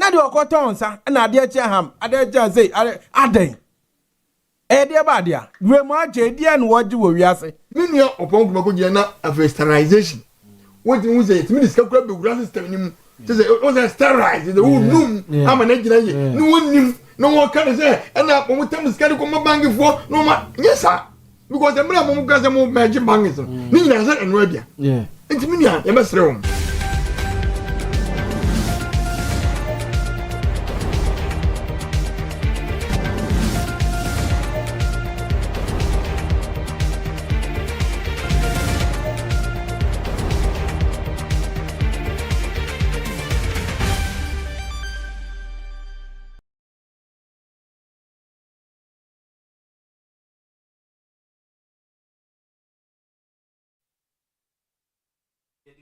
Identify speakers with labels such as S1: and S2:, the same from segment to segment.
S1: na de okoton sa na ade eche ham ade eche say aden ede ba dia we mo ache die no woji wo wiase
S2: mini opon kuma ko je na sterilization what you say it means ka kura be wura system ni mu say o say sterilize the num ama na gina ye no wonim no wo kan say na mo tem skari ko mabangi fo no ma yesa because the mra mo ka say mo meji bangi so ni nyina say enwa bia enti mini ya mesre wo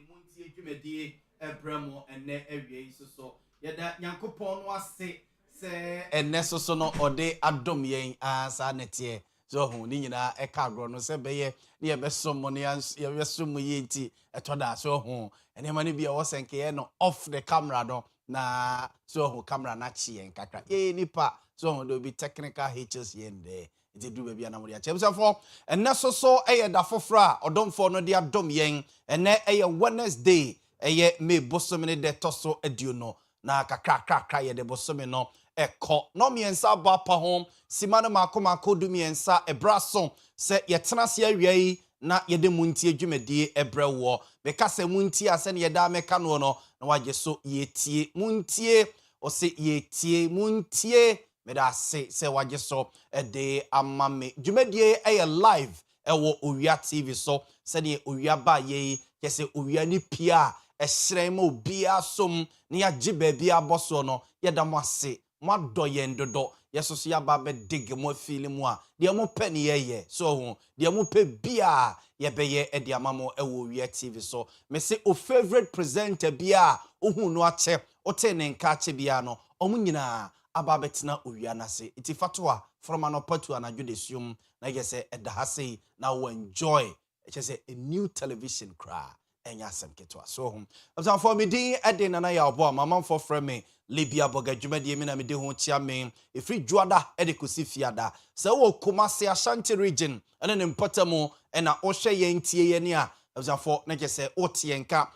S3: Montie dwumadi ebramo ene awie so yeda nyankopon no ase se ene so no ode adom yen asa netie so hu ni nyina eka agro no se beye ne yebesom mo ne yebesom yenti etoda so hu ene ma ne bia wo senke ye no off the camera no na so hu camera na chi yen kakra nipa so hu do be technical hitches yen there iti du bebia na muri ache busafo enne so eye da fofra odomfo no de adom yen enne eye Wednesday eye me bosom ne de toso aduno na kakra ye de bosom no eko no miensa ba pa hom simane makoma du miensa ebraso se yetena se awiai na ye de muntie adwumadi ebrewo beka se muntie ase ne ye da meka no na waje so yetie muntie o se yetie muntie meda se waje so de amame dwumadie eye live ewo Owia TV so se de Owia ba ye kese Owia ni pia ehran ma obia som ne ya gye baabi aboso no ye da mo ase mo adoye ndodo yeso so ya ba be dig mo feel mu a de mo pe ne ye so hu de mo pe bia ye beye e de amamo ewo Owia TV so me se o favorite presenter bia ohu no ache o te ne nka ache bia no omu nyina ababetina Owia na se iti fatwa from an opportunity anadwo de sium na yese edahase na we enjoy say a new television cra enya asem ketwa so so for me din eden na Yaw Boamah mama for frame me Libia boga dwumadi mi na me de ho chia me efri dwoada ede kosi fiada se wo Kumasi Ashanti region ene ne mpotamo ena o hwe ye ntie ye ne a so for na yese otie nka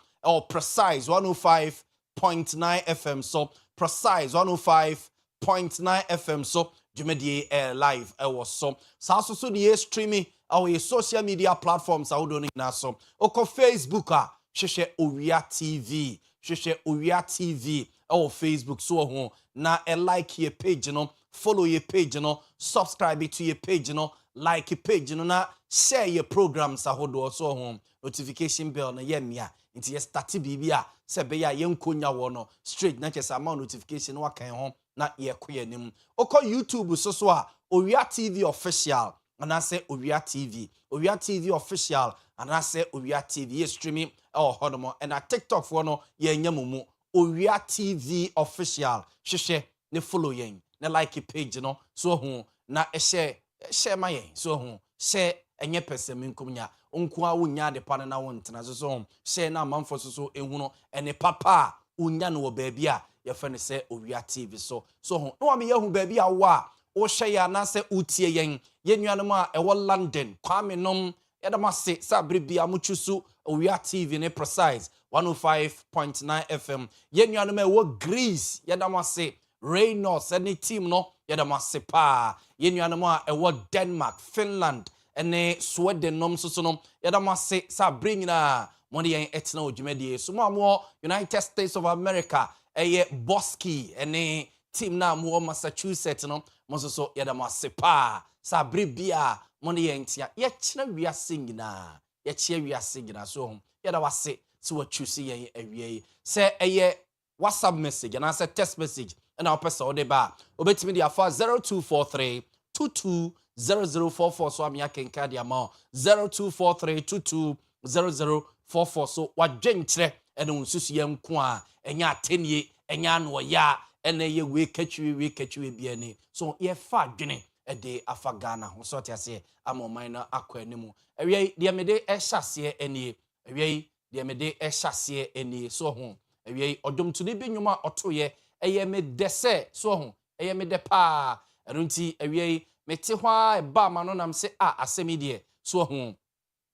S3: precise 105.9 FM so precise 105.9 FM so dwumadi live was so so the streaming our social media platforms I would na so oko Facebook hwehwe Owia TV hwehwe Owia TV Facebook so ho na like your page no follow your page no subscribe to your page no like your page no na share your programs ahodo so ho notification bell na yemia nti ye start bibia se be ya yenkonya wo no straight na chesa ma notification wa kan ho na ye koyanim oko YouTube so a Owia TV official and I say Owia TV official and I say Owia TV streaming honomo and a TikTok for no ye nyamumu Owia TV official hwehwe ne follow yen na like page no so ho na share my yen so ho share enye person minkumnya onko a wonya de pa na wontena so share na manfo so ehunu ene papa unya no baabi a ye fe ne say Owia TV so ho no me yehu baabi a wo a o hye ya na se utie yen yenuanom a ewo London kwame nom yedamase sabre bia muchusu Owia TV ne precise 105.9 FM yenuanom ewo Greece yedamase Reynolds any team no yedamase pa yenuanom a ewo Denmark Finland ene Sweden nom so no yedamase sabre nyina money yen etna odwumadi so mo United States of America eye Bosky ene team na mo Massachusetts no mo so yedamase pa sabre bia money yen tia ye kina wiase nyina ye chia wiase nyina so yedawase so choose yen awie say eye WhatsApp message and answer text message and our person de ba obetimi dia for 0243 220044 so am yakenka dia ma 0243 220044 so wadwenkyere ene unsusu yem ko a enya atenie enya no ya ene ye we katwi bia ni so ye fa dwene ede afagana ho so tiase amoman na akwanimu awie de mede ehase enie awie de mede ehase enie so ho awie odom to ne bi nwuma otoye eye me dese so ho eye me de pa eno nti awie mete ho a ba ma no nam se asemi de so ho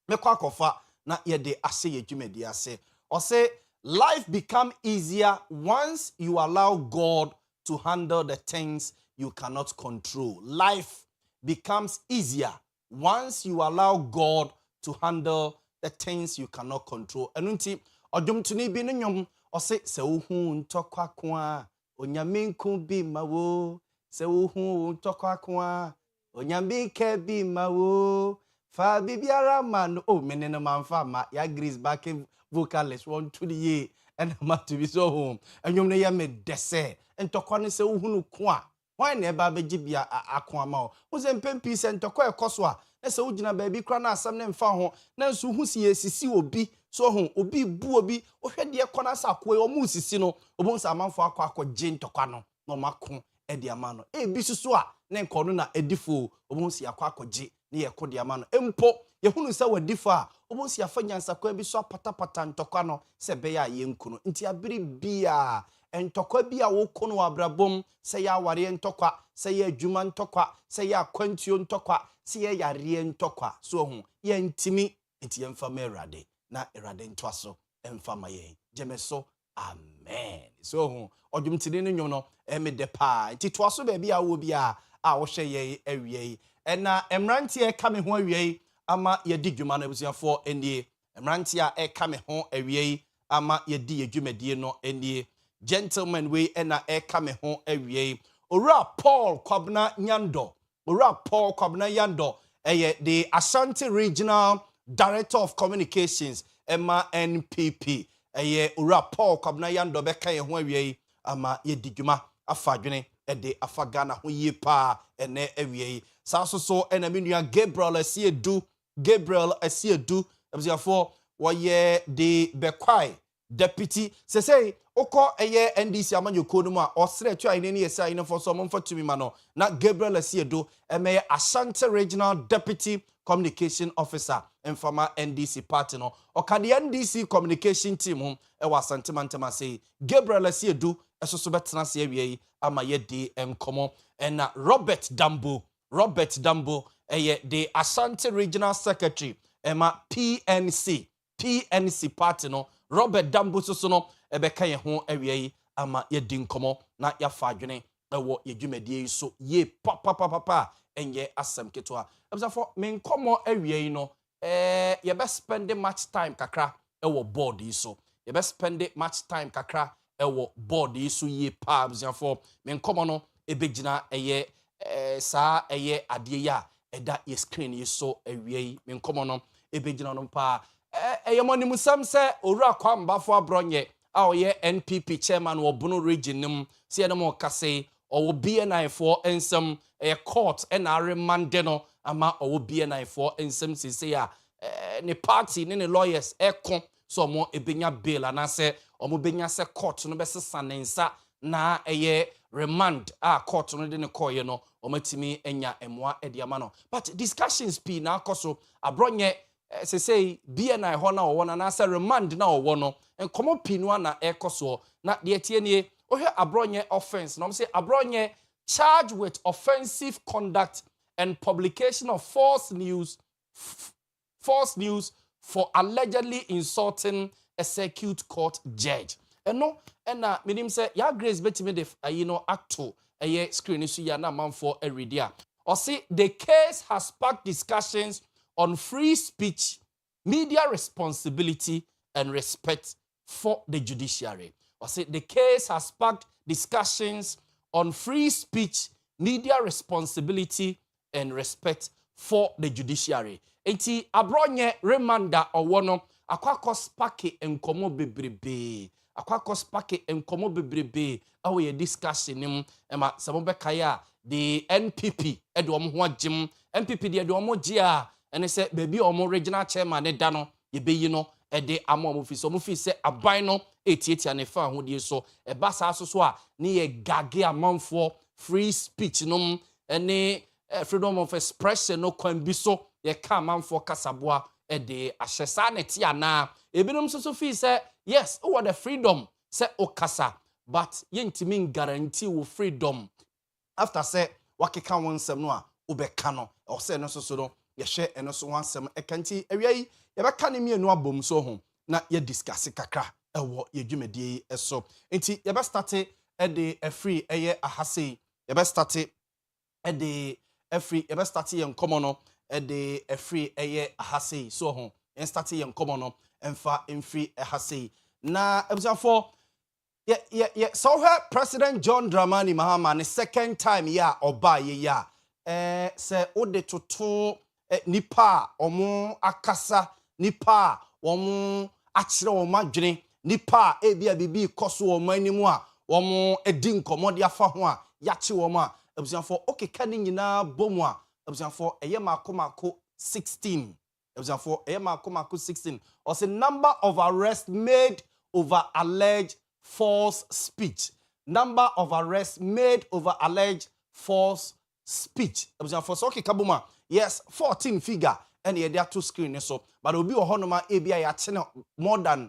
S3: me kwa kofa na ye de ase ye dwumadi ase or say life become easier once you allow God to handle the things you cannot control. Life becomes easier once you allow God to handle the things you cannot control. Enunti odwomtuni bi ne nyom ose se wo hu ntokwa ko a onyamenku bi mawo se wo hu ntokwa ko a onyamenka bi mawo fa bibiara man menene manfa ma ya Greece backing vocalist one to the year and ma to be so home enwom ne ya me dese ntokwa ne se wo hu ko a why na eba begibia akwa ma wo se mpempi se ntokwa ekoso a na se wo gina baabi kra na asam ne mfa ho na nso hu si esisi obi so ho obi bu obi o hwede ekona sa akoe o mu sisi no obon sa amanfo akwa je ntokwa no no mako e de ama no e bi susu a ne nkono na edifo obon si akwa je ne ye ko de ama no empo ye hunu se wadifo a obon si afanyansa kwa bi so apatapata ntokwa no se be ya ye nkuno nti abiri bia entokwa bi a wo kono abrabom se ya ware ntokwa se ya adwuma ntokwa se ya kwantuo ntokwa se ya yare ntokwa so ho ye ntimi enti yemfa merade na erade ntwaso emfa maye jemeso amen so ho odwumtini ne nwom no emede pa enti twaso ba bia wo bia a wo hwe ye awie ena emrantie ka me ho awie ama ye di dwuma no abusuafo endie emrantie a ka me ho awie ama ye di ye dwumadie no endie gentlemen we ena eka me ho awie owura Paul Kwabna Nyando owura Paul Kwabna Nyando the Ashanti Regional Director of Communications Emma NPP owura Paul Kwabna Nyando beka ye ho awie ama ye diguma afadwene de afagana ho yie pa ene awie sa so ena menua Gabriel Asiedu abusiafo woye de bekwai deputy say oko eye NDC amanyoko no mu a osre tu ayine ne yesa ayine for so momfa tumi ma no na Gabriel Asiedo emeye Ashanti Regional Deputy Communication Officer informer NDC party no okade NDC communication team ho e wa Asante Mantema say Gabriel Asiedo esoso betena se awie ama ye di enkomo na Robert Dambo eye the Ashanti Regional Secretary ema PNC party no Robert Dambo so no ebeka ye ho awie ama ye di nkomo na ya fa adwene ewo ye dwumadie so ye papa enye asem keto a for me nkomo awie no ye be spend much time kakra ewo board yi so ye be spend much time kakra ewo board yi so ye pa for me nkomo no ebegina eye sa eye ade ya eda ye screen yi so awie me nkomo no ebegina no pa eyemonimu sam se owura kwambafo abronye a oye NPP chairman wo Bono region nim se ene mo kase owo BNI for ensem court na remand no ama owo BNI for ensem sese ya ne party ne lawyers ekon so mo ebenya bail anase omo benya se court no besesa nensa na remand court no de ne koye no omatimi enya emwa ediama no but discussions p na akoso abronye say BNI ho na wo na say remand na wo no enkomo pinu na ekoso na de tie nie ohwe abronye offense no say abronye charged with offensive conduct and publication of false news for allegedly insulting a circuit court judge eno na menim say ya Grace betime de acto screen so ya na manfo ready or say the case has sparked discussions on free speech, media responsibility, and respect for the judiciary. I say the case has sparked discussions on free speech, media responsibility, and respect for the judiciary. Enti abronye remanda owono akwakọ spake enkomo bebrebe. Akwakọ spake enkomo bebrebe. Awe ye discussion nim ema sabobekaya the NPP edom ho agim NPP de edom gia ene se baby omo regional chairman ne da no ye beyi no ede amo mo fi se aban no etietia ne fa ho die so e ba sa so a ne ye gage amanfo free speech no ene freedom of expression no kwan bi so ye ka amanfo kasaboa ede ahyesa ne ti ana ebinom so fi se yes what the freedom se okasa but yentimi guarantee wo freedom after say wakeka won sem no a obeka no o say no so no ye hwe eno so wan sem ekanti awia yi ye beka ne mienu abom so ho na ye discuss kakra ewo ye dwumadie eso enti ye be start e de free eye ahase ye be start e de free ye be start ye nkomo no e de free eye ahase so ho en start ye nkomo no emfa free ahase na ebusafo so her President John Dramani Mahama the second time ya oba ye ya se ode toto nipa omo akasa nipa omo akire omo adwene nipa ebia bibi koso omo animu a omo edi nkomo de afa ho a yache omo a ebusanfo okeka ni nyina bomu a ebusanfo eye makomako 16 ebusanfo eye makomako 16 or the number of arrests made over alleged false speech. Number of arrests made over alleged false speech. For okay, Kabuma, yes, 14 figure, and there are 2 screens. So, but obi ohonoma ABI ya channel more than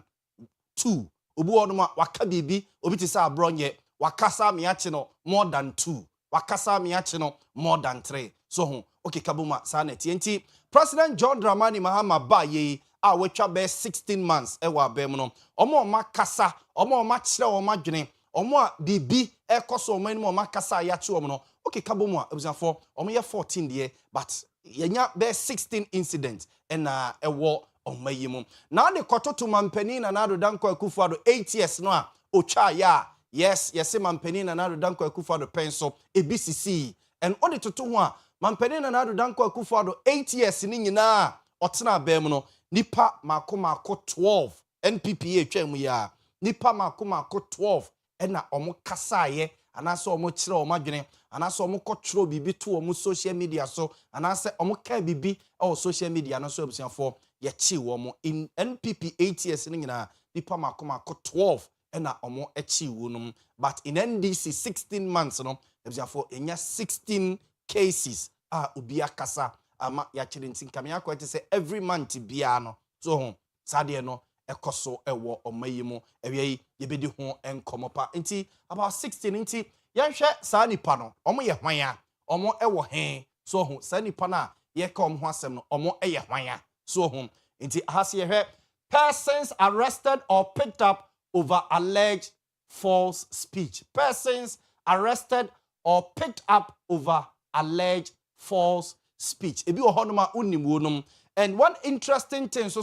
S3: 2. Obi ohonoma wakabibi, obi tisa abronye, wakasa mi channel more than 2. Wakasa mi channel more than 3. So, okay, Kabuma, Sanet. TNT. President John Dramani Mahama ba ye. Which are be 16 months ewa bemuno omo makasa omo ma kire omo adwene omo bibi ekoso omo ni omo kasa ya che omo no okay kabomu a ebusafo omo ye 14 de but yenya be 16 incidents na ewo omo yimu na de kototo mampani na nado danko akufuado 8 years no a otwa ya yes mampani na nado danko akufuado penso ebcc and odi toto ho a mampani na nado danko akufuado 8 years ni nyina otena bemuno nipa mako 12 NPPA twemu ya nipa mako 12 ena omo kasaye anase omo kire omo adwene anase omo kotro bibi to omo social media so anase omo ka bibi o social media no so abusiafo ye chi omo in NPP 8 years ni nyina nipa mako 12 ena omo echi wonum but in NDC 16 months no abusiafo enya 16 cases obi akasa ama ya chiri ntin kamia ko te say every month bia no so sade no ekoso ewo omayimu ewie yebedi ho enkomopa nti about 16 nti yanhwe sa nipa no omo ye hwan omo ewo he so ho sa nipa na ye ka omo ho asem no omo ye hwan so ho nti hase ye persons arrested or picked up over alleged false speech. Persons arrested or picked up over alleged false speech. Ebi ohonoma unimwonum. And one interesting thing so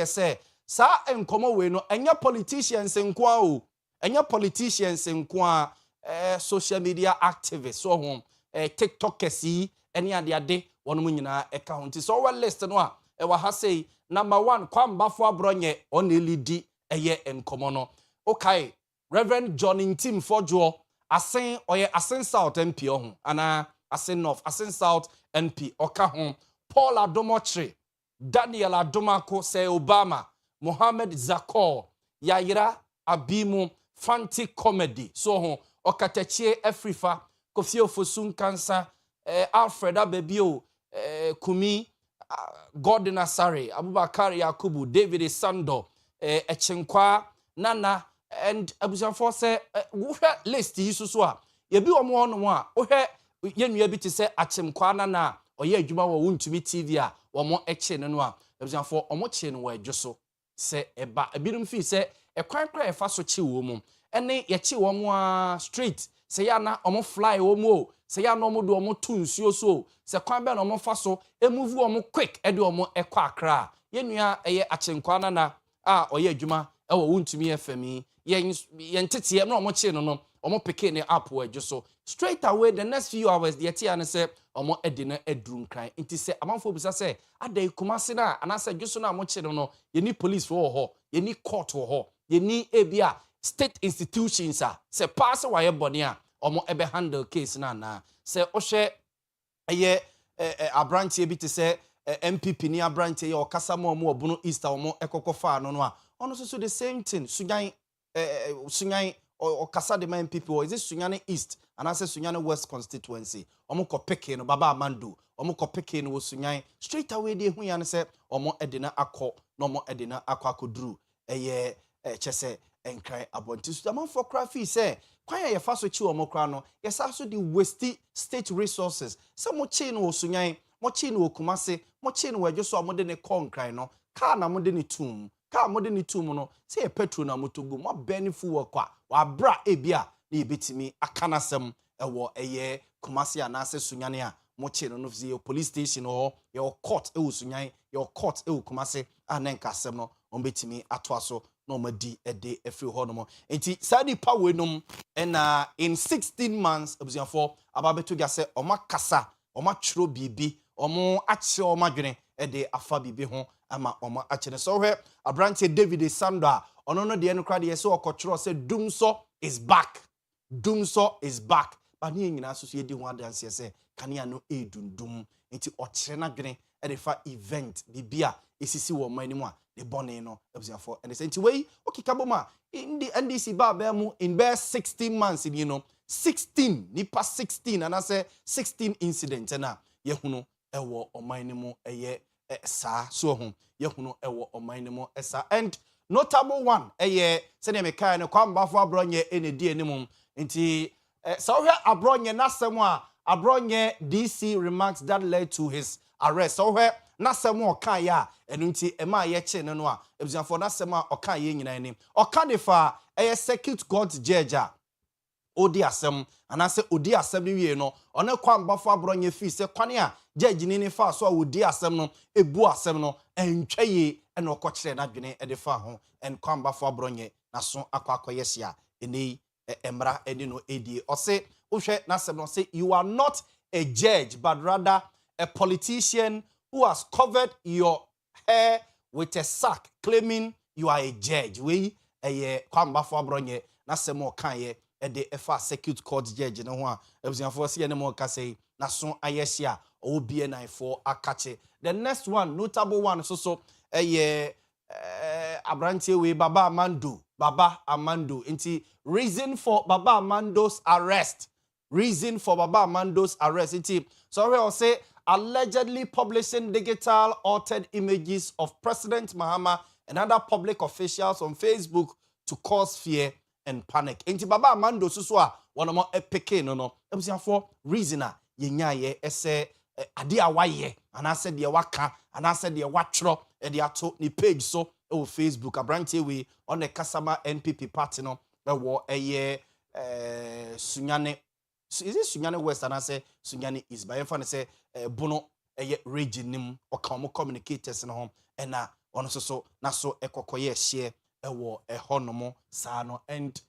S3: say sa enkomo we no enya politicians nkwa o. Enya politicians nkwa social media activists so hom TikTokers yi ene ade wonum nyina account. So we list no a e wa ha say number 1 kwambafo abronye onelidi eye enkomo no. Okay, Reverend John Intim Fojo asen oye asen South MP ohun ana asen North asen South MP oka hon Paul Adomotre Daniel Adomako say Obama Mohammed Zakor Yayira Abimu Fanti Comedy so hon okatachie Afrifa Kofi Ofosun Kansa Alfred Abebio Kumi Gordon Asare Abubakar Yakubu David Sando Echenkwa Nana and abusanfo say wohwe list yi so a ye bi omo ono a wohwe yenua bi te say achemkwa na oye adwuma wo wontumi TV a omo eche no a abusanfo omo che no wa adwoso say eba ebirum fi say ekwan kra efa so che wo mu ene ye che wo mu a straight say ya na omo fly wo mu o say ya na omo do omo tu nsuo so say kwan be na omo fa so emove omo quick e de omo ekwa akra yenua eye achemkwa na a oye adwuma e wo wontumi efami yentete no omo che no omo pick ne app we so straight away the next few hours the tia ne say omo edi na edrum kran nti say amanfo bisa say adai kumase na anasa dwoso na omo che no ye police for ho ye ni court ho ye ni ebia state institutions say pass why body a omo ebe handle case na say ohwe eye abranche bi te say MPP ni abranche ye okasa mo omo obuno Easter omo ekokofa no a ono so the same thing Sunyan or Casa de Man people, is this Sunyane East and I say Sunyane West constituency. Omoko Pekin, Baba Mandu, Omoko Pekin was Sunyan. Straight away, the Huyan said, Omo Edina Ako, no more Edina Aqua Kudru, a ye chese, enkran abonti so amanfo kra fi say kwan ya fa so chi omo kra no yesa so di waste state resources se mo chi no osunyan mo chi no okumase mo chi no wadwo so amode ne konkran no ka na mode ne tum ka mode ne tum no se e petrol na motogu mo benefit wo kwa wa bra ebia na ebetimi akanasem ewo eye kumase anase sunyane a mo chi no no fi police station or your court e osunyan your court e okumase anenkasem no ombetimi atoaso no madi ede efri ho no mo enti sadi pa we nom na in 16 months abusiafo ababeto gya se oma kasa oma chro bibi omo ache oma dwene ede afa bibi ho ama oma ache ne so hwe abrante David Sandra ono no de enukra de se okochro se Dumso is back ba ne nyina so yedi ho adanse se kanea no edundum enti okire na dwene ede fa event bibia esisi wo manimu a the bonnet no abusiafo and say way okay kaboma in the NDC ba in bare 16 months you know 16 nipa 16 and I say 16 incidents na yehunu ewo omanimu eye sa so ho yehunu ewo omanimu esa and notable one eye se ne mekai ne kwambafo abronye enedi animum nti so hwe abronye nasem a abronye DC remarks that led to his arrest so hwe nasem okan ya enunti ema ye che no a ebusanfo nasem a okan ye nyina ni okan de fa circuit court judge a odi asem anase odi asem ni wie no one kwambafo abronye fi se kwane a judge ni fa so a odi asem no ebu asem no entwaye ena okokire na dwene e de fa ho en kwambafo abronye naso akwakoyese a eni emra eni no edi ose uhwe nasem no say you are not a judge but rather a politician who has covered your hair with a sack, claiming you are a judge. We kwamba for abronye na semo kanye de efa circuit court judge no ho a ebusianfo se ye ne mo ka say na so ayehia obie for akache. The next one, notable one so abrantie we Baba Amando inti reason for Baba Amando's arrest inti so we will say allegedly publishing digital altered images of President Mahama and other public officials on Facebook to cause fear and panic. Enti Baba Amando susu a one more epeke no ebusiafo reasoner yenyaye ese ade awaye anase de waka anase de watro e de ato ni page so o Facebook abrantie we on the Kasama NPP party no wo Sunyane is it Sunyane West and I say Sunyane East by fan say bono region nim or come communicators no home and na ono so na so ekokoye share ewo honomo sa no and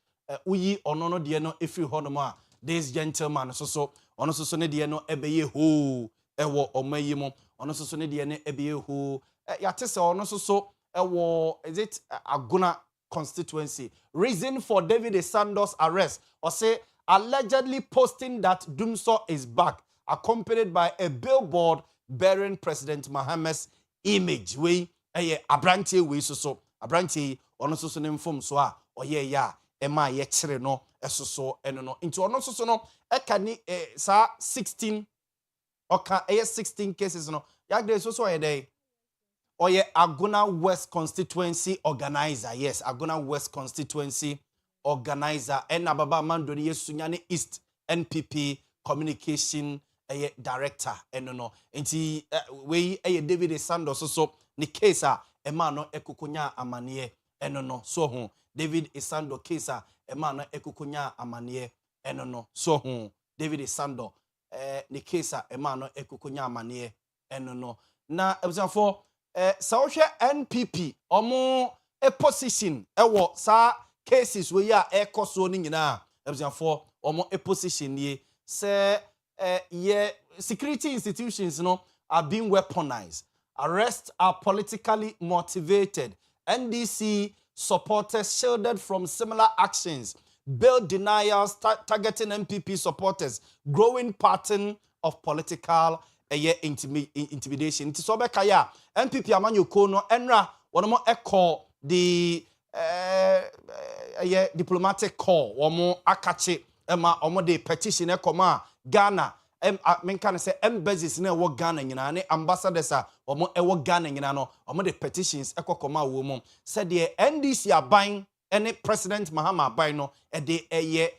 S3: uyi ono no de no efi honomo a this gentleman so ono so ne de no ebeye ho ewo omayimo ono so ne de ne ebeye ho yatese ono so ewo is it Aguna constituency reason for David Sando's arrest or say allegedly posting that Dumso is back accompanied by a billboard bearing President Mahama's image we abrantie we so abrantie ono so ne mfom so a oye ya ema ye kire no eso eno no into ono so no eka ni sa 16 oka 16 cases no yagde so ye dey oye Aguna West constituency organizer yes Aguna West constituency organizer and Baba Amando ni Sunyane East NPP communication director no enti we David Sandos so ni case a ema no ekokonya amane no so ho David Sando case a ema no ekokonya amane no so ho David Sando ni case a ema no ekokonya amane no na ebusanfo sawhwe NPP omo a position ewo sa cases we ya ekoso ni nyina ebusanfo omo a position ye say security institutions no are being weaponized. Arrests are politically motivated. NDC supporters shielded from similar actions. Bill denials targeting MPP supporters. Growing pattern of political intimidation. It is Obekaya. MPP Amanyoko no enra one more echo the diplomatic call. One more akache ema omo de petition ekoma Ghana. Men can say embassies na wo Ghana nyina ne ambassadors a omo ewo Ghana nyina no omo de petitions ekokoma wo mum said the NDC aban ene President Mahama Baino ede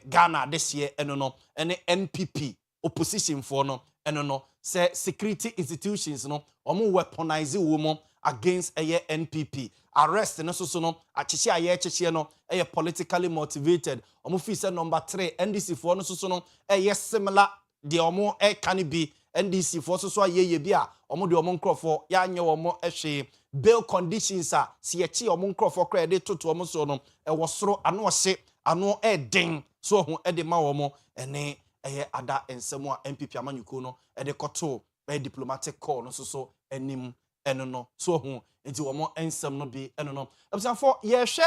S3: Ghana this year no ene NPP opposition for no no say security institutions no omo weaponize woman against NPP arrest no so no achichi achichi no politically motivated omo fi say number 3 NDC for no so no similar the omo can be NDC for so ye bi a omo de omo nkrofo ya anye omo ehwe bail conditions a si echi omo nkrofo credit to omo so no wosoro ano ohye ano den so ho de ma omo ene ada ensem a MPP amanyuko no de koto diplomatic call no so enim eno no so ho enti omo ensem no bi eno no abusanfo ye hwe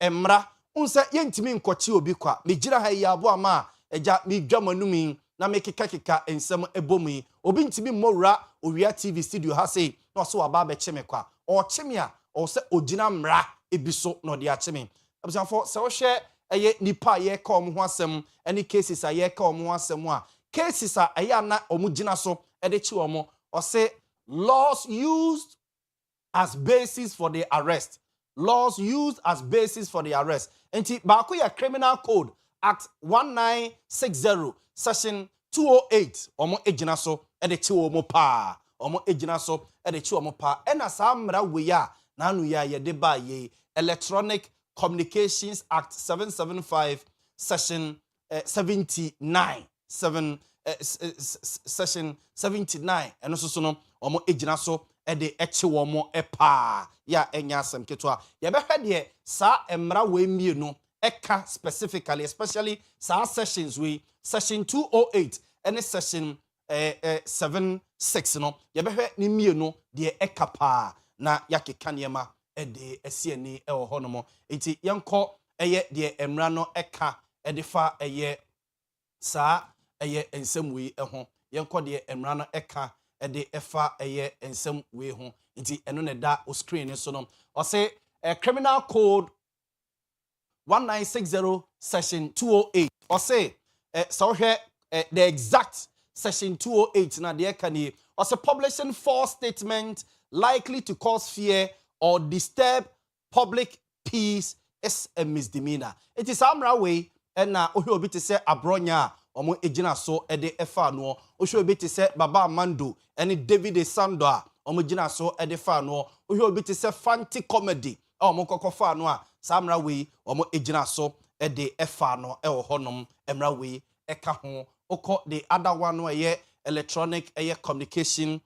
S3: emra unse yentimi nkochi obi kwa megira ha Yaw Boamah eja mi dwamanumi na mekeka ensem ebomu obi ntimi mmowura Owia TV studio ha sei na so aba be cheme kwa o cheme a o se ogina mra ebiso no de acheme abusanfo se wo hwe nipa ye ka omo ho asem any cases a ye ka omo asem a cases a na omo gina so de chi omo o se laws used as basis for the arrest. Laws used as basis for the arrest. Enti baako ya Criminal Code Act 1960 Section 208 omo ejina so de chi omo pa. Omo ejina so de chi omo pa. Ena sa mra we ya na anu ya ye de ba ye Electronic Communications Act 775 Section 79 Section 79 eno so no omo ejina so de eche womo epa ya enya asem ketwa ye be hwe de sa emra we mienu eka specifically especially sa sessions we section 208 and section 76 no ye be hwe ni mienu de eka pa na yakeka niema de esiani e wo hono mo enti yenko de emra no eka de fa sa ensem we ho yenko de emra no eka de efa ensem we ho nti eno ne da o screen so no o say Criminal Code 1960 Section 208 o say so here the exact Section 208 na de can o say publishing false statement likely to cause fear or disturb public peace is a misdemeanor. It is amra way na o obi te say abronya omo ejina so de efa no o obi te say Baba Amando ene David Sando a omo ejina so de fa no o obi te say Fanti Comedy omo kokofa no a samra we omo ejina so de efa no e wo honom emra we eka ho oko the other one no electronic communication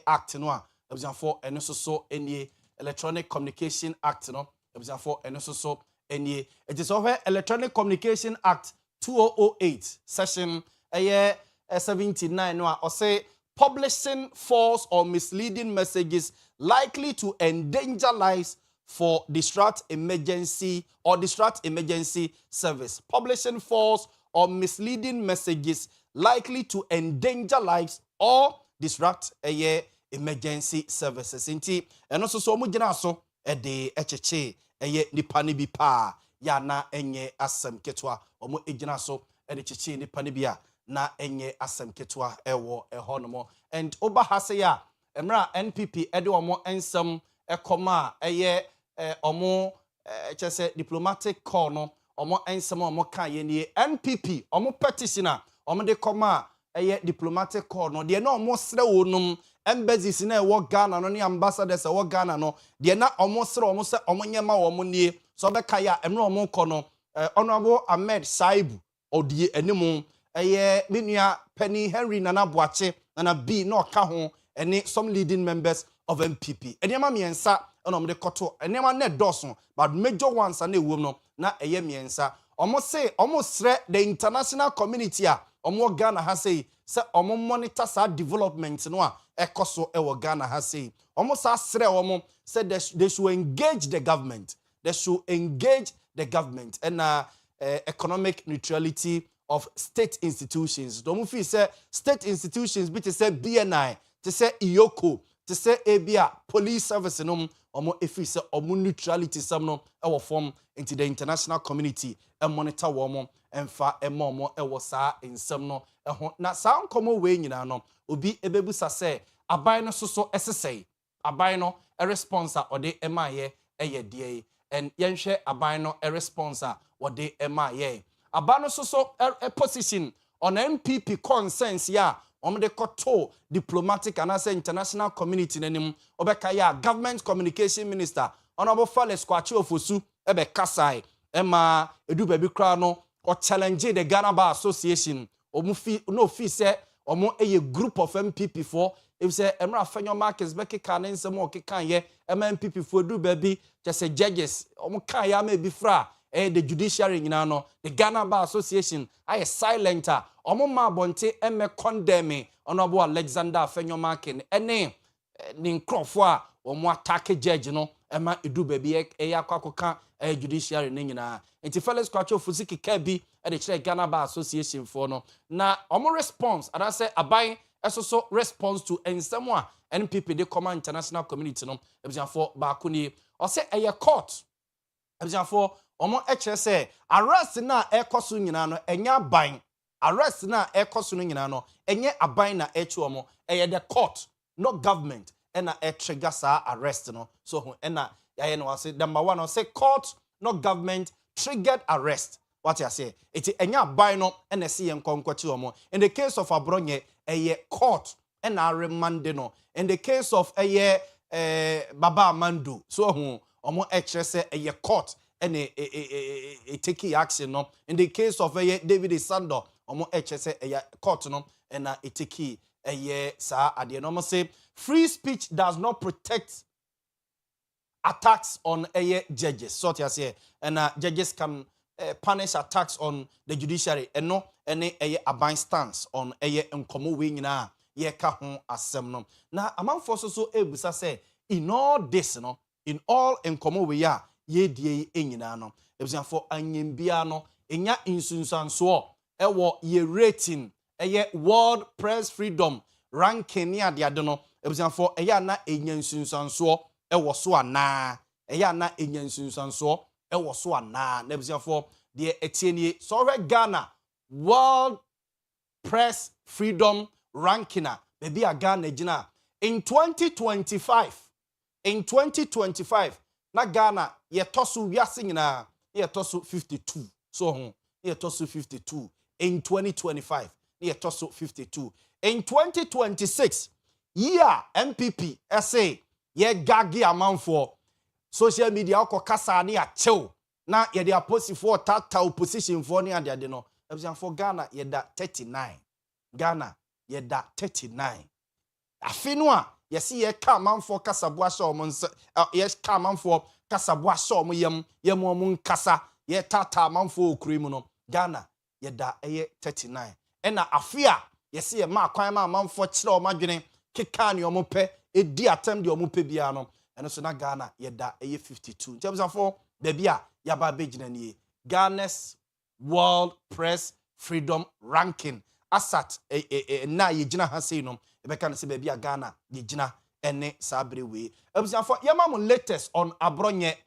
S3: act no a ebusanfo eno so enie Electronic Communication Act no ebusanfo eno so enie it is over Electronic Communication Act 2008 section 79 no or say publishing false or misleading messages likely to endanger lives for distraught emergency service. Publishing false or misleading messages likely to endanger lives or disrupt emergency services. Inti eno so mo gina so de echeche nipa ne bi pa ya na enye asem ketwa omo ejina so de cheche nipa ne bi a na enye asem ketwa ewo ehonomo and oba hase ya emra NPP de omo ensem ekoma omo chese diplomatic call no omo ensem omo kan ye ni NPP omo petitioner omo de koma diplomatic call no de na omo sre wonum embassies na wo Ghana no ne ambassadors wo Ghana no de na omo sre omo se omo nyema wo nie so be kaya emre omo ko no honorable Ahmed Saibu odie animu menua Penny Henry Nana Boache Nana B no ka ho ene some leading members of MPP enema miensa na omo de koto enema na doson but major ones na ewom no na miensa omo say omo sre the international community a omo Ghana ha say se omo monitor sa development no a ekoso ewo Ghana ha say omo sa sre omo say they should engage the government and economic neutrality of state institutions. Don't feel say state institutions be to say BNI, to say IOCO, to say ABA, police service no omo efi say omo neutrality some no ewo form into the international community and monitor womo emfa emomo ewo saa ensem no eho na saa nkomo we nyina no obi ebebusa say aban no so esesei aban no a response a ode emaye eye die and yenhwe aban no a response a wode ema ye aban no so a position on MPP consensus ya de koto diplomatic and as international community nanim obeka ya government communication minister honorable Fales Kwachi Ofosu ebe kasai ema edu baby kra no or challenge the Ghana Bar Association omu no fi say omo a group of MPP for if say emra fanyo markets beki kan nsem o kekan ye MPP for do baby just say judges omo kan ya me bi fra the judiciary nyina no the Ghana Bar Association I silenter omo ma bonte eme condemn honorable Alexander Fanyo Markin ene ni nkrofo a omo attack judge no ema edu baby e yakwakoka judiciary ne nyina enti Felix Kwacho Fuziki Kebi e de kire Ghana Bar Association for no na omo response and I say aban so response to ensemo a NPP de command international community no ebiafo ba ko ni o say eye court ebiafo omo ekire say arrest na ekoso nyina no enya ban arrest na ekoso no nyina no enye aban na echi omo eye the court not government ena e trigger sa arrest no so ena yaye no say number 1 o say court not government triggered arrest what you say it enya aban no ena se ye nkonkwati omo in the case of abronye eye court ena remand no in the case of eye baba amando so omo ekire say eye court ene take action no in the case of David Sando omo ekire say eye court no ena take sa ade no say free speech does not protect attacks on judges so to say and judges can punish attacks on the judiciary and no any aban stance on nkomo we nyina ye ka ho asem no na amanfo so ebusa say in all this no in all nkomo we ya ye die enyina no ebusanfo anyembia no enya insunsanso ewo ye rating world press freedom ranking ni ade no ebusanfo eya na enya insunsanso ewo so ana eya na enya insunsanso ewo so ana na ebusanfo de etienie so we Ghana world press freedom ranking baby a Ghana gina in 2025 na Ghana ye tosu wiase nyina ye tosu 52 so ye tosu 52 in 2025 ye tosu 52 in 2026 year MPP SA ye gagi amanfo social media ko kasa ne a chew na ye de aposifo tata opposition for ne ade no for Ghana ye da 39 Ghana ye da 39 afinu a ye si ye ka amanfo kasabua sha omonse ye ka amanfo kasabua sha omyem yem omun kasa ye tata amanfo okurimu no Ghana ye da 39 ena afia ye si ye ma kwan ma amanfo kire omadwene keka ne omope edi atem de omope bia no eno so na Ghana ye da 52 ntemsafo da bia ya ba begina nie Ghana's World Press Freedom Ranking asat na ye gina ha sei no e be kan se ba bia Ghana ye gina ene sabre we ebusafo ye ma mo latest on abronye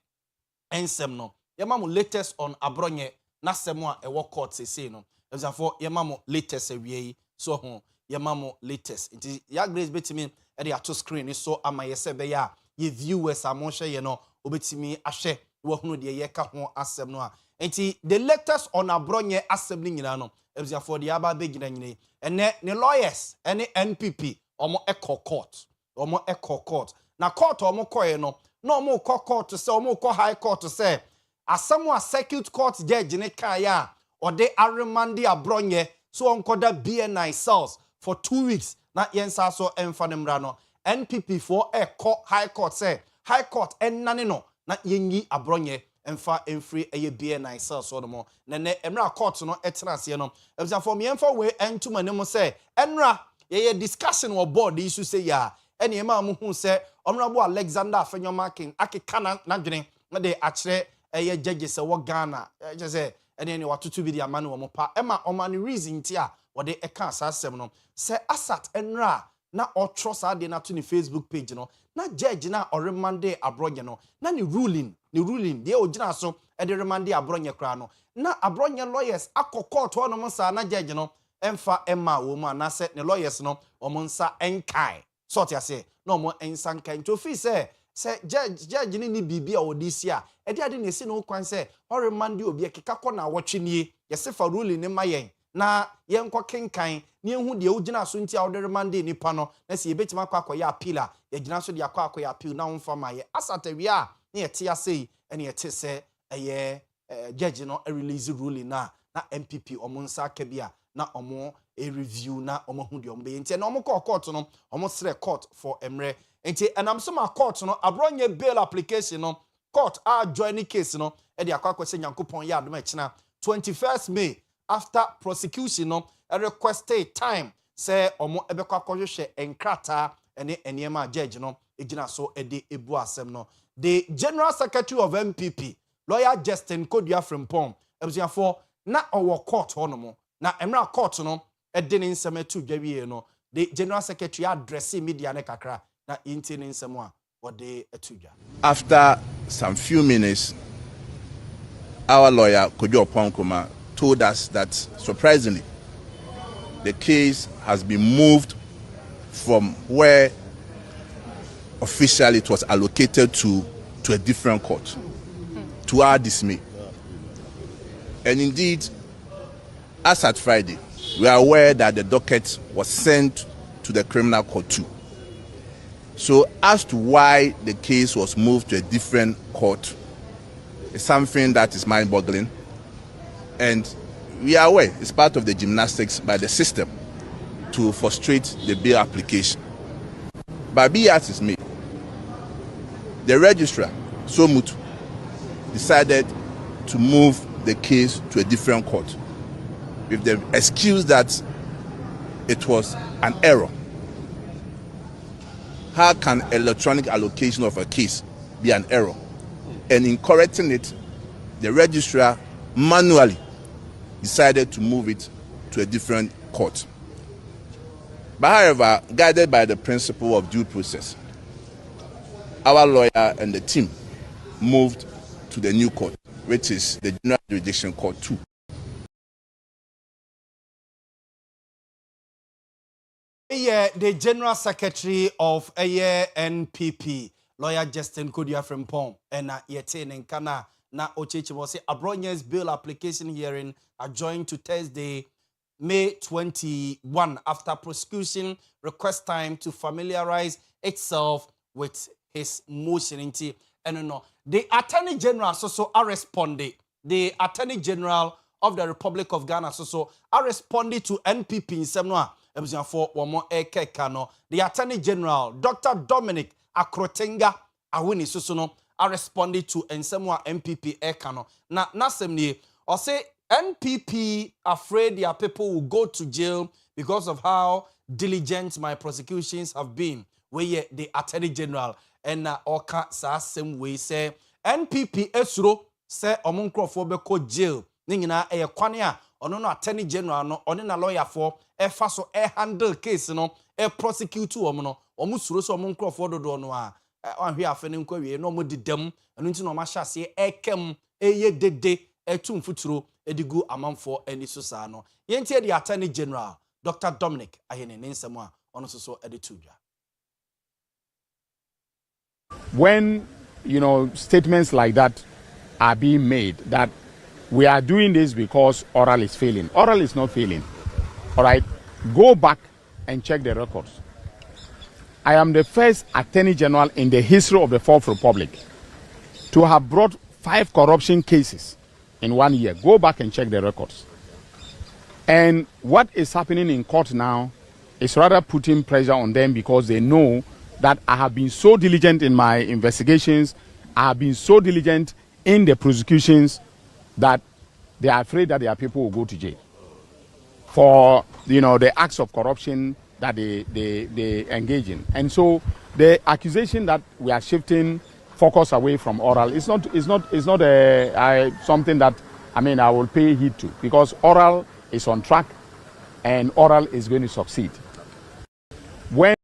S3: ensem no ye ma mo latest on abronye na semo a e wo court sei no ebusafo ye ma mo latest awie so ho ye ma mo latest nti ya grace betimi e de ato screen so ama ye se be ya ye viewers amon ye no obetimi ahwe wo hunu de ye ka ho asem no a nti the latest on abronye assembly nyina no ebusafo de aba be gina nyine ene ne lawyers ene NPP omo echo court na court omo koye no na omo court se omo high court se asem a circuit court judge ne kan ya ode aremande abronye so onkoda BNI cells for 2 weeks na yensa so emfanemra no NPP for echo high court say high court enane no na yenyi abronye emfa emfree BNI cells so no mo na emra court no etenase no ebisa for me emfa we entuma ne mo say enra ye discussion wo board issue say ya ene ema mo hu say honorable Alexander Fanyo Markin akeka na dwene na de akire judges wo Ghana je say ene watoto bi di amane wo mo pa ema omani reason ti a wo de eka asasem no say asat enra na trust ade na to ni Facebook page no na judge na oremande abronye no na ni ruling de ogina so e de remande abronye kra no na abronye lawyers akọ to no mo sa na judge no emfa emma wo mu anase ne lawyers no omo nsa enkai sort ya say no mo ensa nkai to fi say se judge ni bibia odisi a e de ade na esi no kwan se o remand obi ekeka kọ na awotwe nie ye se fa ruling ni mayen na ye nkọ kenkan ni ehu de ogina so nti a o de remand nipa no na se ye betima akọ ya appeal a ye gina so de akọ ya appeal na wonfa ma ye asatawi a na ye te ase ene ye te se eye judge no release ruling na MPP omonsa akabia na omo a review na omo hu de omo be nti na omo call court no omo sre court for emre nti enam so ma court no abronye bail application no court a join case no e de akwakose nyankopon ya adom ekina 21st May after prosecution no a requested time say omo ebekwa akohwehwe enkrata ene eniema judge no egina so e de ebu asem no the general secretary of MPP lawyer Justin Kodua Frimpong ebusiafo na owo court hono na emra court no e de ne nsem etu dwawie no the general secretary address media ne kakra na inti ne nsem a ode etu dwa.
S4: After some few minutes, our lawyer Kodua Oponkoma told us that surprisingly the case has been moved from where officially it was allocated to a different court, to our dismay. And indeed, as at Friday, we are aware that the docket was sent to the criminal court too. So as to why the case was moved to a different court is something that is mind-boggling. And we are aware it's part of the gymnastics by the system to frustrate the bail application. But be as is made, the registrar, Somutu, decided to move the case to a different court with the excuse that it was an error. How can electronic allocation of a case be an error? And in correcting it, the registrar manually decided to move it to a different court. But however, guided by the principle of due process, our lawyer and the team moved to the new court, which is the General Jurisdiction Court 2.
S3: The General Secretary of NPP, lawyer Justin Kodua Frimpong, and Yeten and Kana na Ochechi was a Abronye's bail application hearing adjourned to Thursday, May 21, after prosecution request time to familiarize itself with his motion. And no, the Attorney General also responded. The Attorney General of the Republic of Ghana also responded to NPP in Semnoa. The Attorney General, Dr. Dominic Akrotenga Awini Susuno, responded to Nsemwa MPP Ekano. Na nasemni, or say NPP afraid their people will go to jail because of how diligent my prosecutions have been. Where the Attorney General and Oka sa same way say NPP esuro say omunkrofo beko jail. Ningina kwane ono no Attorney General no ono na lawyer for fa so handle case no prosecute omo no omo suro so omo nkrofo dodo no a ahwe afene nkwawie no omo didam eno nti no ma hyase ekem eye dede etum futuro edigu amanfo ani so sa no yentie the Attorney General Dr. Dominic Ahene ne nsem a ono so edetudwa.
S5: When statements like that are being made, that we are doing this because oral is failing. Oral is not failing. All right, go back and check the records. I am the first Attorney General in the history of the Fourth Republic to have brought 5 corruption cases in 1 year. Go back and check the records. And what is happening in court now is rather putting pressure on them because they know that I have been so diligent in my investigations, I have been so diligent in the prosecutions that they are afraid that their people will go to jail for the acts of corruption that they engage in. And so the accusation that we are shifting focus away from oral is not something that I will pay heed to, because oral is on track and oral is going to succeed. When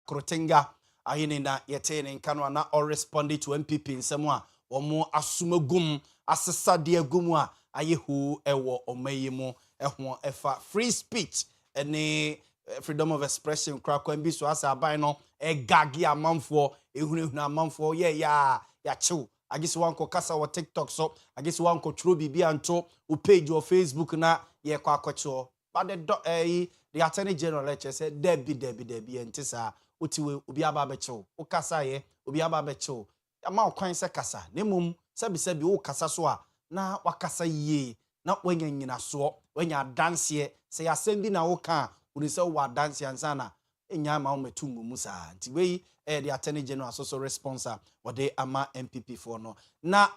S3: Krotenga ayine na yetene nkanwa na or responded to MPP nsemo a omo asumagum asesa de agum a aye hu ewo omayimo ehwo efa free speech ene freedom of expression krakwan bi so asa aban no egagi amanfo ehunehuna amanfo ye ya chew agisi wanko kasa wo TikTok so agisi wanko churo bibia nto o page o Facebook na ye kwa akocho but the attorney general lecture said debi entisa utiwe obi aba bechew o kasa ye obi aba bechew ama okwan se kasa nemum sebi o kasa so a na wakasa yie na wanya nyina so wanya dance se yasem bi na wo ka uni se wa dance ansana enya ma o metum mu sa nti we the attorney general so responser wode ama MPP for no na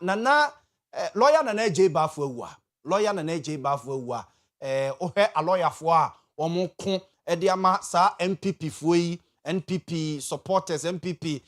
S3: lawyer na J Bafo awua lawyer na J Bafo awua ohwe a lawyer fo a omo ko de ama sa MPP fo yi NPP supporters MPP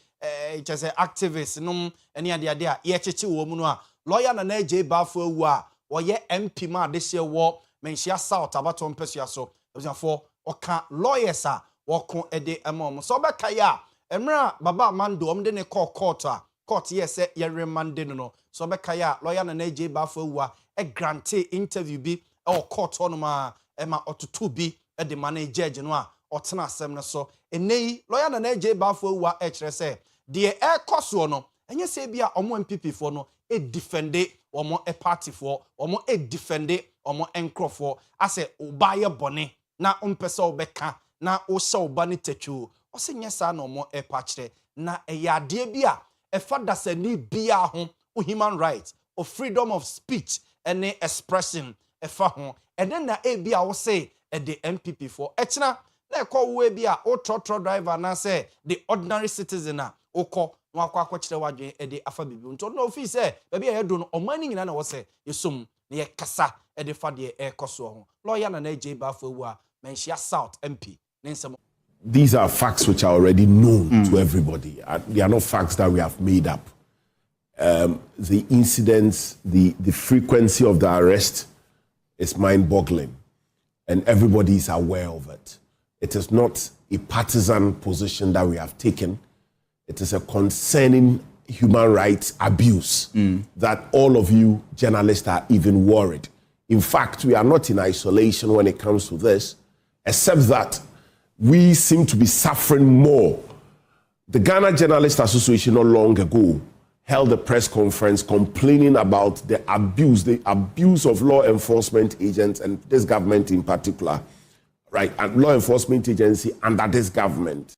S3: just activists num ene ade a ye cheche wo mu no a lawyer na J Bafo awua woye MP ma de hye wo menhia South abaton pesua so for oka lawyers a woko ede amom so be kaya emra baba mando omde ne court a court yes ye remande no so be kaya lawyer na J Bafo awua grante interview bi court onoma ema otutu bi de manage judge no a otena asem no so enei lawyer na J Bafo awua kire se de koso no enye se bia omo MPP fo no defende omo party fo omo defende omo enkrofo ase obaye bone na ompese obeka na o hye oba ne tatwu o se nyesa na omo kire na eyade bia efada sani bia ho human rights of freedom of speech and expression efa ho eden na bia wo se the MPP for echina na ekọ wo bia o trotro driver na say the ordinary citizen a okọ no akwa kire wadwe de afa bibi nto no ofi se bia ye do no omani nyina na wo se yesum na ye kasa de fa de ekoso ho lawyer na J Bafo awua menhia South MP nensem.
S6: These are facts which are already known to everybody. They are not facts that we have made up. The incidents, the frequency of the arrest is mind-boggling, and everybody is aware of it. It is not a partisan position that we have taken. It is a concerning human rights abuse that all of you journalists are even worried. In fact, we are not in isolation when it comes to this, except that we seem to be suffering more. The Ghana Journalists Association not long ago held a press conference complaining about the abuse of law enforcement agents and this government in particular, right? And law enforcement agency under this government.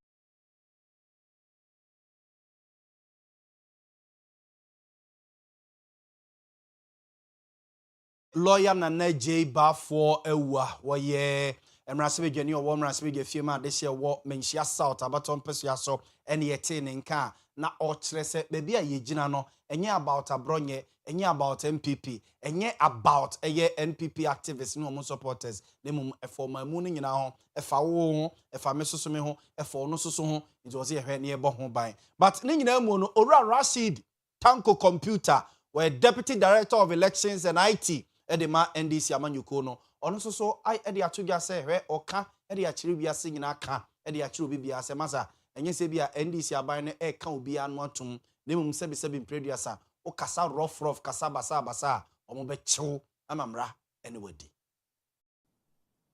S3: Lawyer na J Bafo awua woye emrasebe dwani owo emrasebe dwe fiema de hye wo menhia South abaton pesua so ene yete ne nka na o kire se bebi a yegina no enye about abronye enye about MPP enye about NPP activists no supporters ne mum eforma mu ne nyina ho efa wo ho efa mesoso me ho efa ono soso ho it was ehwe ne ebo ho ban but ne nyina mu no Owura Rashid Tanko Computer were deputy director of elections and IT edema NDC amanyuko no ono so ai ede atugya se hwe oka ede akire bia se nyina ka ede akire obi bia se masa enye se bia NDC aban ne ka obi anu atum ne mum sebi producer o kasa rough kasa basa omo be chew amamra anyway.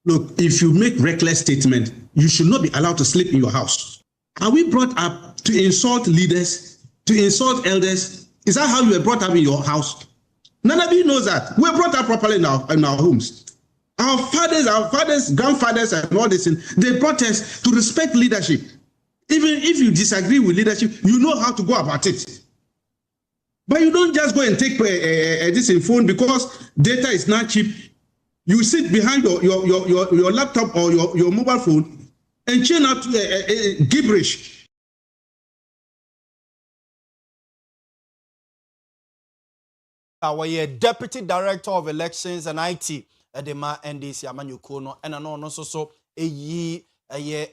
S7: Look, if you make reckless statement, you should not be allowed to sleep in your house. Are we brought up to insult leaders, to insult elders? Is that how you were brought up in your house? None of you knows that. We were brought up properly in our homes. Our fathers, grandfathers, and all this, they brought us to respect leadership. Even if you disagree with leadership, you know how to go about it. But you don't just go and take this in phone because data is not cheap. You sit behind your laptop or your mobile phone and churn out gibberish.
S3: Our deputy director of elections and IT edema NDC amanyuko no ena no so eyi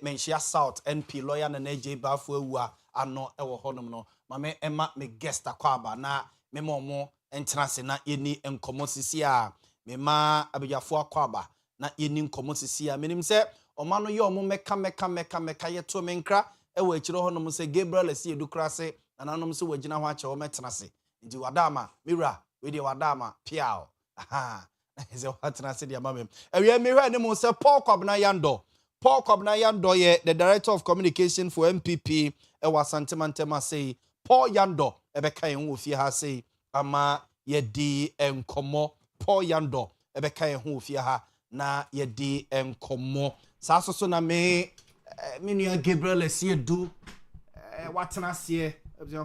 S3: menhia South NP lawyer na J Bafo awua ano ewo honom no mame ema me guest akwaba na me momo entrance na yeni enkomo sisi a me ma abegyafo akwaba na yeni enkomo sisi a menim se omano ye omo meka ye to menkra ewo akire honom se Gabriel esi edukrase ananom se wagina ho ache o metrase nti wadama mira we de wadama piao aha is a what na say the amam e me hwe ne mo say Paul Kwabena Yando ye the director of communication for MPP e was Santimantema say Paul Yando e be kan ho fie ha say ama ye di enkomo Paul Yando e be kan ho fie ha na ye di enkomo sa so na me nua Gabriel Esiedu watena se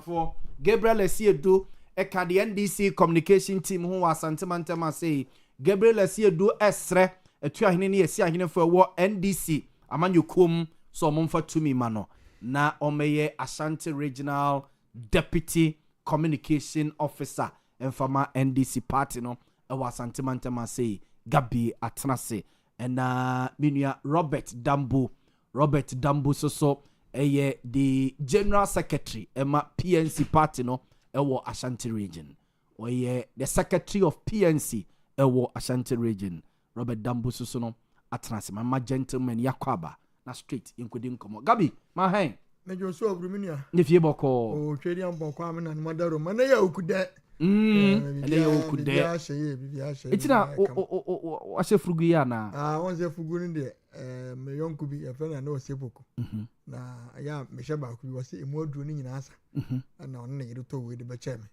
S3: for Gabriel Esiedu e ka the NDC communication team who was Santimantema say Gabriel Esiedu esre etu ahene ne yesi ahene fo wo NDC amanyokum so momfa tumi ma no na omeye Ashanti Regional Deputy Communication Officer enfama NDC party no e wa Santimantema say Gabi atenase na minua Robert Dambu so eye the General Secretary ema PNC party no e wo Ashanti Region oye the Secretary of PNC e wo Ashanti Region Robert Dambu so no atenase my gentleman yakwaba na straight inkudi nkomo Gabi ma hen
S2: na jo so abruminia
S3: ne fie boko
S2: o twedi amboko amena no madaro mana ya okude
S3: ele ya okude
S2: bibia hye
S3: etina o ahye fugu ya na
S2: won se fugu ni de me yonku bi e fena na o sepoko na ya me hye ba ku bi wo se emu aduro ni nyina asa na on na yiri to we de be cheme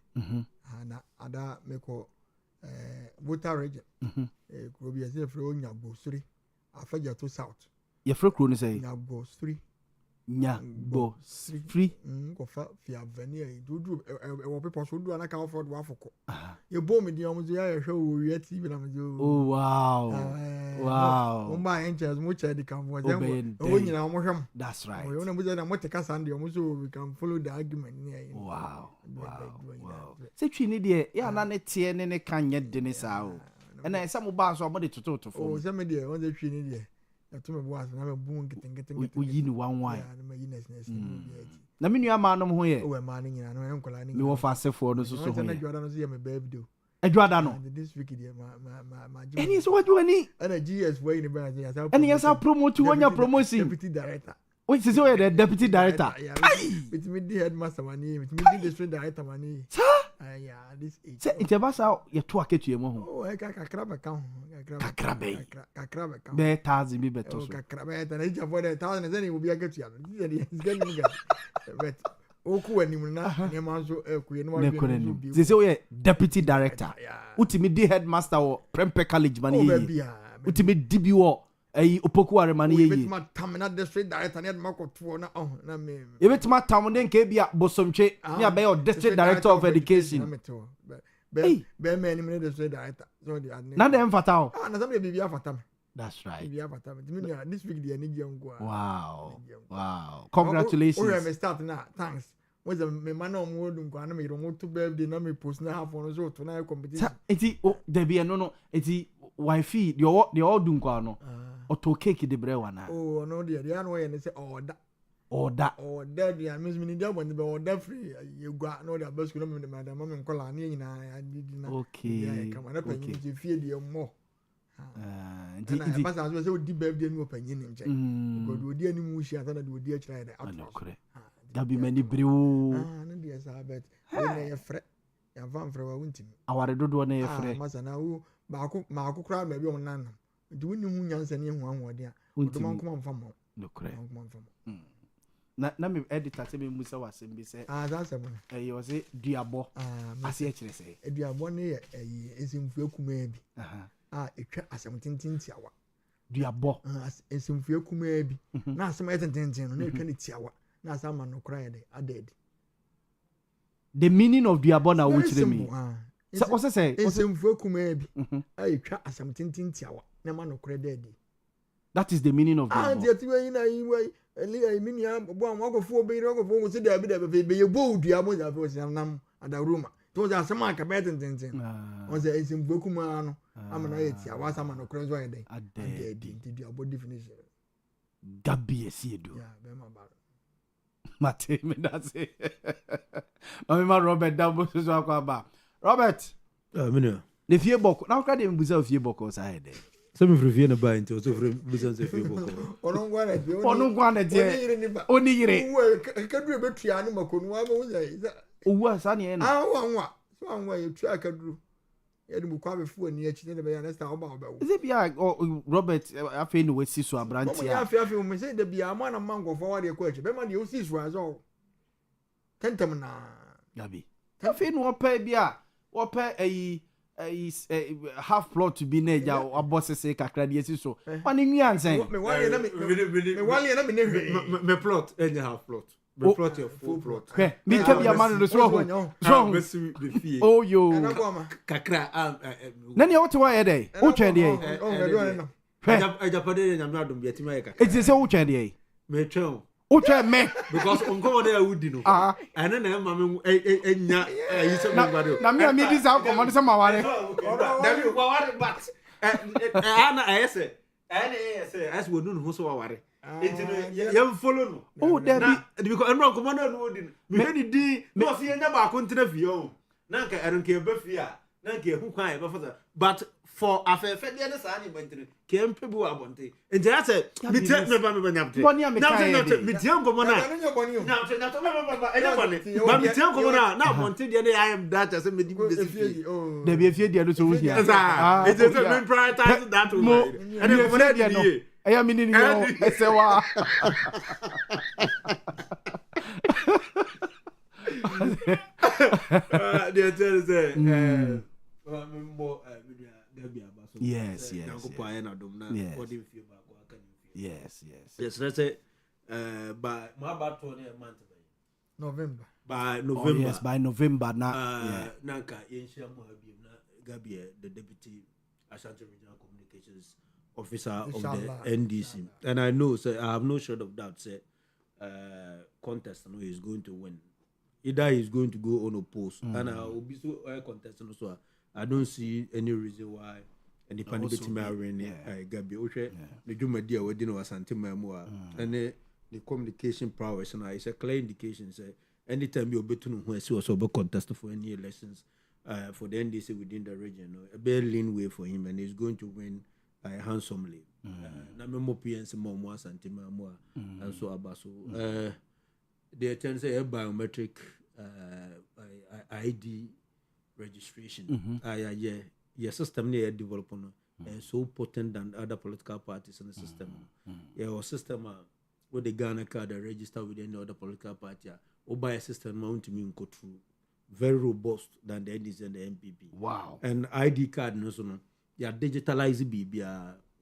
S2: na ada me ko Water region kuro bi ase fro nyagbo suri afaja to south
S3: ye fro kuro ni say
S2: nyagbo suri
S3: free
S2: ko fa fi aveni e dudu e wo people so du anaka ofo do afoko ye bo me di omo ya ye hwe Owia TV na me
S3: oh wow
S2: o ma angels mo che di kan wo dem o nyina omo hwem
S3: that's right
S2: o na mo je na mo te kasa ndi omo so we can follow the argument ni
S3: wow se twi ni de ya na ne tie ne kan nye de ne sa o na esa mo ba so mo de toto fo
S2: o se me de won de twi ni de na to me bo as na me bu ngete
S3: o yi ni wan
S2: ya na me yi ness
S3: na me nua ma no ho ye
S2: o ma no nyina no enkola ni
S3: me wo fa sefo no so ho
S2: na jwada no so ye me birthday
S3: adwada no
S2: this week de ma
S3: eni so wadu ani
S2: ana GS way ni ba ya sa
S3: eni ya sa promote wonya promotion
S2: deputy director
S3: which is where the deputy director
S2: with me the headmaster mani with me the district director mani yeah this age
S3: say itebasa ye to aketu emo ho
S2: oh kakra be kan
S3: kakra be
S2: kan
S3: be 1000 bi beto so
S2: kakra be ta na ija for the 1000 then we be aketu ya is getting me but oku anim na ne manzo ekuye ne
S3: manzo say say deputy director utimi di headmaster wo Prempeh College mani ye utimi dibi wo opoku aremani ye
S2: betima tamina district director ne makoto na me
S3: ye betima tam den ke bia bosomtwe ne abe your district director of education
S2: be me ni me district director so the
S3: na dem fata o
S2: na some be bia fata me
S3: that's right
S2: bia fata me this week the energy ngo
S3: wow congratulations
S2: o me start na thanks was me man on wo dun kwa na me ro to birthday na me post na half on so to na competition
S3: eti o there be no eti wifi the all dun kwa no auto cake de brewa na
S2: oh no there no ye say
S3: order
S2: there means me need one be order free you go no the best no me madam me nkola na nyina adidi na
S3: okay
S2: come na panyin je fie de mo
S3: ndi
S2: pass as say odi birthday no panyin ni nche because odi ani mu shi ata na de odi akira de
S3: out Gabi mani brew
S2: no dey say bet na ye fre ya van fre wa wuntimi
S3: aware dodo na ye fre
S2: masa na wo ma akukura ma bi o nan nti woni hu nyansa ne hu anwode a odo man kuma mfa mo
S3: nokre na me editor se me musa wasem bi se
S2: za se mo
S3: yo se duabo ase e kire se
S2: duabo ne ye esimfu akuma bi etwa asem tintin tiawa
S3: duabo
S2: esimfu akuma bi na asem tintin no na etwa ne tiawa na asama nokra ye de aded
S3: the meaning of duabo na wo kire mi so o se
S2: esimfu akuma bi etwa asem tintin tiawa na ma nokra dead.
S3: That is the meaning of duabo
S2: the way na yi eli mini bo am akofo be akofo se da bi da be ye bo duabo za fe o nam adaruma to za asem aka be tintin on say esimfu akuma no amana ye tiawa asama nokra zo ye de aded duabo definition
S3: Gabi Esiedu
S2: be ma ba
S3: Mate me that's it. Mama Robert Dambu so akwa ba. Robert.
S8: Minu.
S3: Le fie boko. Na kwa de mbuza fie boko sa hede.
S8: So me frufie na ba nti so fru mbuza se fie boko.
S2: Onu gwa na je.
S3: Oni yire.
S2: Kaduru betua ne makonu wa ma wo sai.
S3: Owu asa ne na.
S2: Wanwa. So anwa ye tua kaduru. yɛde mu kɔ abɛfu ani akyi ne bɛyɛ next time ɔba ɔbɛwo
S3: is it be Robert afei no wasi so
S2: ɔmo
S3: abrantia
S2: yɛ afei mo sɛ da bia ama na mangɔfo wade kɔ akyi bɛma deɛ osi so azɔ tɛntɛm na
S3: gabi afei no wɔpɛ bi a wɔpɛ ayi half plot bi na agya abɔ sese kakra deɛ si so ɔne nwi ansɛn
S2: me wale na me ne hwee
S8: me plot any half plot me plot your full plot
S3: hwɛ mi ka bi ama no so ho
S8: besi be fie
S3: oh yo
S2: ɛna Boamah
S8: kakra
S3: na ne wote wa yɛ dɛ wotwɛn deɛ hwɛ
S8: ajapade nyame adom bi atima yɛ kakra
S3: eti sɛ wotwɛn deɛ
S8: me twɛn
S3: wotwɛn me
S8: because onko de awudi no ɛne na ma me enya yi sɛ me gbado
S3: na me di sa ko mo de sɛ ma ware
S8: dabi wa ware but ana ayese ɛne ayese as we no ho so wa ware enti no yɛm follow no
S3: oh dabi
S8: because ɛno onko no no odi no me hedi din no so yɛnya ba ko ntena fie o na nka ɛronka ɛba fie a na nka ehu kwan ɛba fa but for afefe de ne saa ne bantire kempe bu abonte enti ya se mi tie me ba nyamte na mi tie ngomo na nyamte na to me ba enya bone ba mi tie ngomo na abonte de ne I am that as me di besi
S3: da bi afie de no so wuhia
S8: it is a prioritize that one and ngomo na di
S3: eya mi ni ni yo esewa
S8: they tell say
S3: yes let's say
S8: by my about 20 month
S2: November
S3: by November na
S8: nanka yenshia mo abi na Gabi the deputy Ashanti Regional Communications officer of the NDC and I know say I have no shred of doubt say contest no is going to win either he's going to go unopposed and I will be so contest no so I don't see any reason why any panic betting Gabi Oshe the Jumadi or Dino Asante Mamua and the communication prowess and it's a clear indication say anytime you're betting who is also contest for any elections for the NDC within the region a bare lean way for him and he's going to win handsomely. Na memo PNC mo Asante Mamua and so abaso the attend say a biometric ID registration. Your system near development and so potent than other political parties in the system. Your system with the Ghana card register with any other political party or by a system mount me go through very robust than the NDC and the MPP.
S3: Wow.
S8: And ID card no so no. You digitalize BB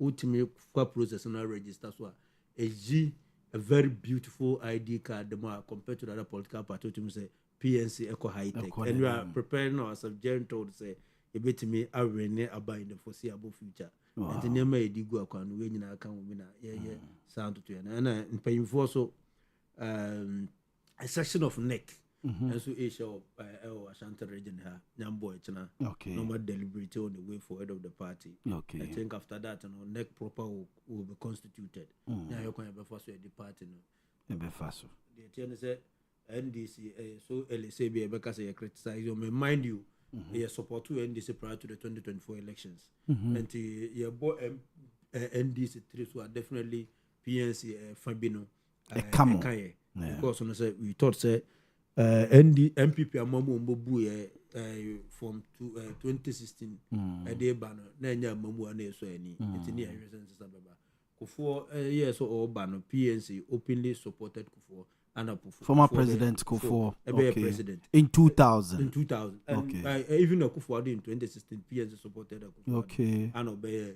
S8: ultimate process and register so a very beautiful ID card the more compared to the other political party to say PNC eco high tech and we are preparing ourselves gentle to say a bit to me I rene about in the foreseeable future and the name may go account when you account win sound to and in paying for so a section of neck and so Asia Ashanti region here Nyambo China normal deliberate on the way forward of the party. I think after that neck proper will be constituted. Now you can be first the party no. The say NDC so LCB because they criticize you may mind you they support to NDC prior to the 2024 elections and your boy NDC three so are definitely PNC Fabino because we thought say MPP amamu mbobu from 2016 dey ban na nya amamu na eso ani etini ahwesen sisababa Kufuor yes or ban PNC openly supported Kufuor and
S3: former president Kufuor
S8: president
S3: in 2000
S8: and even Kufuor in 2016 PNC supported Kufuor and obey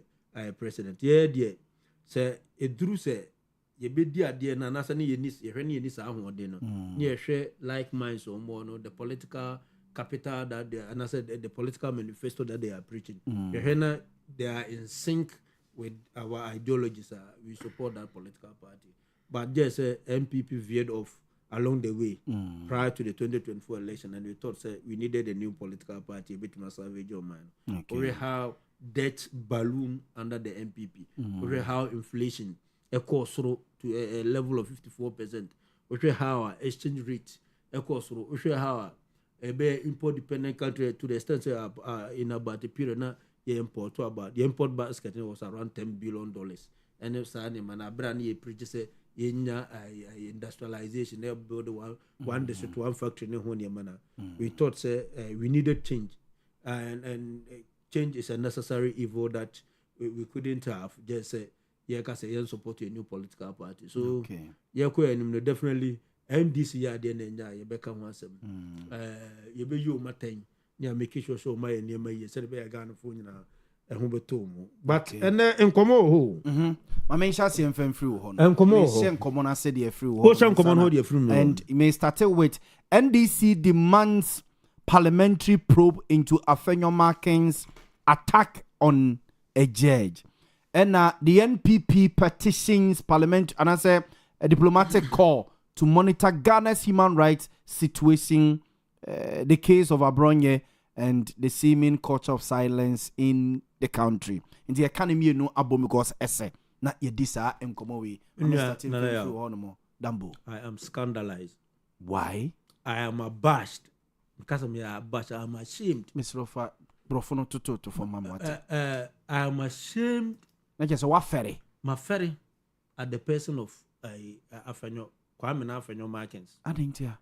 S8: president there say edru say ye bedi ade na nasa ne yenis ye hwe ne yenis ahode no ne ye hwe like minds or more no the political capital that they and I said the political manifesto that they are preaching ye hwe na they are in sync with our ideologies we support that political party but just MPP veered off along the way prior to the 2024 election and we thought say we needed a new political party a bit more savage or man or how debt balloon under the MPP or how inflation course to a level of 54%. We how our exchange rate course we how a be import dependent country to the extent in about a period now the import basket was around $10 billion and if any man a brand new preaches industrialization they build one district one factory in one manner we thought say we needed change and change is a necessary evil that we couldn't have just say support a new political party. So definitely NDC ya de nenya ye beka ho asem. Ye be you maten ya make sure so my name ye say be ga no fo nyina ehun beto mu. But ene enkomo ho.
S3: Ma men sha se enfam free ho no.
S8: Enkomo
S3: ho. Se enkomo na se de free ho.
S8: Ho se enkomo ho de free no.
S3: And it may start with NDC demands parliamentary probe into Afenyo Markin's attack on a judge. And the NPP petitions parliament and I say a diplomatic call to monitor Ghana's human rights situation, the case of Abronye and the seeming culture of silence in the country. In the economy, no abomigos essay. Not your disa and come away. Dambo.
S8: I am scandalized.
S3: Why?
S8: I am abashed. Because I'm abashed, I am ashamed.
S3: Miss Rofa, Brofono to for Mamma.
S8: I am ashamed.
S3: Not just what ferry.
S8: My ferry at the person of Afenyo, Kwame Afenyo Markins.
S3: I didn't hear.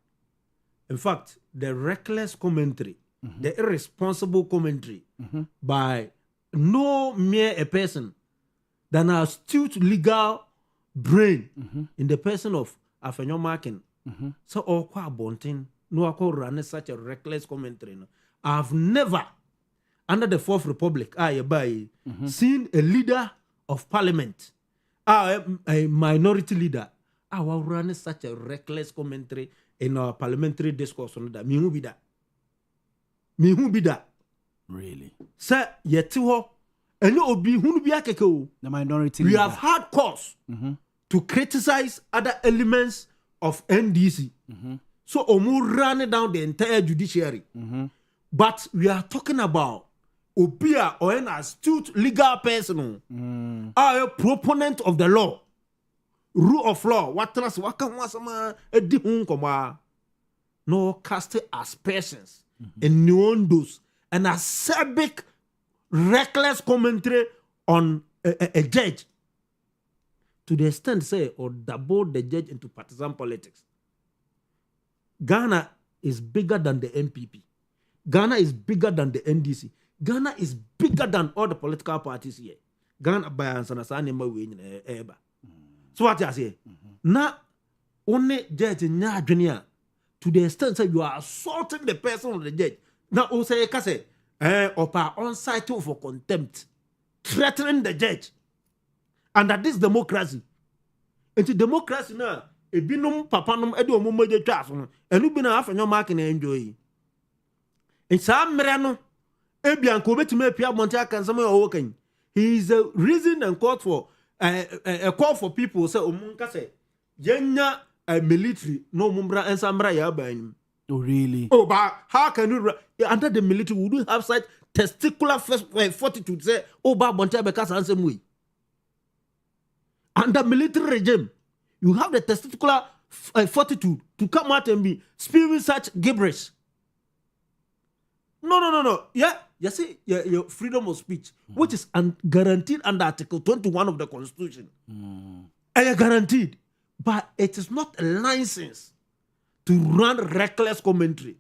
S8: In fact, the reckless commentary, the irresponsible commentary by no mere a person than an astute legal brain in the person of Afenyo Markin. So, all qua bonting, no, I call run such a reckless commentary. No. I've never, under the Fourth Republic, seen a leader of parliament, a minority leader, will run such a reckless commentary in our parliamentary discourse on that. Me who be that? Me who be that?
S3: Really?
S8: Sir, yetiho, and you be who be akeko.
S3: The minority
S8: we
S3: leader.
S8: have had cause to criticize other elements of NDC. So omu run down the entire judiciary. But we are talking about Obia or an astute legal person, are a proponent of the law, rule of law. What trust? What can wasama a dihun no cast aspersions and nuances and acerbic, reckless commentary on a judge to the extent say or double the judge into partisan politics. Ghana is bigger than the NPP. Ghana is bigger than the NDC. Ghana is bigger than all the political parties here. Ghana by answer eba. So what I say? Now, only judge nya to the extent that you are assaulting the person of the judge. Now, also say, opa on site for contempt, threatening the judge. And that this democracy. Into democracy now, a binum papanum edo mo meje twaso and you be na Afenyo Markin enjoy. In some merano, Ebian Kobetime Pia Montie can some working. He is a reason and call for a call for people say Omunka say Yenya a military no mumbra and samra ya him.
S3: Oh really?
S8: Oh, but how can you under the military would you have such testicular fortitude say oh ba Montie because ansem way. Under military regime, you have the testicular fortitude to come out and be spewing such gibberish. No. Yeah, you see, your freedom of speech, which is guaranteed under Article 21 of the Constitution. And you're guaranteed. But it is not a license to run reckless commentary.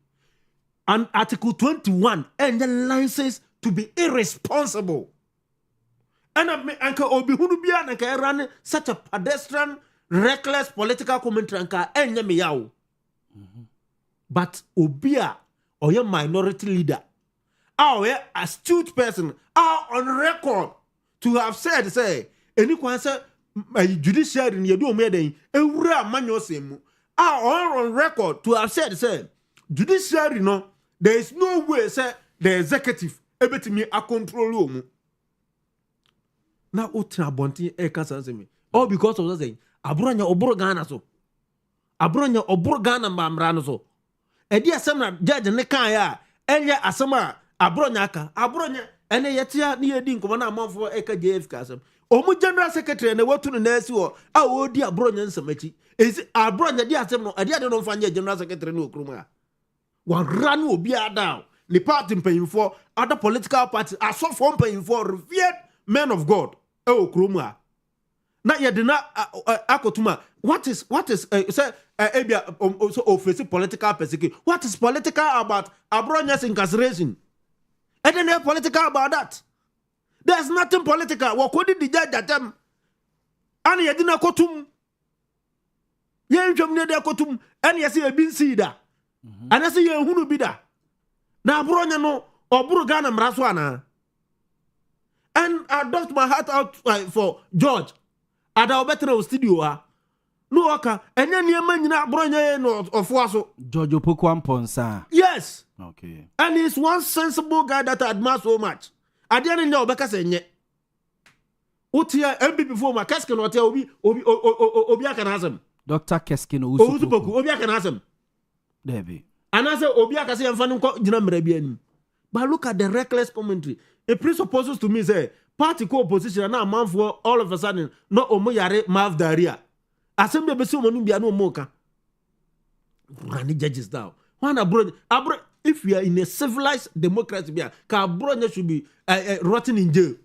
S8: And Article 21 and the license to be irresponsible. And Obi Hunubia and run such a pedestrian, reckless political commentary and meow. But Obia or your minority leader, our astute person, are on record to have said, say, anyone say, my judiciary in your meeting, a real manual same, are on record to have said, say, judiciary, no, there is no way, say, the executive, able to me a control room. Now, Utra Montie, me. All because of that saying, Abronya Obro Ghana so. Abronya Obro Ghana Mamrano so. E dia semna judge ne kan ya enye asema Abronya aka. Abronya ene yetia ne yedi nkoma na amanfo eka JF ka asem. Omu general secretary ne watu ne nasi wo a odi Abronya nsamachi. Ezi Abronya dia asem no ade no mfanye general secretary ne okruma. Wan ran obi down. The party mpanyimfo other political parties aso for mpanyimfo revered men of God. Okruma. Na yedina akotuma. What is say ebia so office political persecution. What is political about Abronya's incarceration? And then they're political about that. There's nothing political. What could the judge at them? And you didn't kotum. You ain't near their kotum. And you see a bin seeder. And I see you who be that. Now, Bronya no, or Burugana Mraswana. And I dust my heart out for George. At our better studio. No, okay. And then you man not Bronya no of Waso.
S3: George Opokwam Ponsa.
S8: Yes.
S3: Okay.
S8: And he's one sensible guy that I admire so much. I didn't know because I Utia MPP before my casket or tell me Obia can ask him.
S3: Dr. Keskin
S8: Usupoku, Obia can ask him.
S3: Debbie.
S8: And I say Obia can say I'm finding Jinam. But look at the reckless commentary. It presupposes to me say party co-opposition and now man for all of a sudden no omoyare mav daria. Assembly besu monu bia no moka. Run judges down. One abroad if we are in a civilized democracy, Cabronya should be rotten in jail.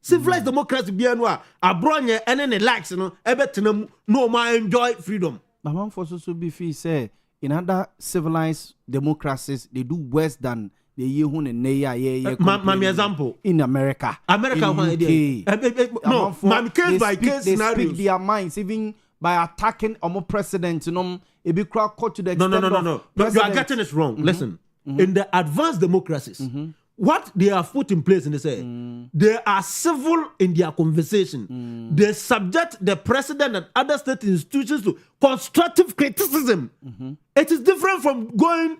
S8: Civilized democracy, Abronya and any likes, Everton no more enjoy freedom.
S3: My mom for so be free say in other civilized democracies they do worse than the Yehun and Neya.
S8: Mami example
S3: in America.
S8: In UK. No, mami case by case scenarios.
S3: They speak their minds even by attacking our president, it be crowd caught to the extent
S8: No. You are getting it wrong. Listen, in the advanced democracies, what they have put in place, and they say they are civil in their conversation. They subject the president and other state institutions to constructive criticism. It is different from going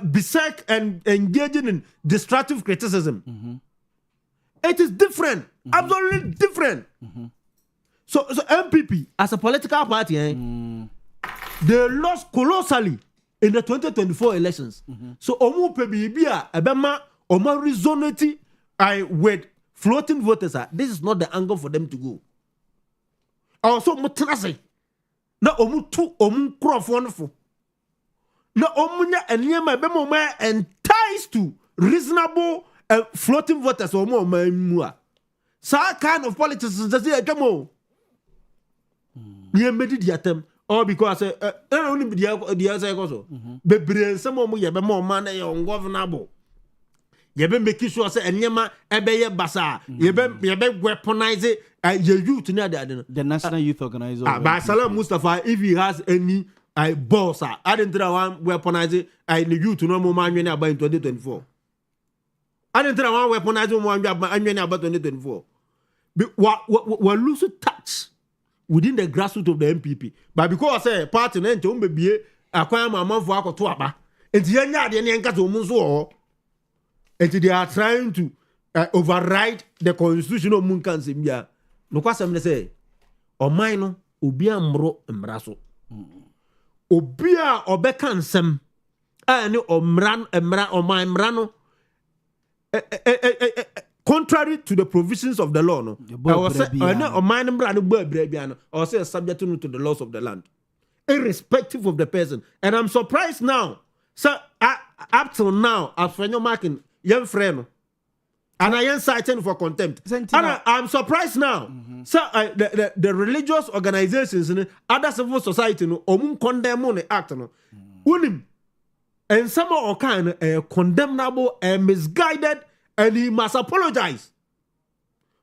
S8: berserk and engaging in destructive criticism. It is different, absolutely different. So MPP as a political party, they lost colossally in the 2024 elections. So omu pebibia ebema omu resonate with floating voters. This is not the angle for them to go. Also mutrase na omu tu omu crofo na omu nya enema ebema omu entice to reasonable floating voters omu omu. So kind of politics is just here come. You made the attempt. Or because only the other also. Bebre some more you be more money ungovernable. You be making sure say enyema ebeye basa. You be weaponize your youth near
S3: the National Youth Organizer.
S8: By Salam Mustafa, if he has any boss, I didn't try one weaponize the youth no more man about in 2024. I didn't try one weaponize one about 2024. What lose touch within the grassroots of the MPP. But because I say party na nto mbebie akwan mamafo akoto aba. Enti yanya de ne nka to munso ho. Enti they are trying to override the constitution of Munkansem bia. No kwasem ne say oman no obi amro mraso. Obi a obeka nsem a ne omran oman mra no contrary to the provisions of the law, no. I was say, or say subject to the laws of the land, irrespective of the person. And I'm surprised now. So up till now, as for your marking, young friend, and I am citing for contempt. And I'm surprised now. So the religious organizations and other civil society, no, condemn on the act, no, unim, and some are kind condemnable and misguided. And he must apologize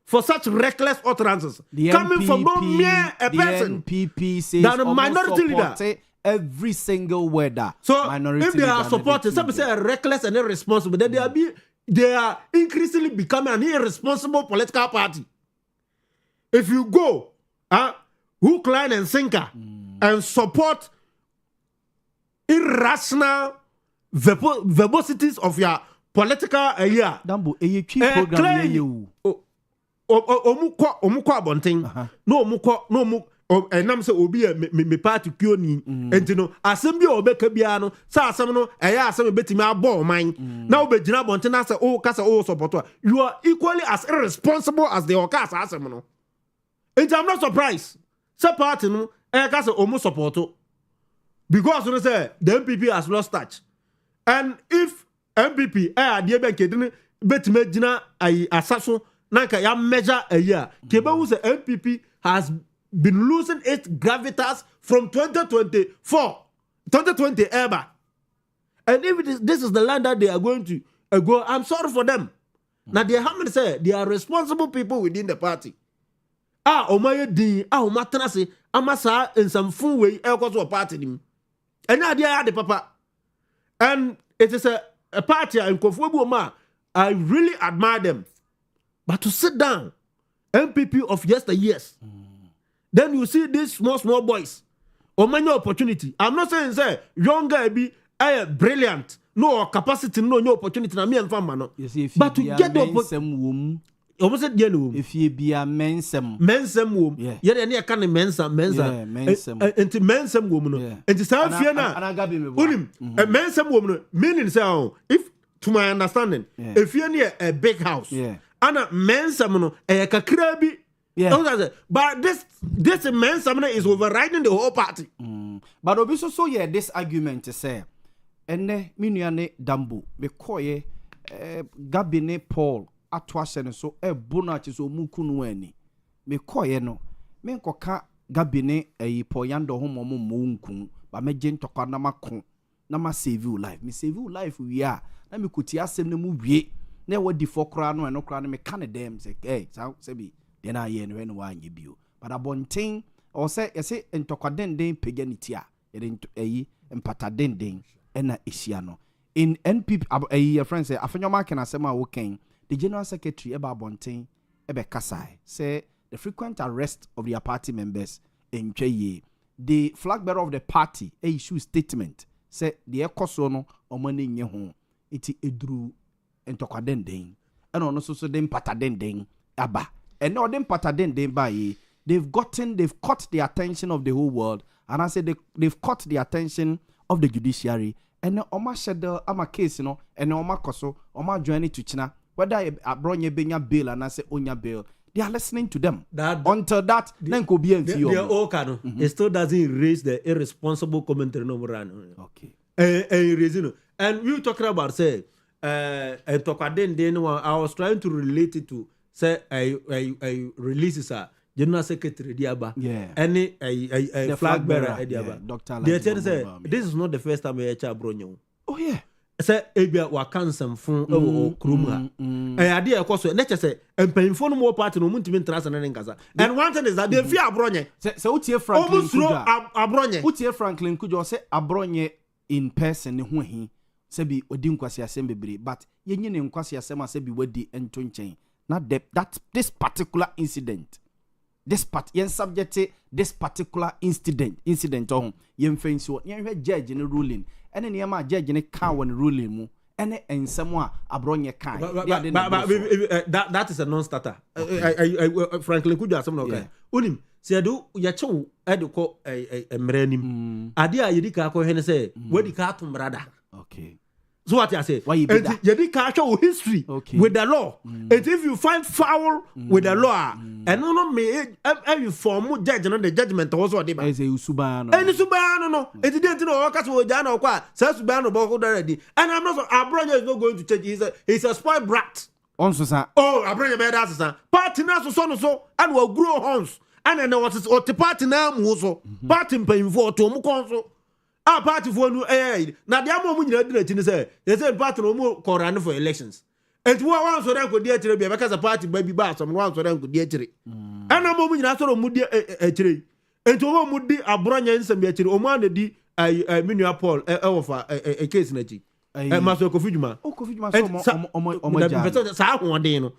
S8: for such reckless utterances coming from no mere a person.
S3: NPP says
S8: that a minority leader.
S3: Every single word that.
S8: So if they are supporting, some say reckless and irresponsible, then they are increasingly becoming an irresponsible political party. If you go hook, line, and sinker and support irrational verbosities of your political
S3: Dambo program you
S8: omukwa abonten no enam se obi me party kioni enti no asem bi obeka bia no sa asem no asem betimi abo man na obegina abonten na se kasa support you are equally as irresponsible as the okas asem no enti I'm not surprised say party no kasa omu support because you know say the MPP has lost touch. And if MPP adie ben kedin betime gina asaso nanka ya measure a year kebe who say MPP has been losing its gravitas from 2020 ever. And if this is the land that they are going to ago. I'm sorry for them. Now they haven't said they are responsible people within the party. Omaya din, Omatanasi, Amasa in some full way, Elcos party. And now they are the papa. And it is a party in Kofuoma. I really admire them. But to sit down, MPP of yesteryears, then you see these small boys. Many opportunity. I'm not saying say younger be brilliant. No capacity, no opportunity. Na me and family no. But to get the opportunity. Almost said yellow. If you be a mensem womb, yeah, any kind of mensa, and to mensem woman, and to South Fiona, a mensem woman, meaning so, if to my understanding, if you're near a big house, and a mensam, a kakrabi, but this mensam is overriding the whole party.
S3: But obviously, so yeah, this argument to say, and Miniane Dambo, Bekoye, Gabine Paul. Atwasene so bonachi so mukunweni me koye no me nkoka gabine poyando homo munku ba meje ntokwa na makon na ma save you life me save you life we are na me kuti asem na mu wie na e wadi fokra no eno kra no me kan dem say say bi de na ye no we no wa anye bio but abonten o say yese ntokwa den paganity a ye empata den na ehia no in NPP your friend say afanyoma kan asema wo ken. The General Secretary Eba Bontin Ebe Kasai say the frequent arrest of their party members in Cheye, the flag bearer of the party issue statement say the ekosono omani nye ho iti edru entokwaden den and also so dem pataden den aba and no dem pataden den ba ye they've caught the attention of the whole world and I say they've caught the attention of the judiciary and oma schedule ama case no and oma koso oma journey to China. Whether abronye benya bail and I say onya bail, they are listening to them. Until that, then could be
S8: it still doesn't erase the irresponsible commentary no more.
S3: Okay.
S8: And we talking about say I was trying to relate it to say I releases a General Secretary Diaba.
S3: Yeah.
S8: Any a flag bearer Diaba.
S3: Doctor.
S8: They say this is not the first time I hear Bronyo.
S3: Oh yeah.
S8: Say ebia wakansam fun ewo kroma ade e koso na chese empanyfo no mo party no muntimi ntrasa na nkasa and one thing is that they fear abronye
S3: say utie Franklin
S8: Kujo abronye
S3: utie Franklin Kujo say abronye in person ne ho hi say bi odi nkwasi asem bebre but yenye ne nkwasi asem ase bi wadi ento nchen na that this particular incident this particular incident on yen fenso yen hwe judge ne ruling ene ne ma judge ne ka won ruling mu ene ensem a abronye kan
S8: that is a non-starter. I Franklin Kujo asem no okay unim se do ya chew ediko emranim ade a yedi ka ko hene se wadi ka atomrada.
S3: Okay.
S8: So what I say? You can show history with the law. And if you find foul with the law, and no me every form judge and the judgment also de ba.
S3: Eze usubano.
S8: And usubano no. It didn't know what kaso jana okwa. Says subano boko already. And I'm not Abronya is not going to change. He's a spoiled brat.
S3: Also sa.
S8: Oh, Abronya be that sa. Party na so and will grow horns. And then what is the party na mu so. Party paying for to mu konso. Party for no now the amount we need say they say party no more run for elections. And one so that could dear because a party baby bar some one so that could dear and I'm moving na so mu dear and to one would be Abronya in some yet o man di Minia Paul offer a case na ji Master Kofijuma Kofijuma sa ho de no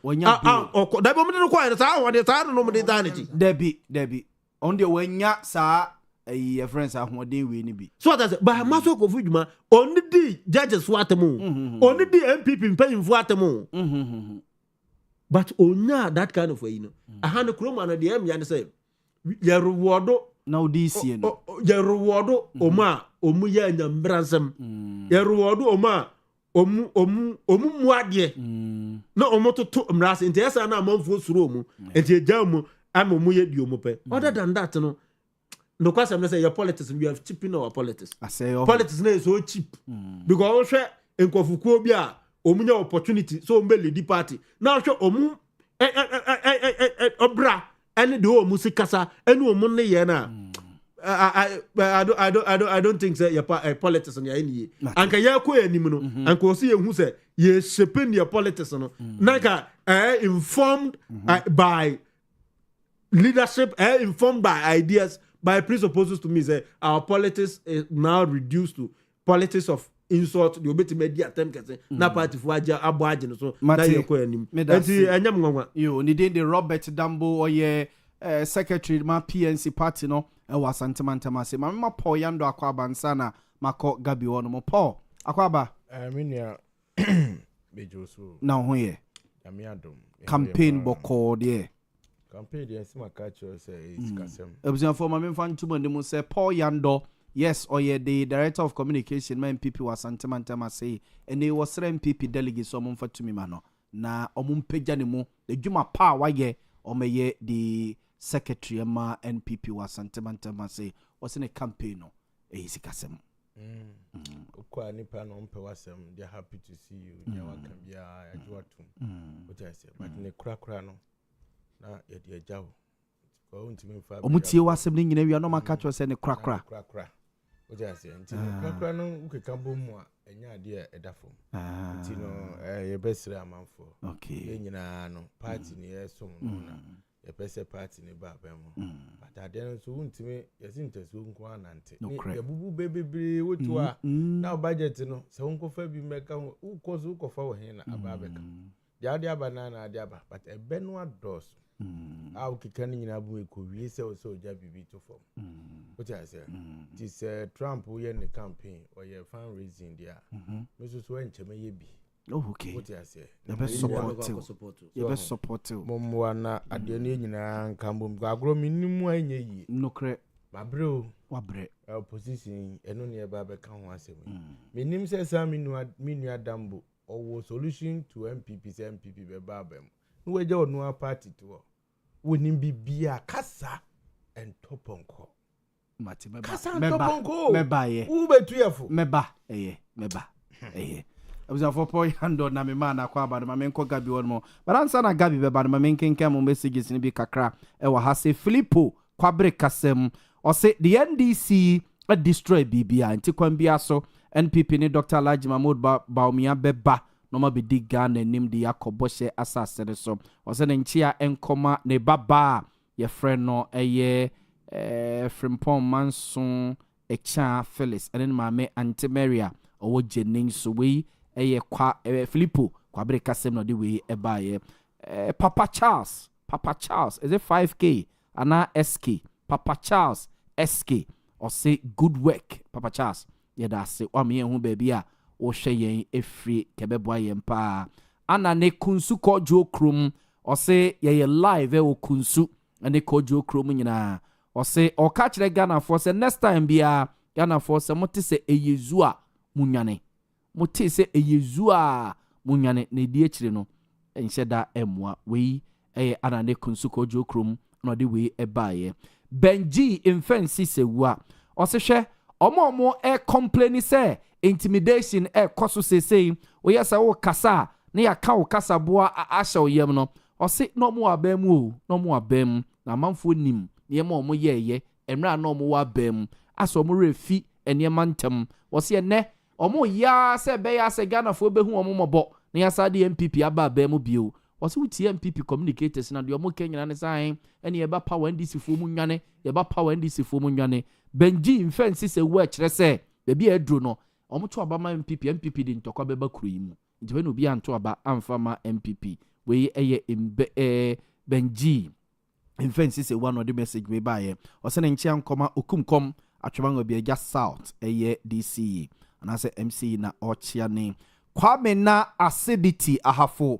S8: that moment no quiet sa ho de sa no mo de danity
S3: Debbie on the wenya sa your friends are one day we be.
S8: So that's it. But Master Kofijuma only the judges swatemu. Only the MPP paying for atemu. But onya that kind of way, you know. A hand kroma na the M say ya rewardo
S3: now this year.
S8: Ya rewardo oma omuya nyambransem. Ya rewardo oma omu muadie. No omoto to mras inte esa na amanfo suro mu. Enti ejamu am omuye di omope. Other than that no. No question I'm say your politics we have cheap in our politics. I say politics is so cheap. Because also in Kofukuo bia omunya opportunity so mbe lead party. Now show omu obra any do omu sikasa any omu ne ye na. I don't think say your politics on your any. Anka ya ko anim no. Anka o see ehu say ye shaping your politics no. Naka informed by leadership, informed by ideas, by presupposes to me say our politics is now reduced to politics of insult. The obeti media attempt kase na party for aja abo aje no so na ye ko anim. Enti enyam nwanwa.
S3: Yo ni den the Robert Dambo oye secretary ma PNC party no e wa santimantama se ma Paul Yando akwaba nsa na mako Gabi wono mo Paul akwaba
S1: minia bejoso
S3: na ho ye
S1: ami adom
S3: campaign boko de
S1: campaign de sima catcher say is kasem
S3: ebusan for ma memfa ntuma ndem say Paul Yando yes oye the director of communication ma MPP wa santimantama say ene wo sere MPP delegate so mo mfa tumi ma no na omumpagya ne mu edwuma pa wa ye omeye the secretary ma NPP wa santimantama say what's in a campaign no easy kasem
S1: kwa nipa no mpe wasem they are happy to see you nya waka bia ajuatum what I say but ne kura no na ye de ajawo ko untimi fa
S3: omutie wasem ni nyina wi no maka cho say ne kura
S1: what I say ntimi kura no ukeka bomu a enya ade edafom ntino ye besre amanfo
S3: okay
S1: ye nyina no party ne yesom no na ye pese party ne ba ba mu but ade no so untimi yesinteso nko anante ye bubu bebebe wotu a na budget no se wonkofa bi meka ukozo ukofa wo hen na ababeka ya ade aba na ade aba but ebe no ados a ukika ni nyina bu eko wie se o so ja bibi to form what I say this Trump we in the campaign or ye fundraising there meso so encheme ye bi
S3: okay
S1: what I say
S3: the best support
S1: momwa na ade ne nyina nkambo agro minimu anye yi
S3: nokre
S1: mabre
S3: wabre
S1: opposition eno ne ba be ka ho asem minim se sa minu adambo owo solution to MPP se MPP be ba bam no we je onu party to wonim bibia kasa entoponko
S3: mati
S1: meba ye ubetuyefo
S3: meba abuza for Paul Yando na me ma na kwa ba ma menko Gabi won mo baransa na Gabi be ba ma menkenken mo messages ni bi kakra e wa ha se Filippo kwabre kasem o se the NDC a destroy bibia nti kwan bia so NPP ni Dr. Alhaji Mahmoud Baumia beba no ma be dig Ghana nim de yakoboshe asase so o se nchia enkoma ne baba ye friend no eye Frimpong Manson Echa Phyllis and then mame Auntie Maria owo Jennings so we kwa Filippo kwabre kasem no de we ebaye Papa Charles is it 5K ana SK Papa Charles SK or say good work Papa Charles ye da say o me hu ba bia wo hwe yen efri kebeboa yen pa ana ne kunsu ko jo krum or say ye live wo kunsu ane ko jo krum nyina or say or catch the Ghana for say next time bia Ghana for say mote say eyezua munwane mote say eyezua munwane ne die chire no enhyeda emwa we ana ne kunsu ko jo krum no de we ebaye Benji infensi sewa or say hwe omo complain say intimidation koso say we yes wo kasa na ya ka wo kasa boa ahya oyem no or say no mo abam na manfo nim niema omo yeye enra na omo wa bam aso omo refi eniema ntem wo se ne omo ya se be ya se Ghana fo behu omo mobo na ya sa de MPP aba bam bio wo se wuti MPP communicators na de omo kenyana ne san ene ye ba power NDC fo mu nwane ye ba power NDC fo mu nwane Benji infensi se wo kire se be bia edro no omo to aba ma MPP de ntokwa be ba kuro yi mu nti be no bia nto aba amfa ma MPP we eye Benji infensi se one of the message we buy o se nchia nkoma okumkom atwebango bia ja south eye DC and as MC na ochia ne kwame na acidity ahafo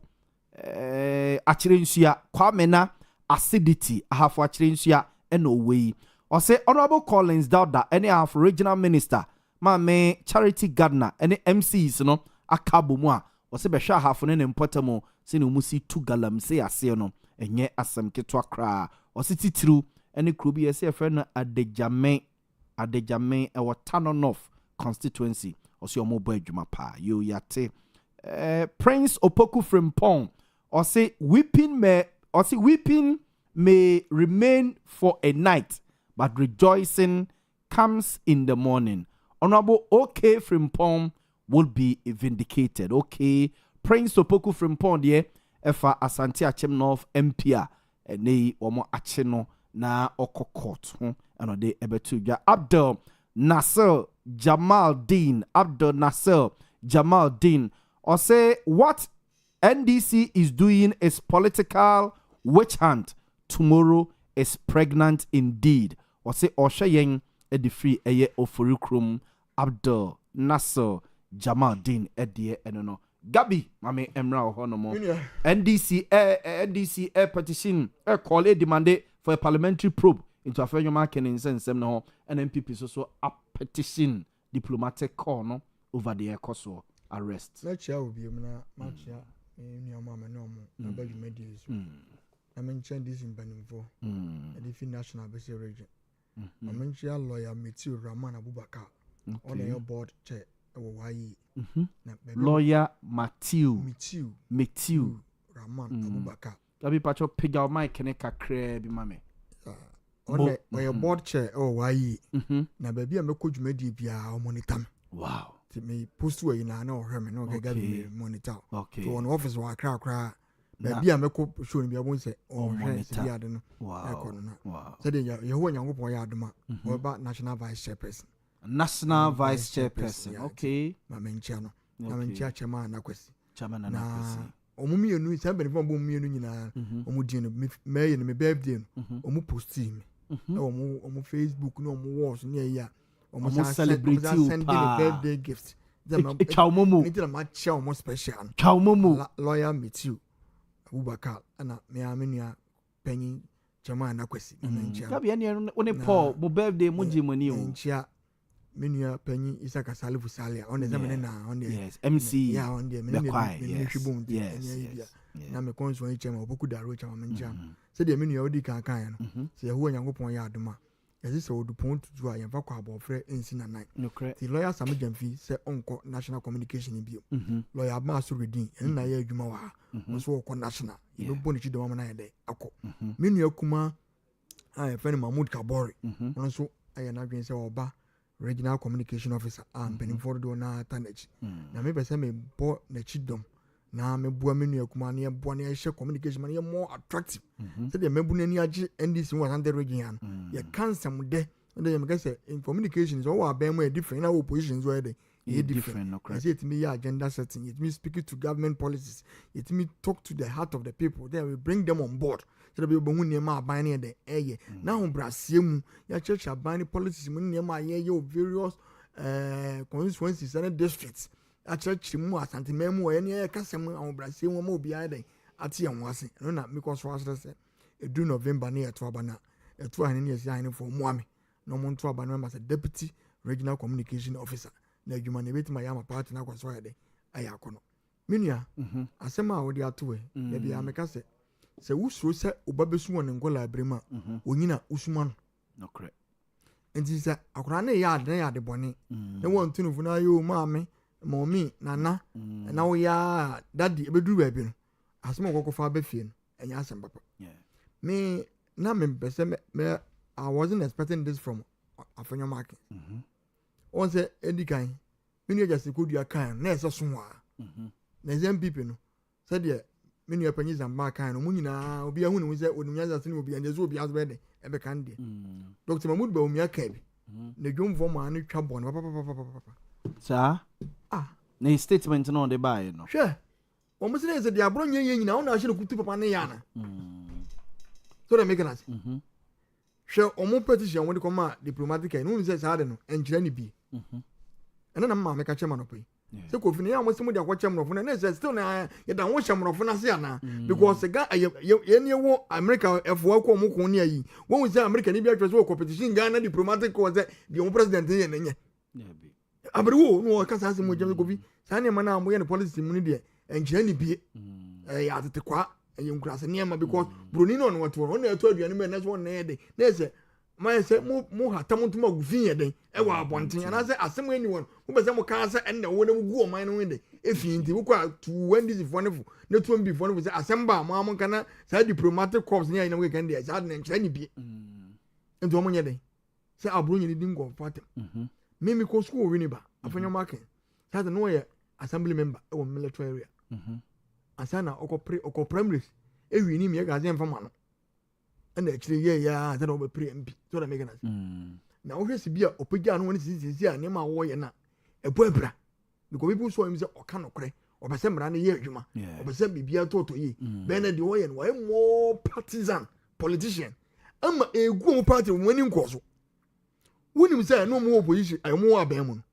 S3: achirensua kwame na acidity ahafo achirensua eno we o se honorable Collins Dauda any half regional minister me Charity Gardner any MCs no akabo mu a o se behwa ahafo ne mpotamo se ne musi 2 galam se ase no enye asem ketwa kra o se titiru ene krobi yese friend Adejame e watano north constituency o se omo bo adwuma pa yo yate Prince Opoku Frimpong o se weeping may remain for a night
S9: but rejoicing comes in the morning. Honorable OK Frimpong will be vindicated. Okay, Prince Opoku Frimpong there, efa Asante Achem North MPA, ne omo acheno na oko court. Ano de ebetu ja Abdul Nasser Jamal Dean. Or say what NDC is doing is political witch hunt. Tomorrow is pregnant indeed. Or say Oshayeng edifree eye ofurukrum Abdul Nasser Jamal Dean edie enono. Gabi mame emra ohonomo. NDC petition call a demand for a parliamentary probe into affair marking in sense no and MPP so a petition diplomatic call no over the Koso arrest.
S2: Let's share with you na matcha in your mama no more about the medias. I mentioned this in Beninfo and the national base region. I mentioned lawyer Metiu Rahman Abubakar on your board chair.
S9: Lawyer Metiu
S2: Rahman Abubakar.
S9: Gabi pacho piga o mic ne kakre bi mame.
S2: On your board chair na baby a meko dwumadi bia o monitor.
S9: Wow.
S2: Ti me post we na na o hweme na o ga gabi monitor.
S9: Okay.
S2: So on office wa kra baby a meko show ni bia bon say o monitor bia de no.
S9: Wow.
S2: So de ye ho nyankopon ya adoma o ba national vice chairperson.
S9: National vice chairperson. Okay.
S2: Mamenchia no. Mamenchia chairman na kwesi.
S9: Chairman na kwesi.
S2: Omumienu somebody from omumienu nyina omudie no me no me birthday no omu post me omu Facebook no omu walls ne ya omu
S9: celebrate you
S2: pa birthday gift
S9: chawmomo
S2: nti na ma chia omu special
S9: chawmomo
S2: lawyer Metiu Abubakar ana me amenia penny chairman na kwesi menchia
S9: gabi ene one Paul mo birthday mo jimani o
S2: menchia menua penny Isaka Salifu Salia on the zamene na on the
S9: yes MC
S2: yeah on the
S9: yes
S2: na me konso yi chema oboku daro chema menja se de menua odi kan no se yeho nyankopon ya adoma yesi se odupon tutu a yemfa kwa abofre ensi na nan the lawyer Sam Jamfi se onko national communication bio lawyer Abma Surudin en na ya adwuma wa so onko national you bo ni chidoma na yede akọ menua kuma a friend Mahmoud Kabori onso aya na dwen se oba regional communication officer and Beninfo do na Tanech na me pese me bo na chidom na me bua menu akuma na ye bo na ye share communication man ye more attractive so de me bu na ni age NDC 100 region ye cancer mu de ye me say in communications o wa ben mu different na oppositions o de ye different I say it me agenda setting it me speaking to government policies it me talk to the heart of the people then we bring them on board so be bo hu niam aban na de eye na ho brasie mu ya church aban policies mu niam aye various constituencies and districts a church mu asante memu ye ne kasem ho brasie mu ma obi aye ate ye nwase no na because for us say edu November na eto abana eto ane ne yesi ane for muame no mo nto abana ma say deputy regional communication officer na adwuma na betima ya ma party na kwaso ya de aya akono menua asema a wodi atowe ya bia meka se wusuro se obabesu won ngola abrema onyina usuma no
S9: correct
S2: enti se akora na ya de bone na won tunufu na yo maame momi nana na wo ya daddy ebeduru ba bi no asema kokofa ba fie no enya asem papa me na me pese me I wasn't expecting this from Afanyo Market on say edikan menu just ko dua kan na ese so a na MPP no said de menu apanyi zamba kan no munyina obi ahu ne say onunya zase ne obi anje so obi azbe de ebe kan de Dr. Mahmoud Baumia kan bi na dwomfo ma ne twa bon papa
S9: sa na statement no de buy no
S2: hwe o mo say de abro nye nyina o na ahye kutu papa ne yana so de make us hwe o mo petition won de koma diplomatic no say sa de no enjira ni bi ena na mama meka chema no pay se ko fini ya mo se mo de akwa chema no na say still na ye da wo chema no na se ana because ga ye ne wo America efo ko mo ko ne ayi wo say America ni bi atwa so competition ga na diplomatic ko say bi mo president ye nenye abrewo no ka sa se mo jema ko bi sa ne ma na mo ye ne policy mu ni de enjira ni bi ya atete kwa ye nkurase ne ma because broni no no wato na eto aduane me na so na ye de na say my say mo hatam ntuma gufin ye den e wa abonten ana say asem ani won mo be say mo kan say enne wo na mu gu o man no winde efi nti wo kwa tu wendi si fo ne fu na tu mbi fo ne fu say asem ba mo kana say diplomatic corps ne ya na mo kan dey say na nkyira ni bi ento mo nye den say abro nyini din go fatem me ko school we ni ba afanya marking say no ye assembly member e wo military area asana okọ primaries e wi ni me ga ze mfama no na akire ye ya say no be pre MP so that make na na wo hwesi bia opagya no woni sisi a ne ma wo ye na ebo abra because people saw him say oka nokre obese mra ne ye adwuma obese bibia toto yi be na de wo ye no why more partisan politician ama egu party woni nkoso woni say no mo opposition ay mo aban mu no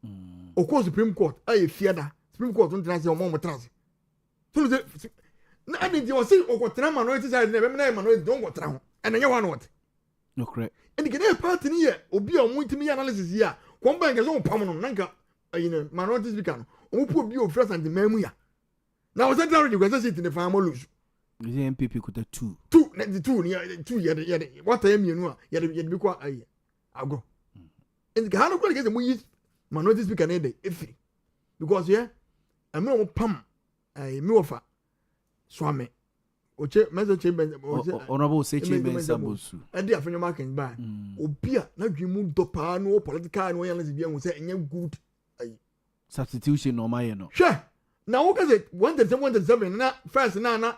S2: okọ Supreme Court ay fiada Supreme Court on trans o mo trans so na ade di o say okọ tra minority side na be na minority don go tra ho and nya one what
S9: no correct
S2: and the party ni ye obi a mo ntimi analysis yi a kon ban ke so pam no nanka minority speaker no o pu obi o fresh and memu ya na o say tell you go say it in the farm lose
S9: the MPP could 2
S2: ye what time you know ye be kwa aye agro and the hanu ko get mo yi minority speaker na dey efi because yeah I me o pam me ofa swame oche message chamber
S9: honorable say chamber sabosu
S2: e dey afenyo marking ba obi a na dwi mu dopa no political no yan bia ho say enye good
S9: substitution no ma ye no
S2: sure na wo ka say 137 na first na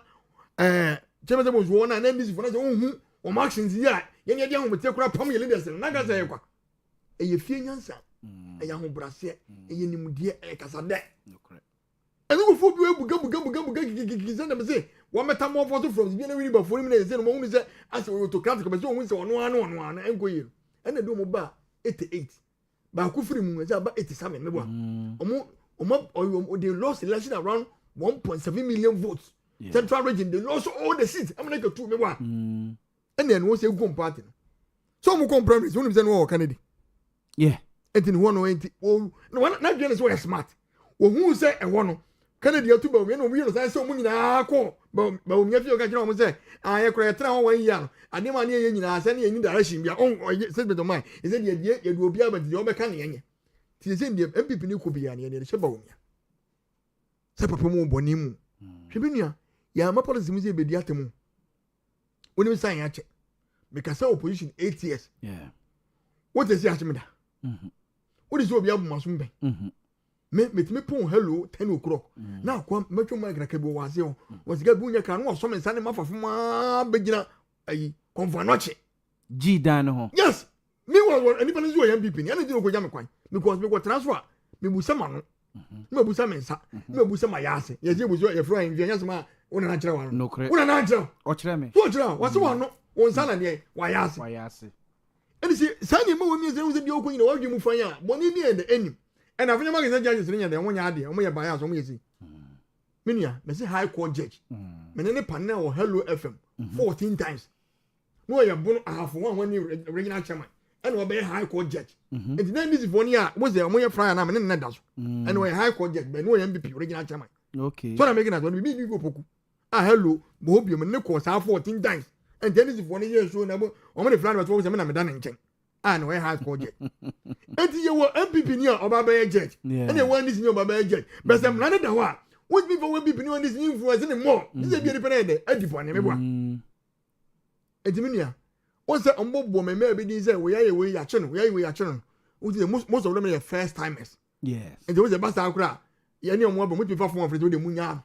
S2: chamber sabosu wona na ndisi fona say hu o markings ya ye dia ho mete kura pam ye leaders na ga say kwa e ye fie nyansa e ya ho brase e ye nimdie e kasa de and go for you buga kizana me say one metamorphosis from the really before me say no mo say as autocratic but so won say ono na enko yi and do mo ba 88 ba ku free mu say ba 87 me bo they lost election around 1.7 million votes central region they lost all the seats I'm like 2 me bo and then we say go party so mo compromise won say no Kennedy
S9: yeah
S2: and one no na get is so smart wo hu say e wono Kennedy atu ba no we no say so mu nyina ko ba o nya fi o ka kira mo say aye kra tra ho 1 year ade ma ne ye nyina say ne ye direction bia on say be do man is say ye do obi abadi o be ka ne ye ti say ne MPP ni ko bia ne ne she ba o nya say papa mu boni mu hwe bi nua ya ma policy mu say be di atemu oni say ya che because opposition 8 years
S9: yeah
S2: what is ya chimida what is obi abu masum be me pon hello 10 o'clock na kwa metwo ma graka bi wase o wasiga bi unya ka no so me sane mafafo ma begina ayi konfanoche
S9: G dan ho
S2: yes me was anybody who MPP ni anedi no ko jam kwan because me go transfer me busa ma no me busa me nsa me busa ma yase ye je buso ye fro en anya sama una na kire wa
S9: no
S2: una na kire
S9: o kire me
S2: so kire wase wa no won sana ne wa yase eni si sani ma wo mi se wo se di okun ni wa dwi mu fan ya boni mi e de enim and I've never get judges in there. One yard, and we are bias on me. Minia, me say high court judge. Menene panel or hello FM 14 times. No, you're born half one when you regional chairman. And we'll be high court judge. And then this is 1 year was there when you're frying. I'm in that. And we're high court judge, but no MVP regional chairman.
S9: Okay.
S2: So I'm making that when we go poku. Ah, hello, Bobium and Nichols 14 times. And then this is 1 year so now. I'm going to fly about what I'm done in check. And we high court judge. And you were MPP near Obaba judge. And you want this new Obaba judge. But I'm not the one. What people will be doing this new influence anymore? This is a beautiful Edipon, everyone. Ediminia. Once a umbo may maybe these we are away your channel, we are away your channel. Most of them are first timers.
S9: Yes.
S2: And there was a bastard crowd. Yani mo bo mutu fa fon afre to de munya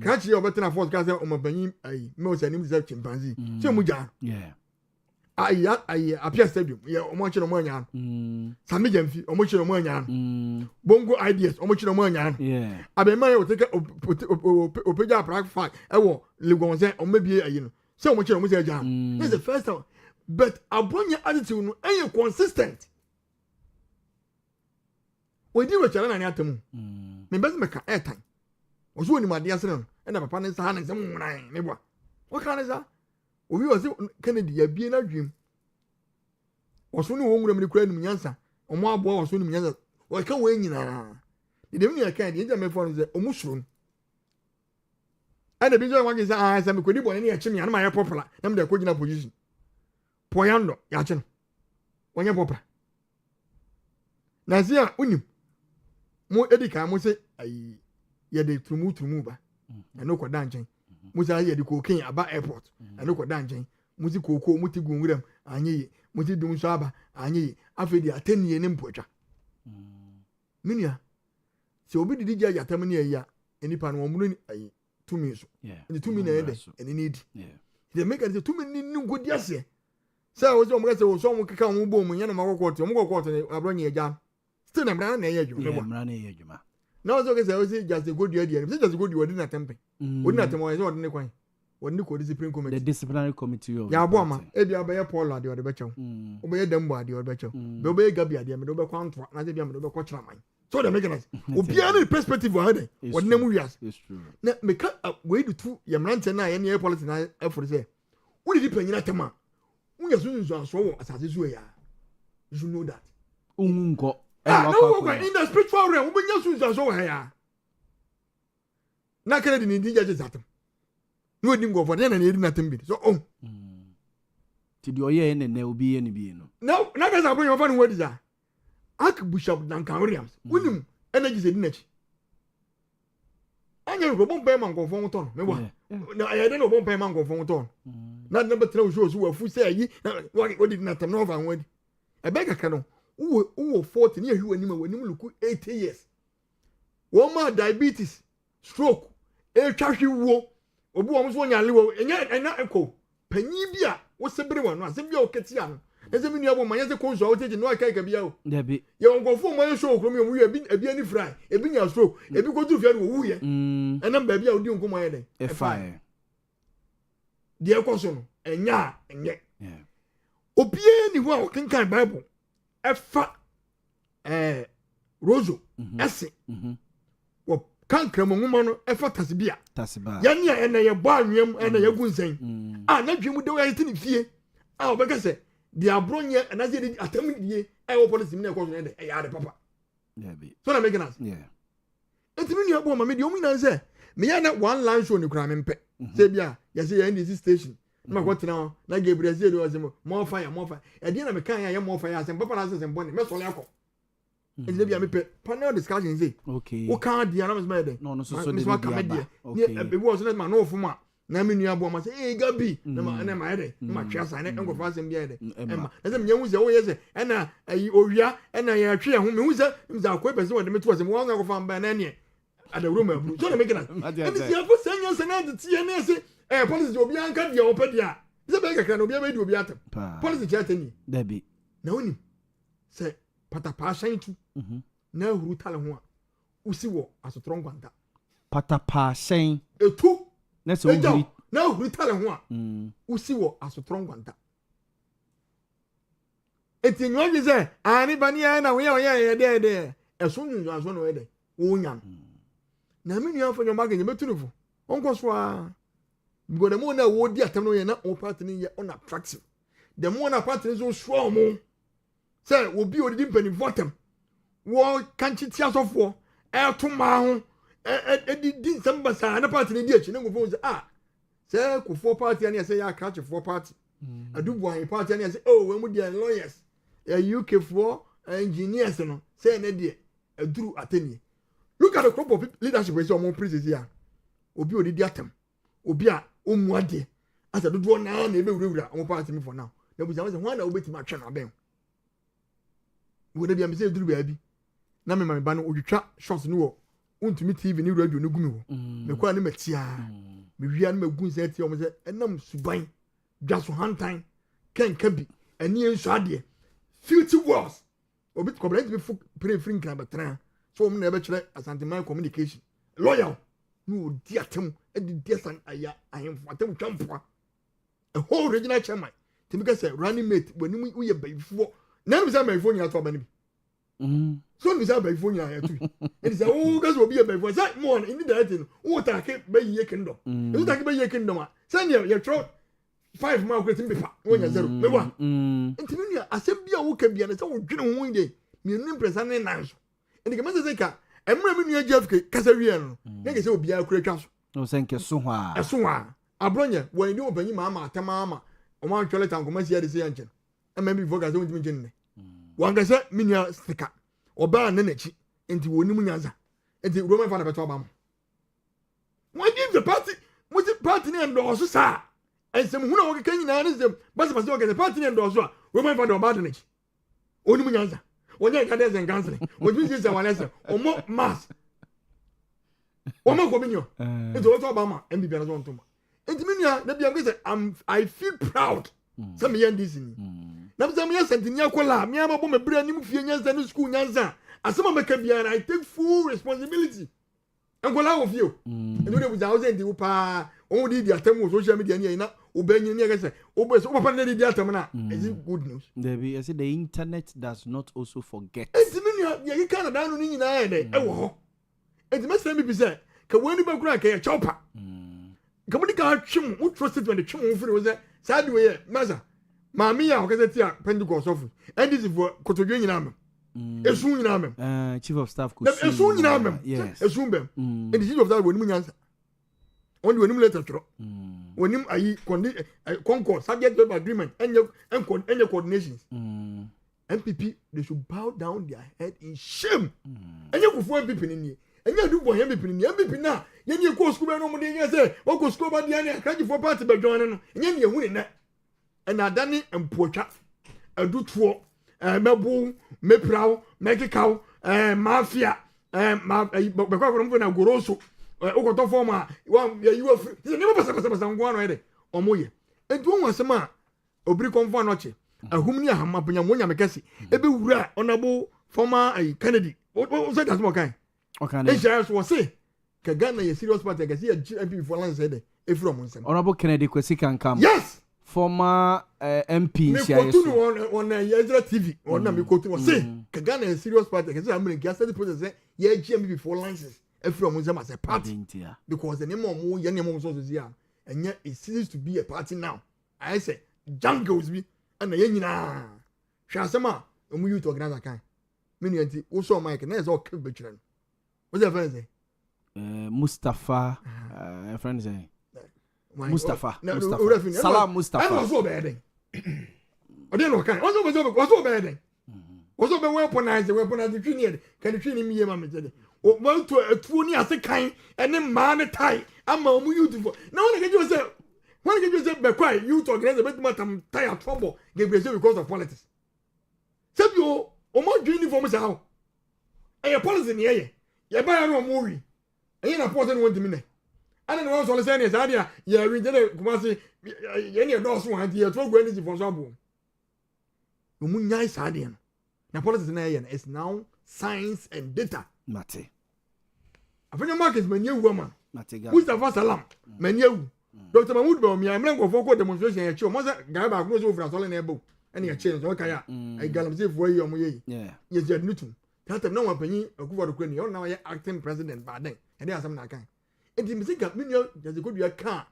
S2: catch your better force ka say o mo banyi ai me say nim say chimpanzee say muja
S9: yeah
S2: ai apia stadium ye o mo chiro mo anya sami jamfi o mo chiro mo anya bongo ideas o mo chiro mo anya
S9: yeah
S2: abema ye o take o peja prac fact e wo legon say o mabie ayi no say o mo chiro mo say anya this is the first time but abonya attitude no e consistent we di rocha na atem me best make airtime ozo ni made asere no na papa ne sa na se munran me bua wo kan ne sa obi o se Kennedy ya bie na dwem oso ni wo nwura me kura ni nyansa omo abo oso ni nyansa o ka wo nyina de dem ni aka de nja me fo no se omu suro ana bi jo wa ge sa sa me kodi bo ne ya chimi ana ma ya popular na me de ko gina position poyando ya chi no wonya popular na zia unim mo edika mo se ayi ye de trumu ba eno ko danchen mo se ye de kokin aba airport eno ko danchen mo si koko mo ti gunwuram anye muti dum so aba anyi afedi atenie ne mpotwa minia se obi didi gya yatam ne ya enipa no omunu ayi tumi so ni tumi na ede eni need they make it tumi ni ngodi ase say wo so mo kase wo so mo keka mo bo mu nya na makokot mo kokot ne abronye gya still na mra na ye adwuma na wo so kase wo si just go dia dia just go dia odi na tempe odi na tempe wo so odi ne kwan odi ne ko discipline committee the
S9: disciplinary committee of
S2: Yaw Boamah e bia be ye Paul ade odi be chew obe dambo ade odi be chew be obe gabi ade me do be kwanto na se bia me do be ko kira man so the make us obia no perspective wa hade odi na mu wias
S9: it's true
S2: na me ka we do tu ye mrante na ye ne policy na effort say wo di panyina tema unya sunzu aso wo asase so ya you know that
S9: ungo
S2: in the spiritual realm wo benya sunzu aso wo ya na kare di ni di jaje zatem no di ngo for na edi na tembi so
S9: ti di oye ne obi ye ne bi no
S2: na ka sa bro yo fa no wadi za ak bishop Duncan Williams wunim energy se di na chi anya ro bompa man ko fon ton me wa na ayade no bompa man ko fon ton na na betra wo so wa fu se ayi wa di na tem no fa wadi e be kaka no wo 40 ne ahwi wani ma wani luku 80 years wo ma diabetes stroke e twahwe wo obi wo so nya lewo enya eko panyi bia wo sebere wa no asem bia o ketia no eze mi nuabo manya se konso o teje no aka ka bia o
S9: debi
S2: ye ngofo mo ye show krom ye mu ebi ani fry ebi nya stroke ebi ko tu fia no wu ye enam ba bia odi nkomo ye den
S9: e fire
S2: de ekoso no enya enye obie ni ho a kenkan bible e fa rozo ese wo kankra mo ngoma no e fa tasibia ya ne ya na ye bo anwem na ye gunsen na dwemu de wo ye tini fie obeka se di abronye anaze di atamdie wo policy me na ekoso ne de ya de papa so na make us entimi ni abo ma me di omu na se me ya na one line show ni kura me mpe se bia ya se ya NDC station ma ko tena na Gabriel ze do azemo more fire e di na me kan ya more fire asem papa na se sembo ne me so le akọ e di bia me pe panel discussion say
S9: okay
S2: o kan di na me me de
S9: no so
S2: de bia okay e be wo so na no fuma na me nua bo ma say gabi na ma ede ma twa sa ne engo fa asem bia ede emma na se me nyu ze wo ye se na ayi owia na ya twe ho me hu ze mza akọ be se wo de me to asem wo nga ko fa mba na ne ada roma bru so na me gina and si afo sanya se na de tie na se policy obi anka dia opedia se be kakra no obi be di obi atem policy chete ni
S9: debi
S2: na oni se patapa shan tu na huru tale ho a usi wo asotro ngwanta
S9: patapa shan
S2: etu
S9: na se huru
S2: na huru tale ho a usi wo asotro ngwanta eti nwanyi se ani bani ya na wo ye de eso nyunzu aso no de wo nya na me nua afọ nyoma ganye betunufo onko so a because the more na wo di atam no ye na o party ni ye on attractive the more na party ni so strong mo say obi odi mpani votem wo kanchi ti asofo to ma ho di samba sa na party ni di achi na ngofo say say ko for party ani say ya catch for party adubu an party ani say we mu di lawyers UK for engineers no say na di aduru ateni. Look at the crop of leadership we see on prison here. Obi odi di atem. Obi a omu ade. Asa dodo na na ebe wura on party me for now. Na bu say one na obeti ma twa na ben. Wo de bia me say duru ba bi. Na me ma me ba no odwitwa shots ni wo. Untumi TV ni radio no gumi wo. Me kwa ni matia. Me wia na magun say tie o me say enam suban. Dwaso hantan. Ken kabi. Ani enso ade. Filthy words. Obi complaint me pray free kan betra. So na ebe chere asanteman communication loyal no di atem e di san aya ahemfo atem twampoa a whole regional chairman timika say running mate wani mu uye bayifo na me say bayifo nya to ba ni bi so me say bayifo nya ya tu e say o gas obi e bayifo say mo in the thing o ta ke bayiye kingdom e ta ke bayiye kingdom a say you throw 5 ma ko tim pepa o nya 0 me wa ntimi nua asem bia wo ka bia na say wo dwene ho ide me nim presa ne nanso ndi ke mase ka emra me nua JFK kasa wie no na ke se obi akura twa so
S9: no se nke so ha
S2: eso ha abronye wani obanyi mama atama o man twele tanko masi ade se yanche emma bi voga se wonti nche ne wanga se me nua stika oba na nachi enti woni mu nyanza enti Roman father beto ba mo why give the party ne ndo so sa ensem hu na wo ke nyina ne sem basi o ke the party ne ndo so a Roman father badness. Only Munyanza. When you cadets and counseling, what we say one lesson, or more mass. One more coming. It's also Obama, and be better on Toma. And to me, I feel proud. Some young this in. Now, some years and in Yakola, Miama Boma brand new years and school Nyanza. As some of my career, I take full responsibility. And go out of you. And when it was out in the Upa, only the attempt social media near obeying near say, open the atom. Is it good news?
S9: Debbie, I said the internet does not also forget.
S2: It's mean you can't down in the eye. Oh, it's must let me be said. Can when you crack a chopper? Come on, the chum, who trusted when the chum was a sad way, Maza. Mamma, because it's Pentecost of, and this is for Cotoguin. A soon in
S9: Chief of Staff
S2: could a soon in yes, a soon and the chief of that when we answer. Only when you let us drop. When him I concord subject to agreement and your coordinations. MPP, they should bow down their head in shame. And you go for MPP in here. And you do for MPP in here. MPP now. You go school no more than you say. What go school about the area? Can't for party by joining? And you winning that. And I done it and poor chap. I do two. Mebu, Meprao, Mekikau, Mafia, because from Goroso, Okoto former, you are free. You never pass one already, or more. And one was a man, Obricon for Noche, a Humnia Hamapunya Mekasi, a bit honorable former Kennedy. What was that? More kind? Okay, and was say, Kagana, a serious party, I can see a GMP for Lance said, if from
S9: Honorable Kennedy Kwesi come.
S2: Yes!
S9: Former MP
S2: on Yezra TV on Namikoto was say Kagana a serious party because I'm going to get the process yeah GMP before licenses from them as a party because the name of more young was here and yet it seems to be a party now. I say jungles me and the young Shasama and we to organize a kind. Many also Mike and there's all kept veteran. What's that friend say?
S9: Mustafa friend say. Mustafa.
S2: Salam Mustafa. I was so bad. I didn't know. Was so bad. Was so weaponized. The training. Can you train me, Mamma? Well, to a 20 as a kind and then man tie. I'm a beautiful. No one can you say. When can you say, be quiet, you talk against the better tie trouble, give Brazil because of politics. Say you, or more uniform is how. And your policy in the air. You buy a movie. And you're not posting 1 minute. I don't know what I'm saying is idea. Yeah, we did it. Kumasi, any of those who had here 12 energy for some. You mean nice idea. Now, politics in the is now science and data.
S9: Mate.
S2: I think your mark is menu woman. Mustafa Salam, menu. Dr. Mahmoud Boamah, I'm going for demonstration. I show Mother Gaba goes over us all in a book. And you change. Okay, I got him safe way on me. Yeah, yes, you're Newton. That no one penny or go for the You're now acting president, but then, and there's some kind. And the music of Minio, there's a good be a car.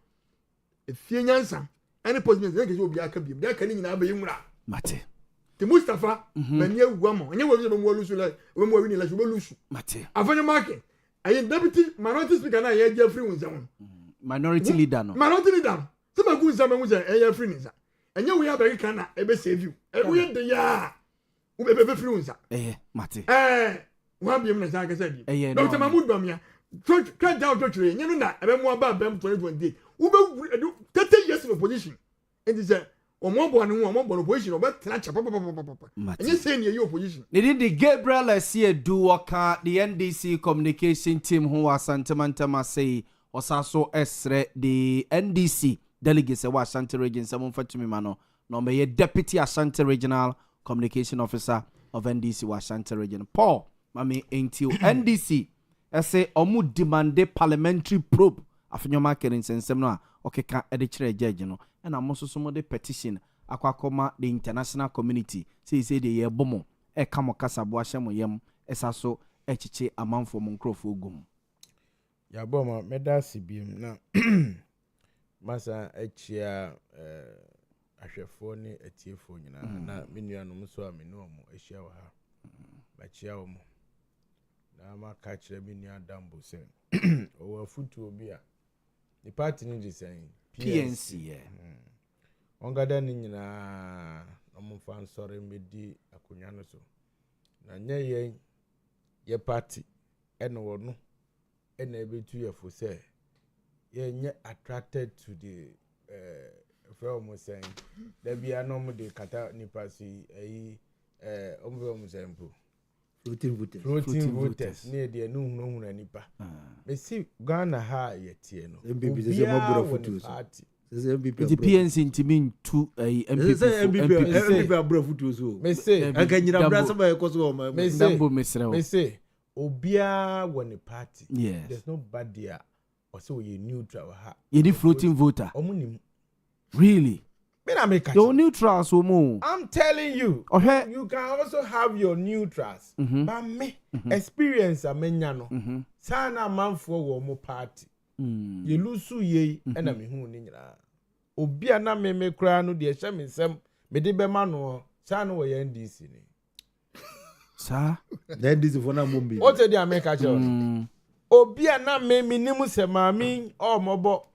S2: If fear Yansa, any position will be a cabin. They're coming in Abayumra.
S9: Mate.
S2: The Mustafa, menu woman, and you will lose like when we're winning like lose.
S9: Mate.
S2: I find a market. I am deputy minority speaker, and I had Jeffrey with someone.
S9: Minority leader.
S2: Minority leader. Some are good, some was a free. And you we have a canna, a save you. And we had the ya. Who be free.
S9: Mate.
S2: One be a I said, Dr. Mahmoud Boamah. Can't doubt doctrine. You know that. I remember about them 2020. Who 30 years of opposition. And he said, or more opposition, or better, and you say your opposition.
S9: They did the Gabriel see do worker, the NDC communication team who was Santamantama say, or Sasso Esre, the NDC delegates of Ashanti region, someone for me, mano, no, may a deputy Ashanti regional communication officer of NDC Ashanti region. Paul, Mammy, ain't you NDC. I say, omu demande parliamentary probe. Afinyo marketing sensem no okay can edichere judge no. And I'm also some of the petition akwakoma the international community. Say the ye bomo. E kamo kasa boashemo yem. Esaso echiche amanfo monkrofo gum.
S1: Yaw Boamah meda sibim na masa echia ahwefo ne etiefo nyina na menuanom so a menu omo ehia wa ha. Ba chia omo. Na catch them in your dambo say, or foot will be a the party need is saying
S9: PNC, yeah.
S1: On garden in a fan sorry, medi a cunyano so. Na ye party, and no, and able to your for say, ye attracted to the almost saying there be a normal de kata nipa si almost saying floating voters near the no nipa me see Ghana ha yetie no party
S9: the PNC intimin to a
S8: MPP abro futu so
S1: me say
S8: akanyira brasa ba ekoso ma
S1: me say obia won party
S9: yes
S1: there's nobody or so you neutral ha
S9: you floating voter
S1: omunim
S9: really
S1: me na make
S9: the neutrals so mo
S1: I'm telling you
S9: okay
S1: you can also have your neutrals but me experience amenya no sana manfo wo mo party ye lusu ye na me hu ni nyira obi ana me kura no de hye me nsem me de be ma no sana wo ye NDC ni
S9: sa
S8: then this for na mombi
S1: what the America cho obi ana me nimu se mami o mobo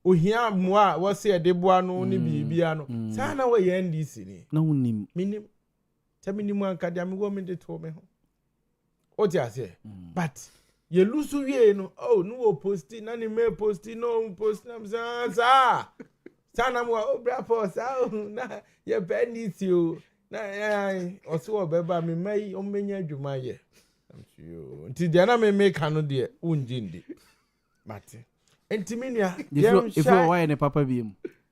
S1: ohia moa wo se de boa no ni bibia no sana wo ye NDC ni
S9: na unim
S1: minim teminimu anka dia me wo me de to me ho o ti ase but ye lusu wie no oh no wo posti na ni me posti no post na sa sana mo o bra post na ye NDC o na o so obeba me mai o menya adwuma ye amtio nti dia na me make no de unjindi mate entiminua
S9: if you why ne papa bi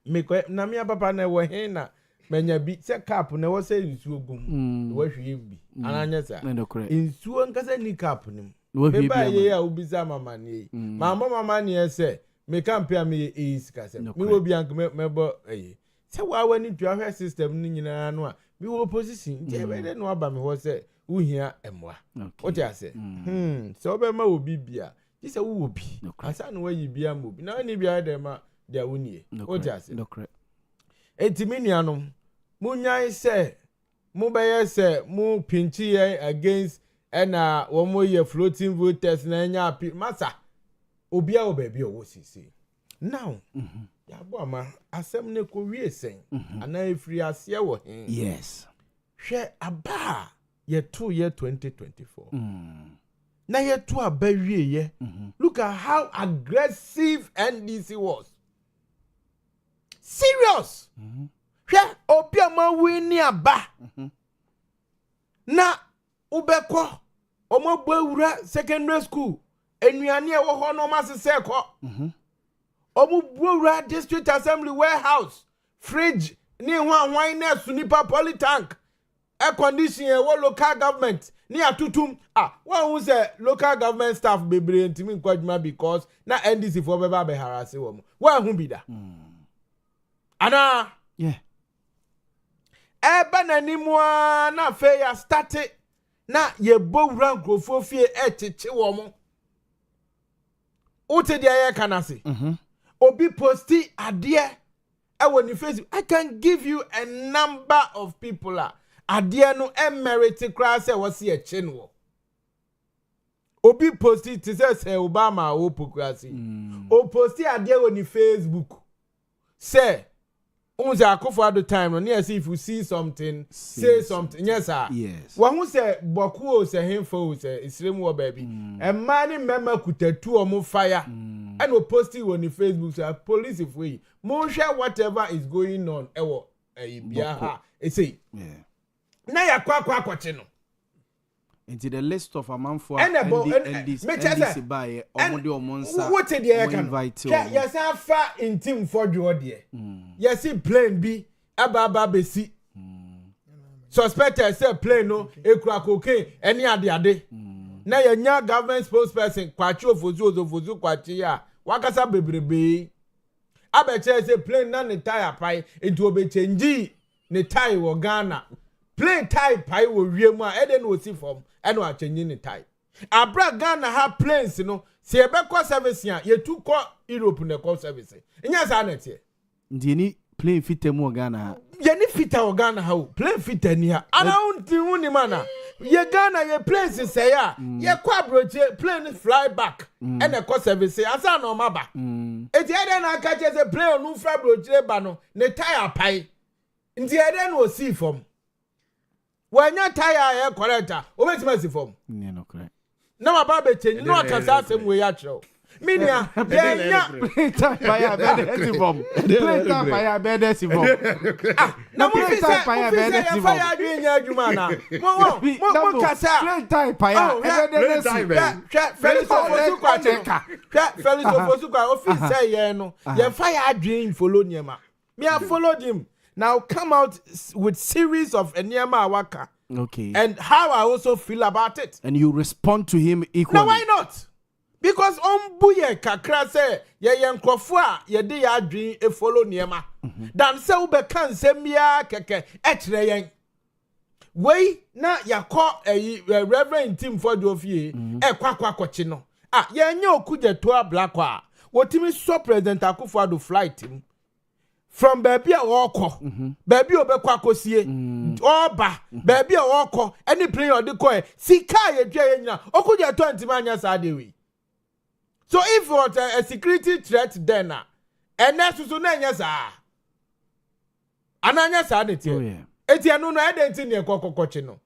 S1: me ko na me papa na wo he na menya bi se cap na wo se nsuo gum wo hwie bi ananya sa nsuo nkasa ni cap nim beba ye ya ubisa mama ni mama ni se me campaign me is kase me wo bi ank mebo se wa wani dua system ni nyina no a me wo opposition je be de no aba me ho se uhia emwa o ti ase se obema obi bia ti se wo obi asa no wayi bia mo bi na ni bia de ma dia wonie o ti ase etiminuanom munyan se mu beye se mu pinchi against ena wo mo ye floating voters na nya masa obi a obabi owo sisi now Yaw Boamah asem ne ko wie sen ana efiri ase wo hen
S9: yes
S1: hwe aba ye to ye 2024 na ye to aba wie ye look at how aggressive NDC was serious hwe obi ama wini aba na ubekọ omogbo ewura secondary school enuane e wo ho no masese ekọ omugbo district assembly warehouse fridge ni hwan na sunipa polytank air condition e wo local government ni atutum wan hu say local government staff bebre ntimi nkwadwuma because na NDC for beba be harase wo mo wan hu bi da ana
S9: yeah
S1: eba nanimu na fe ya start na ye bowura nkrofo fie echeche wo mo uti dia ye kanase obi posti adie e woni Facebook I can give you a number of people adie no emerit class e wose ye che no obi posti ti say Obama o pokrasi o posti adie woni Facebook say unza akofo at the time no near see if you see something say something yes sir
S9: yes
S1: wa hu say boku o say hemfo say isrem wo baby e mani mema kutatu o mo fire and o posti on Facebook say police if we mo hwe whatever is going on ewo bia ha e say
S9: yeah
S1: na yakwa akwache no
S9: into the list of amanfo NDC buy omode omonsa
S1: what dey here can yes afa in team for dwo de yes plane bi aba besi suspected say plane no ekura cocaine any ade na yanya government spokesperson kwachi ofozu kwachi ya wakasa bebrebe abeche say plane na ne tire pai into obe change ne tire wo Ghana plane tire pai wo wiem a eden wo si form eno a change ne tire abra Ghana ha planes no se ebekọ service ya yetu ko Europe ne ko service nya sa na tie
S9: ndini plane fitemu Ghana ha
S1: ye ni fita o Ghana ha plane fitani ha ana unti huni mana ye Ghana ye planes say ya ye kwa broche plane fly back ene ko service asa na o maba eti ede na aka che se plane no fly broche ba no ne tire pai nti ede na o si form wanya tire ye correct obetima si form
S9: no correct
S1: na maba be change no aka sa asem we ya chiro Minia,
S9: playtime fire bed bomb. Playtime fire bed bomb.
S1: Na mo fi say fire adwen nya adwuma na. Mo kasa.
S9: Playtime fire bed
S1: Felix Ofosu office say ye no. Ye fire adwen follow niema. Me I followed him. Now come out with series of Enyama Awaka.
S9: Okay.
S1: And how I also feel about it.
S9: And you respond to him equally.
S1: Now why not? Because buye kakra say ye nkrofo a ye de ya adwen e follow niema. Dan se ube kan semia keke etre yen. Wei na yakọ Reverend Tim Fodofie kwakwa kochi no. Ah ye nya okuje to ablakwa. Wotimi so President Akufo-Addo flight him. From baby a walk, baby obekwa kosie, oba, baby a walk, any plane or the coy, sika ye nyina, okuja 20 manya sadewi. So if you want a security threat then and that's so nanya sa. Ananya sa de tie. Eti anu no identity ne kokokochi no.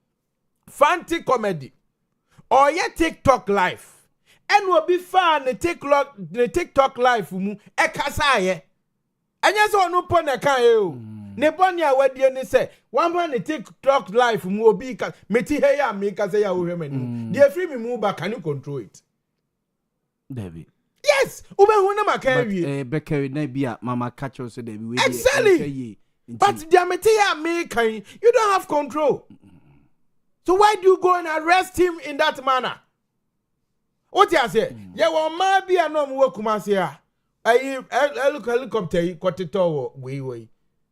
S1: Fancy comedy. Or ye TikTok live. And will be fan the TikTok live mu e kasa ye. Anya so no pon na kan e o. Ne pon ya wadie ni say one man the TikTok live mu obi ka meti he ya me ka say ya wo hwemani. The free me mu ba can you control it?
S9: David.
S1: Yes, ube hu na maka wi.
S9: Bekari na bia mama catch us David we.
S1: Exactly. But the meti ya me kan you don't have control. So why do you go and arrest him in that manner? What you say? Yeah, well, ma bi anom wo Kumasi a. Helicopter yi kotito wo we.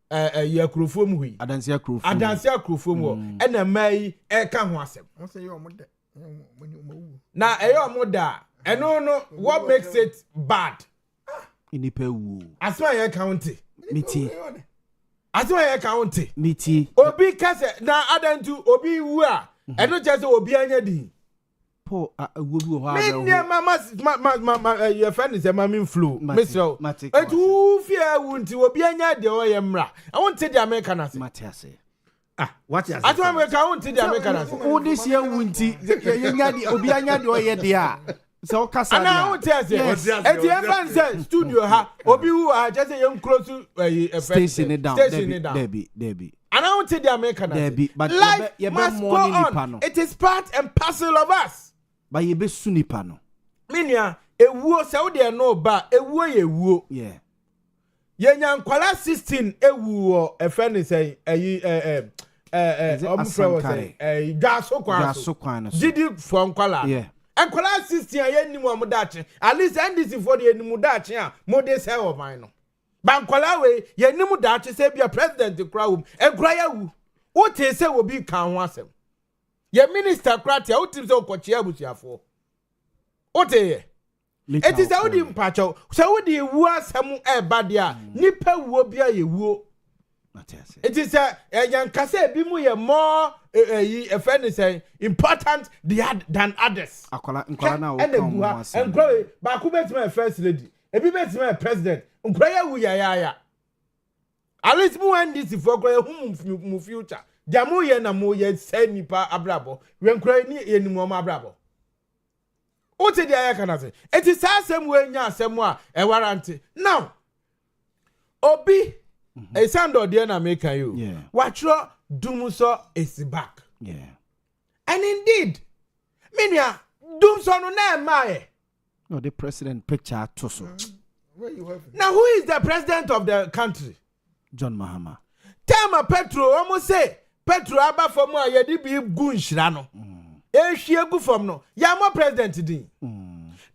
S1: Ya krofom hui.
S9: Adansia
S1: krofom wo. Ena mai e ka ho asem.
S2: I say you omoda.
S1: Na omoda. No, what makes it bad?
S9: Inipe wu.
S1: Asma ye county.
S9: Miti.
S1: Asma ye county.
S9: Miti.
S1: Obi kase na adantu obi wu a. Eno chese obi anya din.
S9: Po wobu ho
S1: aba. Me mama your friend is a mammy flu. Mr. Etu fear wunti obi anya de o ye mra. I want to the American as.
S9: Matiase.
S8: What is
S1: I want to the American as.
S9: Who this year wunti nya de obi anya de o ye de a. So kasa
S1: na I want to say. Eti everyone say studio ha obi wu ha just say you close to
S9: station it down. Debbie.
S1: And I want to the American as.
S9: But
S1: life must go on. It is part and parcel of us.
S9: Ba ye be sunipa no
S1: minia ewuo se wo de no ba ewuo ye ewuo
S9: yeah
S1: ye nyankwala 16 ewuo efe ni say omfrewo say gaso kwan didi for nkwala
S9: yeah
S1: nkwala 16 ye nimu omudache at least NDC for the nimu dache a mo de say o man no ba nkwala we ye nimu dache say bia president krawum enkra ya wu o te say obi kan ho asem. Ye minister kratia utim se okochia busiafo. Ote it is audi mpacho. So odi wu asem eba dia nipa wuo bia ye wuo. It is yankase bi mu ye more a friend say important than others.
S9: Nkola na
S1: wo kan ba ku betima first lady. Ebi betima president. Nkra ya wu ya. At least mu NDC for kra mu future. Jamu ye na mo ye say nipa abrabo wenkura ni enimu oma abrabo o te dia ya kana say it is asem we nya asem a e warranty now obi e sando de na make you watro dumso is back and indeed minia dumso no na mae
S9: no the president picture to so
S1: now who is the president of the country?
S9: John Mahama.
S1: Tema Petro almost say Petro aba from a ye di bi gu nhira no. Ehwie gu from no. Ya mo president din.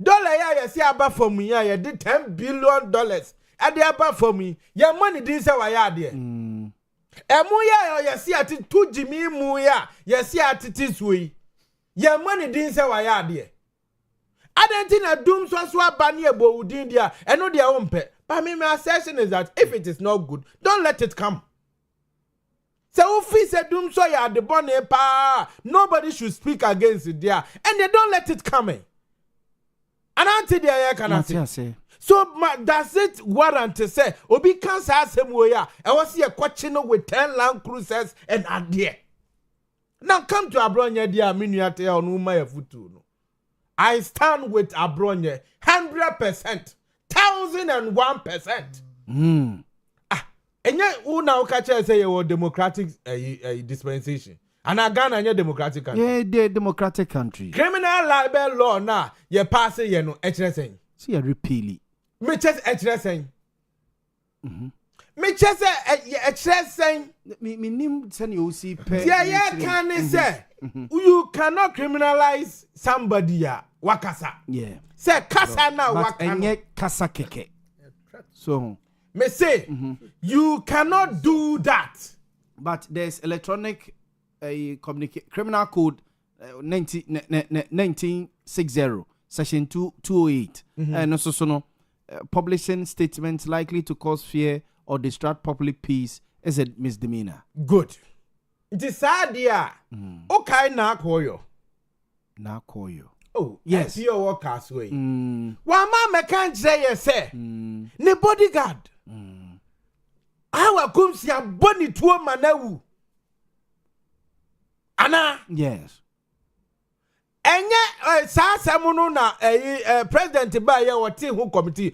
S1: Dollar ya ye si aba from ya ye di $10 billion. Ade aba from ya money din se wa ya ade. Emu ya ye si ati 2 jimi mu ya ye si ati tisui. Ya money din se wa ya ade. Adenti na dum so aba ne ebo udin dia eno dia wo mpe. But my assertion is that if it is not good, don't let it come. So if said doom so ya the bonne pa, nobody should speak against it there, and they don't let it come in. And until there can say. So does it warrant to say obi can say same way ya? I was here watching with 10 Land Cruisers and adie. Now come to Abronya dia minuate on uma ya futu no. I stand with Abronye 100%, 1001%. Enye una ukache say you democratic dispensation. And Ghana is a democratic country.
S9: Yeah, the democratic country.
S1: Criminal libel law na ye pass ye no HRSN.
S9: See a repeal.
S1: Me just HRSN. Me just HRSN.
S9: Me nim send you see pay.
S1: Yeah, can say you cannot criminalize somebody ya wakasa.
S9: Yeah.
S1: Say kasa na wakano.
S9: Enye kasa keke. So
S1: me say you cannot do that.
S9: But there's electronic criminal code 1960 section 208 and also no publishing statements likely to cause fear or disrupt public peace is a misdemeanor.
S1: Good. It is sad yeah. Okay, na koyo. Oh yes, your workers way. Wama me can't say ne bodyguard. Awa kumsi ya boni tuo manawu. Ana
S9: yes.
S1: Enye sa samuno na president ba ye wote hu committee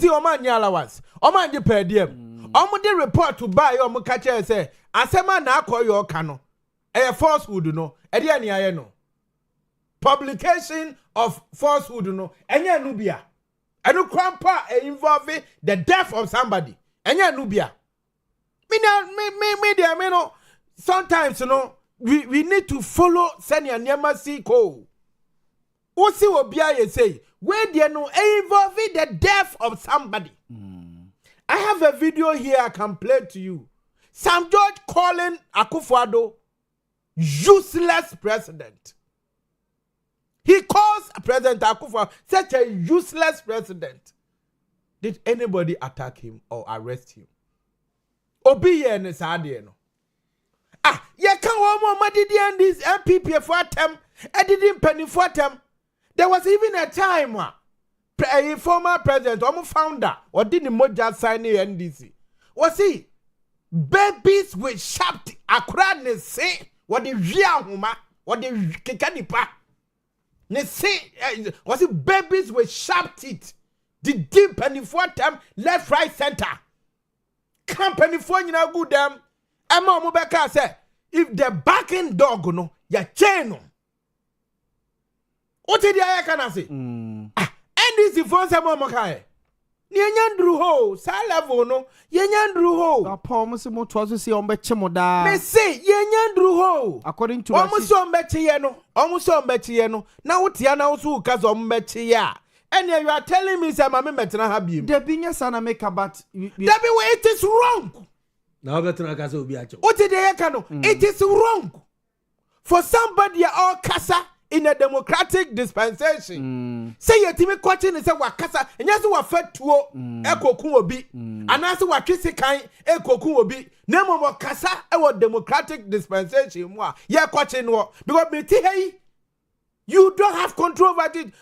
S1: o man allowance o man je per diem o de report to ba ye o mo ka che say asema na akoyo ka no falsehood no e de ani aye no publication of falsehood no enye nu bia enu kwampa involve the death of somebody enye nu bia me there me no sometimes you know we need to follow senior nyama siko. Osi obia ye say, where there no involving the death of somebody. I have a video here I can play to you. Sam George calling Akufo-Addo useless president. He calls President Akufo such a useless president. Did anybody attack him or arrest him? Obi ye ne saade no. You can't want more this MPP for them. I didn't penny for them. There was even a time a former president, or founder, or didn't moja sign the NDC. Was he babies with sharp akra say what the real huma, what the kikanipa. Ne say was it babies with sharp teeth? The deep penny for them, left, right, center. Company for you know good them. Emma Mubeka say, if the backing dog no, ya chain no. What did I can say? And this is for some Mokai. Nyandru ho, Salavo no, Yanyandru ho.
S9: A promise more to see on Bechemoda.
S1: They say Yanyandru ho.
S9: According to
S1: almost on Betiano, almost on Betiano. Now Tiana also cause on Betia. And you are telling me some Mamma Metana have you.
S9: The Binya Sana make a but
S1: that be where it is wrong.
S8: Now Betana Casa will be at you.
S1: What did they cano? It is wrong for somebody all casa in a democratic dispensation. Say your team question is a wakasa, and yes, we are fed to Eko Kuobi, and as we are kissing kind Eko Kuobi, name of wakasa, our democratic dispensation. Yeah, question what because me hey. You don't have control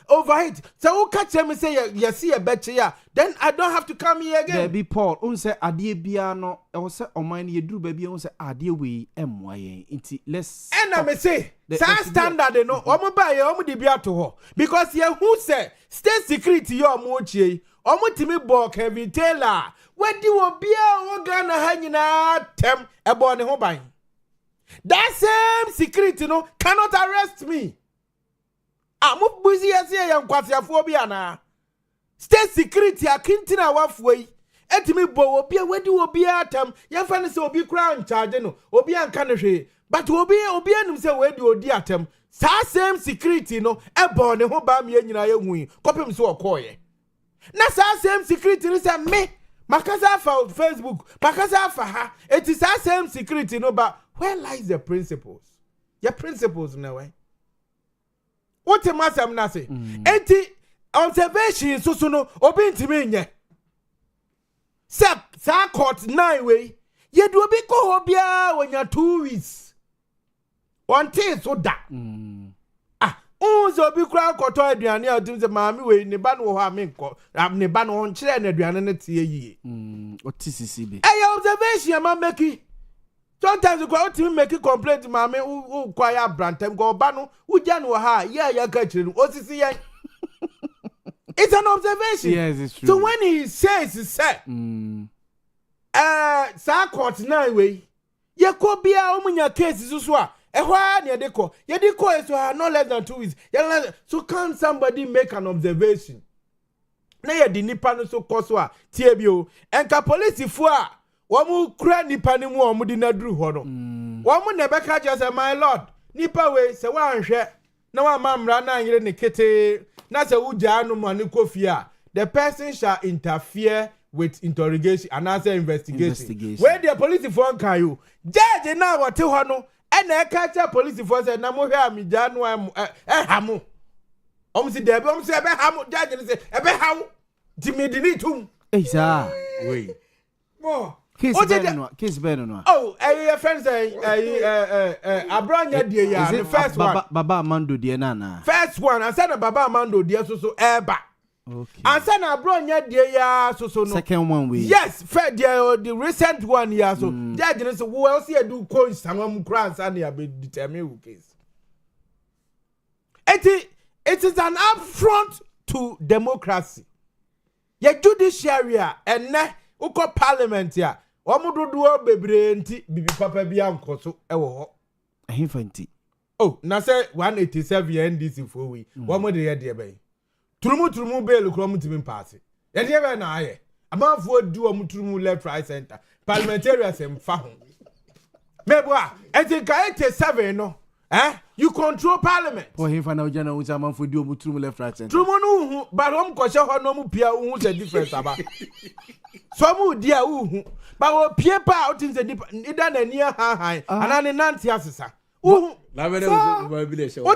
S1: over it. So who catch him and say you see a betcha ya? Then I don't have to come here again.
S9: There be Paul. Un say adie biano. I was say on mine you do baby. Un say adie we MYA. Inti let's.
S1: And I may say that standard no. Omo buy omo di bia to ho because ye who say state security yo omo chie. Omo timi bo Kevin Taylor. Where do you be a Ghana hanyina tem ebo ne ho ban? That same security no cannot arrest me. Amu busy as ye yan kwasiafo na state security akintina wafwe etimi bo obi wedi obi atam yemfa ne se obi kura in charge no obi anka ne hwe but obi anum se wedi odi atam sa same security no ebo ne ho ba me nyina ye hu kopem se okoye na sa same security no se me makasa fa Facebook makasa fa ha it is sa same security no but where lies the principles your principles na way. What a massam na say? Enti observation so no obi ntimi nye. Sa court 9 way. Ye do obi ko obia wonya 2 weeks. Montie so da. Unzo obi kura koto aduane a dim se maami we ne ba no ho amenko. Ne ba no nkyere na aduane ne tie yie.
S9: Otisisi be.
S1: Observation ma make. Sometimes you go to make a complaint, mammy, who quiet Brantam go bano, who jan ha, yeah, ya catching, what's it? It's an observation.
S9: Yes, it's true.
S1: So when he says, he said, sa court na way, ye ko bia omunya case so a ehwa na ye de ko is no less than 2 weeks. So can somebody make an observation? Na ye di nipa no so koso a tie bio enka police fo a wo mu kura nipa ni mu o mu di na duru ho no wo mu na beka je say my lord nipa we se wa nhwe na wa mamra na anyere ne kete na se wo ja no ma ne kofi a the person shall interfere with interrogation and answer investigation. Where the police fo kan you judge na what ho no e na eka cha police fo say na mo hwe amija no hamu si debe si ebe hamu judge ni say ebe hamu dimedini tum
S9: Eza
S1: we mo
S9: case be no
S1: oh your friend say abronya die ya the first one
S9: baba Amando die na
S1: first one and say na baba Amando die so eba okay and say na abronya die ya so no
S9: second one we
S1: yes the recent one ya so judge ni say we also do ko sanwam kra ansa na ya be determine case it is an affront to democracy. Your judiciary and uko parliament ya wamududuo bebre nti bibi papa bia nkoso ewo ho
S9: ahimfanti
S1: oh na say 187 NDC for we wamude ye de be turumu bail krom timi pass ye de be na aye amanfo du omuturumu left right center parliamentarians emfa ho mebo a enti ka 87 no you control parliament.
S9: Oh, he found out Jana was a man for do muturum left right center.
S1: Trumonu, but kosha ho no mu pia who's a difference about. Some dear who, but pia pa out in the deep neither near high and an nancy assessor. What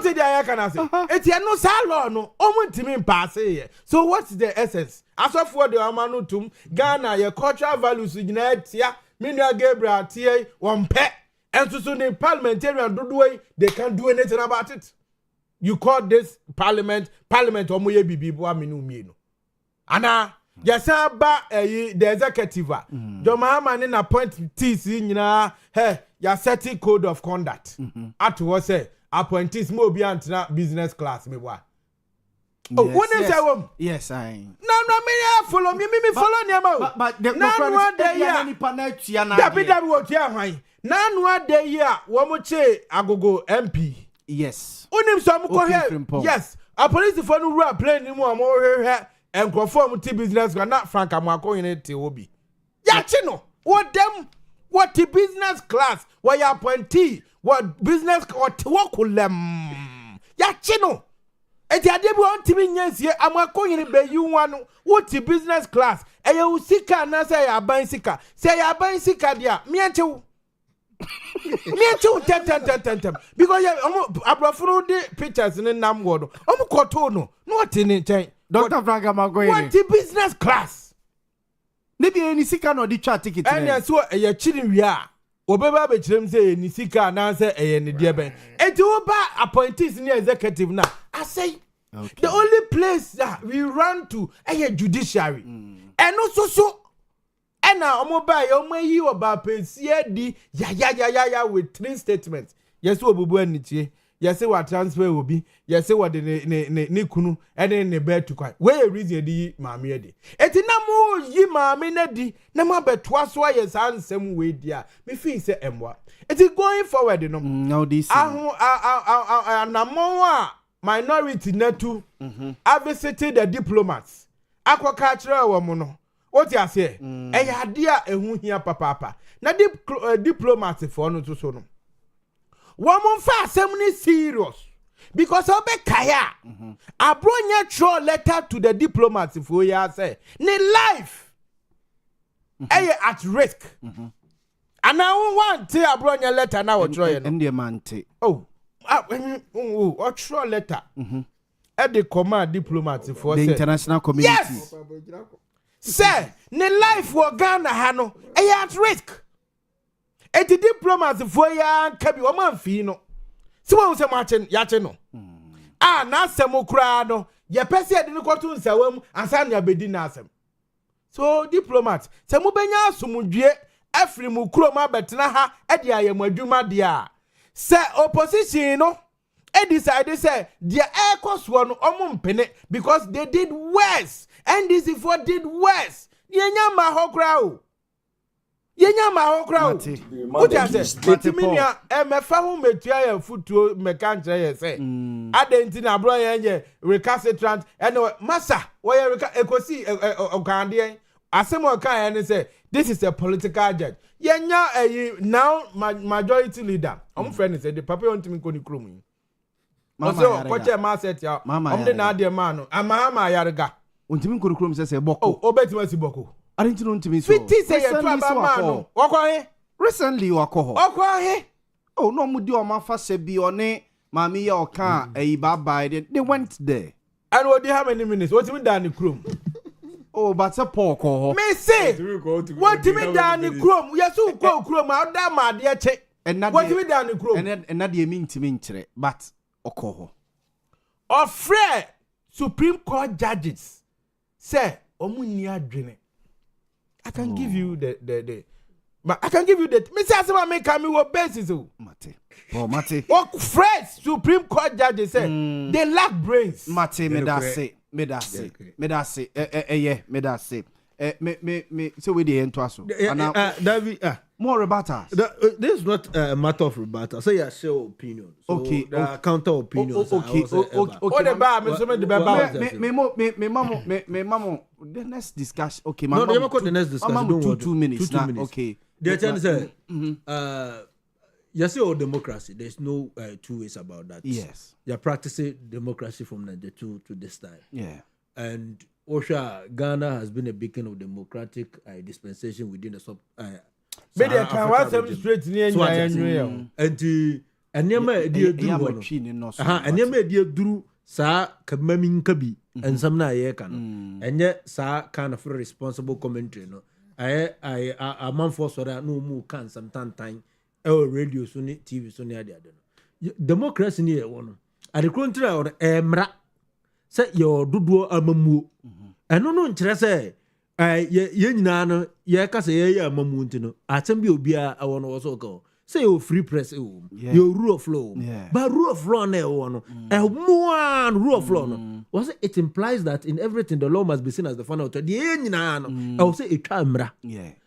S1: did I can say? It's no salon, no, omun pass here. So what's the essence? As of what the Amanutum, Ghana, your cultural values in Netia, Minia Gabriel, TA, one pet. And so the parliamentarian do way they can't do anything about it. You call this parliament omoye bibi bo aminu mi no. Ana yesa ba the executive John Mahama na appointees nyina ya setting code of conduct. At what say appointees mo bi antena business class me wa. Oh, when is that?
S9: Yes, I.
S1: No, me follow me follow niama.
S9: But the no day ya ni panatu na.
S1: Dabi wo tia hwan. Nanwa day ya wo mo che agogo MP.
S9: Yes.
S1: Unim so mo ko here. Yes. A police for no rua plane ni mo hwehwe enkrofo mo ti business na Frank Amako yin te obi. Ya chi no. What the business class? What ya appointee? What business what kulem? Ya chi no. Eti ade bi on timi nyansie Amako yin be yi wanu. What the business class? E ya usika na say ya ban sika. Say ya ban sika dia. Me anche me too ten because abrafuru de pictures in nam word koto no what in chen
S9: Dr. Frank Amagoye
S1: what the business class
S9: maybe any sika no di chat ticket
S1: and so e chiri wi a obeba be chirem say ni sika na say e ne de ben enti oba appointees ni executive na I say the only place that we run to judiciary and also so na omoba ye omayi oba pensie di ya with 3 statements yes obubu anitie yes wa transfer obi yes wa de ne kunu ene ne betu kwa we reason di maame edi eti na mo yi maame na di na ma betwa so aye sansem we dia me feel say emwa eti going forward no
S9: now this
S1: na mo a minority natu I visited the diplomats akwa kire wo mo no what you say? Eyadia ehu hia papa. Na diplomacy for no so no. Woman fa asem ni serious because obe kaya. Abronya throw letter to the diplomacy for ya say. Ni life. At risk. And I want to abronya letter now throw you.
S9: Ndi mante.
S1: Oh. Oh, throw letter. At the command diplomacy for
S9: the international community.
S1: Yes. Say, ne life wo Ghana ha no at risk. Eti diplomats for ya kabi wo man fi no. Si wo se mache ya no. Na asem kura no, ye pese ade ne kwoto nsawam ansa na bedi na asem. So diplomats, se mu benya asumdwe afri mu kuro ma betena ha ade ayem adwuma de a. Se opposition no and decided say their air cost one penny because they did worse. NDC for did worse. Yenya ma ho crowd. What I say? Matiminia emefa hu metua ya futuo meka nkyere ye say. Adenti na bro ye recalcitrant and massa where ekosi okande asem okan ye say this is a political judge. Yenya now majority leader. Friend say the papa want me ko ni krom. Mama koche ma set ya. De na ade ma no. Amahama yarega.
S9: Ontimi ko krom say boko.
S1: Obetima si boko.
S9: I didn't know to me so.
S1: Fiti say you man.
S9: Recently wako.
S1: Okwa.
S9: Oh no mudi o ma fa se bi one mami ya oka bye they went there.
S1: And what do you have many minutes? What you mean down the chrome?
S9: Oh but a pork ho.
S1: Me say. What you mean down the chrome? Yes who go chrome out that ma dey check. What you mean down the chrome?
S9: And na dey mean timi nkyere but okoho.
S1: Ofre Supreme Court judges say omu ni adwene. I can give you the but I can give you the me say asema make me what basis o
S9: Mate
S1: what fresh Supreme Court judges say they lack brains
S9: Mate me da say so we dey ento aso
S8: David
S9: more rebuttal
S8: this is not a matter of rebuttal say your show opinion so
S9: okay
S8: counter opinions
S1: okay the bar me so me the
S9: me mamo the next discussion okay
S8: no the next discussion don't
S9: 2 minutes now okay
S8: the chance say you say democracy there's no two ways about that.
S9: Yes,
S8: you're practicing democracy from 92 to this time.
S9: Yeah,
S8: and Osha Ghana has been a beacon of democratic dispensation within the sub
S1: but they can want them straight near and
S8: enema dia duru enema dia duru sa kamamin kabi and some na ye kan enye sa kind of responsible commentary no I man for so that no mu kan sometime radio so ni TV so ni ade no democracy ni e wono ade contrary or emra say your duduo amamuo eno no nkyere say ye nyina no ye ka say ye amamuo ntino atem bi obia awono wo so ka say your free press your rule of law but rule of law na e wono one rule of law no was it implies that in everything the law must be seen as the final authority ye nyina no I will say etwa mra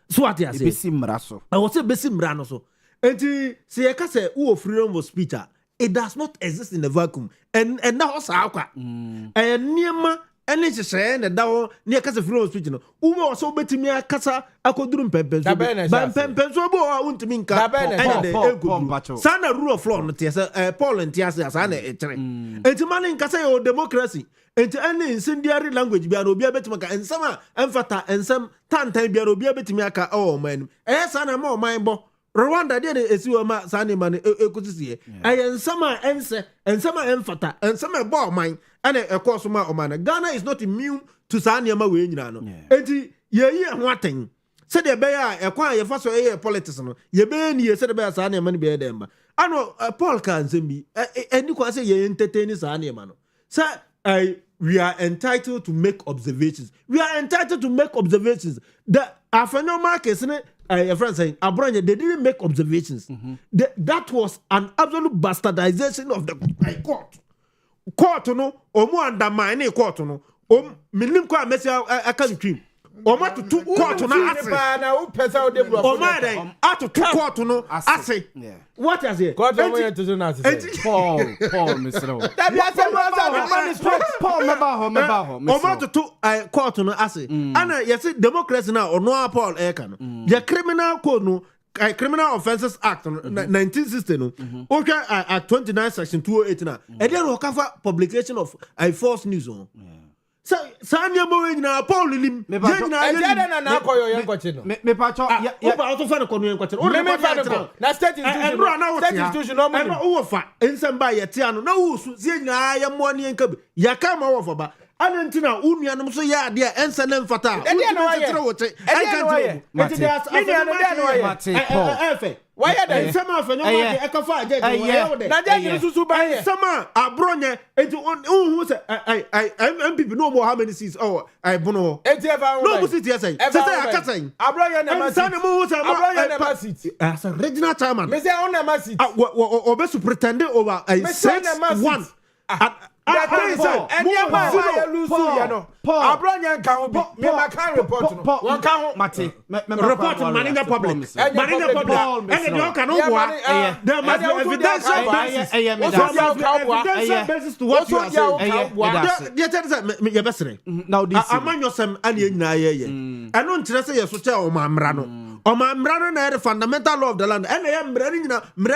S8: so what you say
S9: besi mra so
S8: I will say besi mra no so enti say ye ka say who freedom of speech it does not exist in a vacuum and that was akwa niema ene hyehyɛ na dawo ne kasa freedom of speech no wo so betimi akasa akoduru mpempenso ba mpempenso bo a untimi nka sana rule of law no tie say Paul ntiase asa na ekere enti mane nkasa yo democracy enti ene incendiary language bia no obi abetimi ka ensama emfata ensam tantan bia no obi abetimi aka man sana ma o man bo Rwanda dey esiwo ma sane man ekosisiye ensama ensama emfata ensama bo man ane ekoso ma omana Ghana is not immune to sane ma we nyina no enti yeyi ho aten se de be ya ekwan ye faso ye politics no ye be ni ye se de be ya sane ma ni be demba ano Paul kan sembi eni kwa se ye entertain sane ma no se we are entitled to make observations. The Afenoma case your friend saying Abranya, they didn't make observations. That was an absolute bastardization of the court. Court no omo undermine court no minim kwa mesi akantrim omo to two court no ase na wo pesa o de bro omo den ato two court no ase what is it
S1: court omo yet to na ase
S9: Paul Mr.
S1: that be ase
S9: Paul meba ho
S8: omo to two court no ase ana yes democracy na ono Paul eka no the criminal code no Criminal Offences Act 1960 no okay at 29 section 208 na e dey no cover publication of false news on so sanya mo nyina Paul lim nyina
S1: na akoyo yen kwache no
S9: me pacho
S8: ya ba auto fa no kono yen kwache
S1: o me fa no na state institution no mo
S8: wo fa ensem ba ye tia no na wo su sie nyina ya mo ne yen ka bi ya ka ma wo fa ba anentina unuanom so ya de ensa na mfata
S3: tetere
S8: wote why are sama fa no ma e ka fa je
S3: na je susu ba ye
S8: sama abronye enti unhu se MPP no more how many seats I bono
S3: enti e fa
S8: no seat yes say akasan
S3: abronye na ma seat abronye na ma seat
S8: as a regional chairman
S3: me say on na ma seat
S8: obesu pretend over 6-1
S3: Abronya nka ho bi me maka report no won ka ho
S9: mate
S8: report manina public and the can no wa there must be evidential basis to what you are saying there tell say me besere
S9: now this
S8: amanyosem ane nyina ye eno ntire say yeso che o mamra no na the fundamental law of the land ene ye mra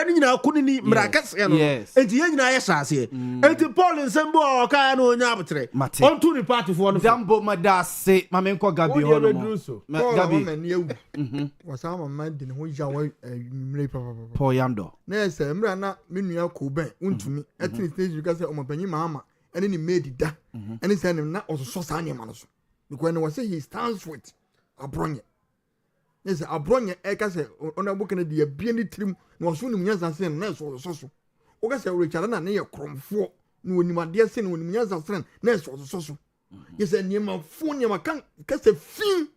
S8: ni nyina kunini mra kase no enti ye nyina ye saase enti Paul nsembo o ka na onya abutre on to the party for no
S9: Dambo madase mamenko Gabi hono
S2: Gabi mani ewu wasama mandi ne ho ja wa mre papa
S9: Paul Yando
S2: na se mra na menua ko ben untumi atini stage ka se o mapanyi mama ene ni made da ene se ne na ososo sa ne ma no so because ne was say he stands with abronye yes abronye e ka se ona boka na de abie ni tirim na oso nim nyansa se na so so o ka se Richard na ne ye kromfo na onimade se na onim nyansa se na so yes niema fo niema kan se fin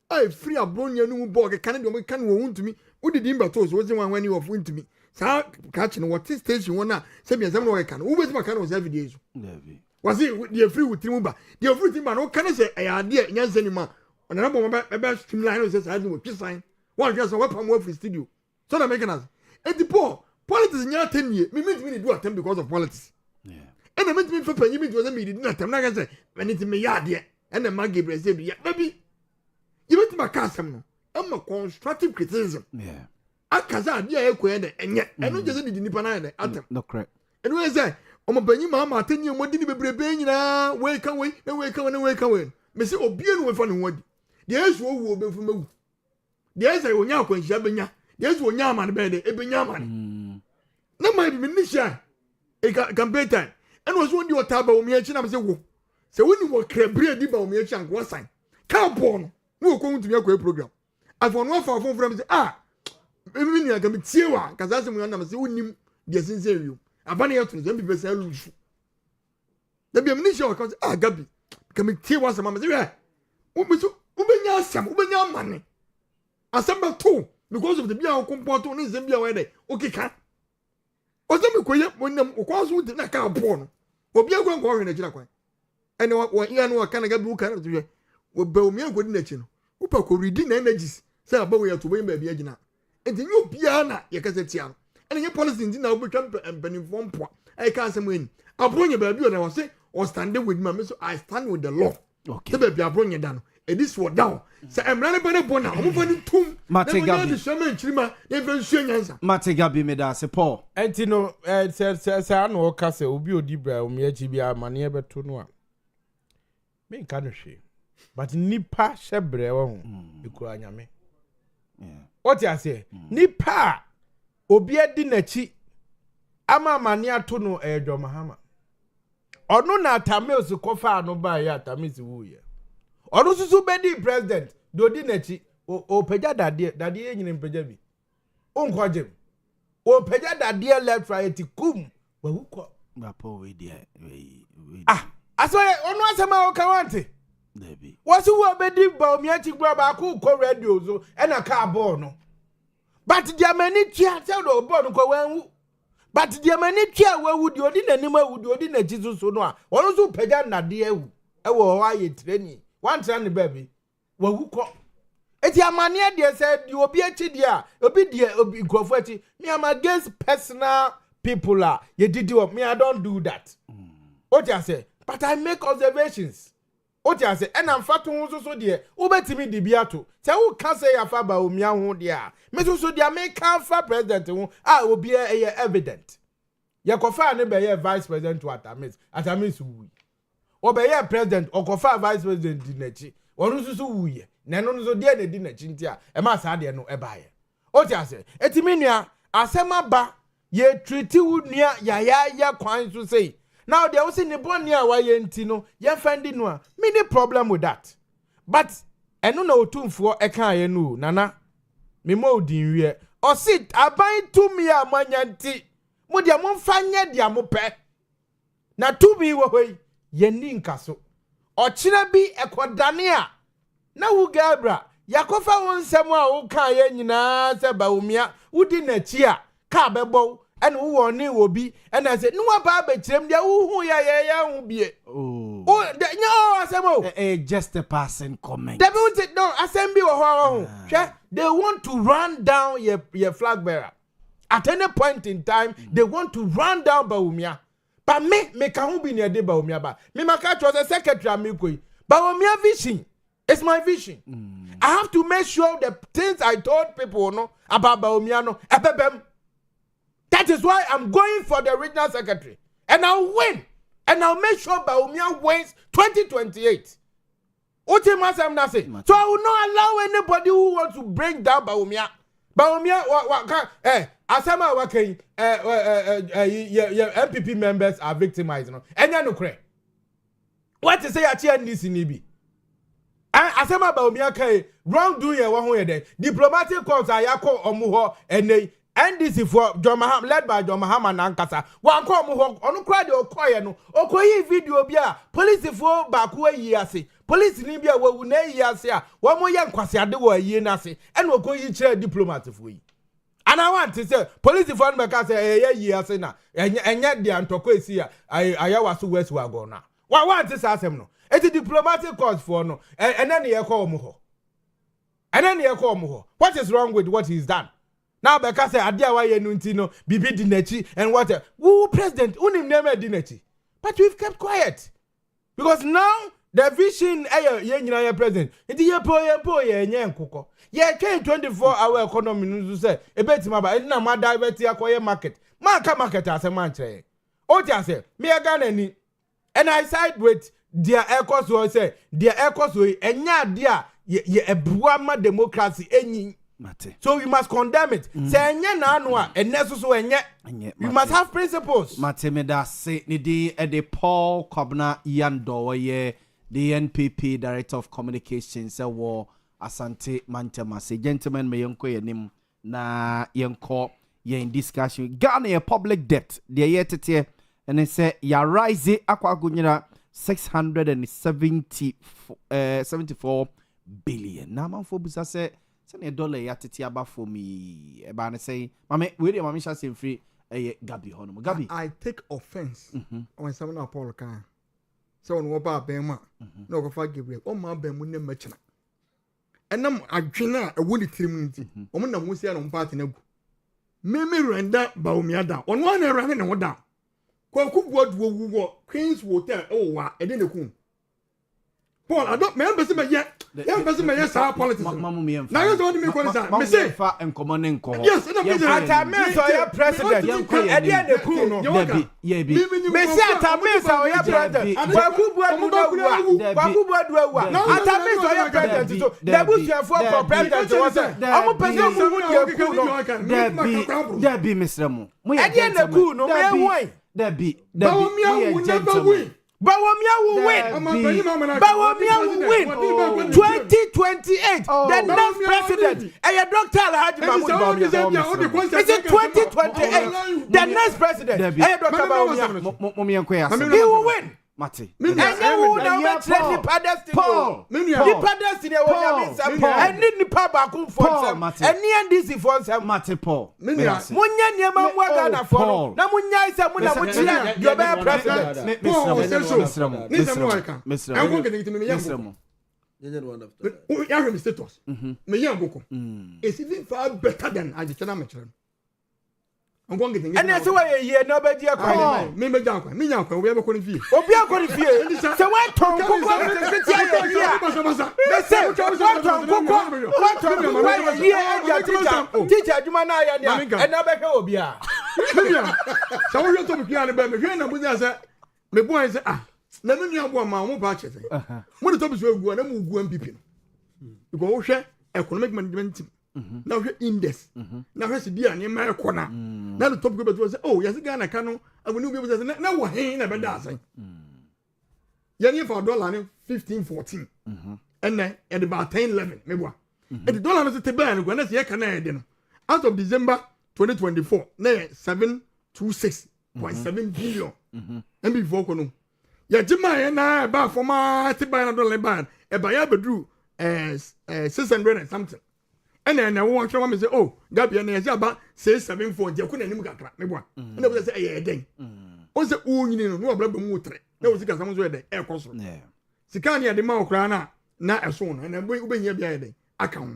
S2: ai free abronye no bo ke kan de o kan wo untumi udidi mbato so wo wan wani wo fo untumi sa ka chi no what station wona se bi exam no we kan wo be ma kan wo se video so was it the free with timu ba the free timu ba no kan se ayade nyansa ni ma ona na bo be streamline no se sa wo twi sign one just we pam wo free studio so na make us etipo politics nya 10 years me do attempt because of politics and I meant me for penny me was me did not am like say when it me yard and the maggie president ya baby you went my custom no am a constructive criticism akaza dia ekwe de enye eno je se di nipa na de atem
S9: no correct
S2: and we say o mo banyi mama atenye mo di ni bebrebe nyina we kan we na we kan we me say obie no we fa no wadi de yesu owu obefu mawu de yesu onya akwanhia benya de yesu onya amane be de ebenya amane na mai bi me nisha e campaign time and was one your taba o me na me say wo se woni wo krebre di ba o me anko wasan ka bon no ko ntumi akwa program afọ no afa afọ from say me ni aga me tie wa kaza se mu na me say wonim de sinse wiu abane ya tunu zembi pesa lufu da bi amni show ka Gabi ka me tie wa sama me say wo me so wo benya asam wo benya amane asamba to because of the bia comport no zembi a we dey okika ozemi koye wonam okwaso de na ka bo no obi agwa ngwa hwe na kira kwan ene wo iya no ka na Gabi uka na tuwe wo ba omi agodi na chi no wo pa ko ready na energies say abawo ya to bo ba bia gina enti nyo bia na ye ka setia no ene ye policy ndi na wo betwa mpanimfo mpo ai ka asem eni abronye ba bia na wo say o stand with me so I stand with the law okay be bia abronye da no edis wo down say emrane bane bona omo fani tum
S9: Mate Gabi
S2: na shema nchirima ye fe nsuo nyansa
S9: Mate Gabi me da se Paul
S1: enti no se anu o ka se obi odi bra o me achi bia mane beto no a me nka no hwe but nipa hyebre wo ho ekura nyame what you say nipa obi adi nachi ama mane ato no Yaw Boamah ono na Atamis kofa no ba ya Atamis wuye ono susu bedi president dodi nachi o peja dade nyine peja bi onkwajem o peja dade left right kum wa wukọ
S9: na Paul we dia
S1: aso ono asema o kawante
S9: Debi
S1: wasu wo bedi ba o miachi gba ba ko radio so e na ka ball no but dia mani tia tell do ball no ko wanwu but dia mani tia wawu di odi nanim awu di odi na jisu so no a ono so peja nade awu e wo wa ye training one train baby wawu ko eti amane de say di obi achi dia obi dia obi grofo achi me am against personal people ye didi me I don't do that what you say but I make observations what you say and am fatu ho so de obetimi di biato say who can say afa ba omia ho de a me so de me can fa president ho obi e evident ye kofa ne be ye vice president to Atamis wu obe ye president okofa vice president di nachi wonu susu wuye na no so de na di nachi ntia e ma sa de no e ba ye o ti ase etimi nua asema ba ye treat wu nua ya kwan so sei Now they also in the bonia wayentino, ye finding no many problem with that. But I don't know too for a can nana. Me mo din we or sit abai to me a manyanti. Mo dia mon fanya dia mo pe. Na to be way ye ninkaso. Or china bi ekwadania. Na wu gabra. Yakofa won semwa wo kan ye nyina se Baumia wudi na chi a ka bebo and who won obi and I said no ba be chirem dia hu ya hu bie oh no asemo
S9: just a passing comment
S1: they won't say no assembly ho they want to run down your flag bearer at any point in time they want to run down Baumia but me can who be near the Baumia ba me maka was a secretary me koi Baumia vision. It's my vision. I have to make sure the things I told people no about Baumia that is why I'm going for the regional secretary. And I'll win. And I'll make sure Baumia wins 2028. So I will not allow anybody who wants to bring down Baumia. Baumia, Asama Wakin, MPP members are victimized. And you know, what to say at this in Ibi? Asema Baumia kai wrongdoing e ho yede diplomatic calls ayako omuho ene NDC for John Maham led by John Mahama nankasa wan ko omuho onu kra de okoye no okoyi video bia police for baako ayi ase police ni bia wawu na ayi ase a wo mo ye nkwase ade wo ayi na ase ene okoyi kire diplomatic for yi and I want to say police for me ka say ayi ase na enye de antoko esi a ayawa so west wa go na wa want to say asem no. It's a diplomatic cause for no, and then you call Muho. And then you call Muho. What is wrong with what he's done? Now, because I did why you know, Bibi Dinechi and what? Who president? Unim name Dinechi. But we've kept quiet because now the vision, you president. It's your boy, and Coco. Yeah, 24-hour economy. Say a bit my na my diverty acquire market. Market as a man say. Oh, just say me again and I side with. Their echoes will say, their echoes will, and yeah, a Boamah democracy, any. So we must condemn it. Say, and and necessary, and yet we must have principles.
S9: Matemeda say, Nidi, the Paul Kobna Yandoye, the NPP Director of Communications, war Asante Mantema. Say, gentlemen, may yonko nim na yonko ye in discussion. Ghana a public debt, the yet and they say, ya rise aqua gunyara. 674 billion. Now, man, for business say, send $1 yatiti aba for me. Eba say, mame, we dey mami shall free. Gabi hono. Gabi,
S2: I take offense when someone Apollo can. So on Waba Bema, no go forgive Gabriel. Oh my Ben wouldn't mention. And I'm a Gina, a woody trimity. Woman that was here on party. Mimi render Baumiada. On one running and one down. What will Queen's Water? Oh, I didn't come. Paul, I don't remember some yet. Young person, yes, our politics. Now you don't make one time. Say, far and commanding call. Yes, and I'm president. At the end of Kuno, ye be. Messi, I'm president. The bush for president. I'm a president there be Mr. Mo. At the end of Kuno, why? Baumia will never win. Baumia will win. Baumia will win. 2028. The next president. And Dr. Alhaji Mahmoud Baumia. Is it 2028? The next president. And Dr. Baumia. He will win. Mate. And you will now train the pedestal. The pedestal and need the Pabakum for some. And near this for some Mate Paul. Munya Yama Wagana for Namunya is a Munamuchina. You're better president. Mr. I'm going to me. Mr. Tos. Me young Boko. It's even far better than I did. I'm going to get and that's why you nobody are calling me. Me down, me young, we have a quality. Obia quality. So what tongue? Teacher, you man, and never Obia. So we're talking about me. Me boy say, ah, let me know what my own batch is. What the top is going to go and people. You go share economic management. Now index. Now has to be an American. na the topic about was oh yes Ghana kanu and we be say na wo hen na be da asan yani for dollar 15 14 and then at about 10 11 me boa and the dollar no te ban go na se yeka na de no out of December 2024 na 726.7 billion and before kono ya jima na ba forma te ban na dollar ban e ba ya bedru 600 and something and then I want to say oh Gabi na ya ba 674 je kuna nim kakra me boa and they say eh den o se o nyini no obla ba mu tre na o sika sam so eden e koso sika ne de ma okra na eso no na bo benya bia eden aka ho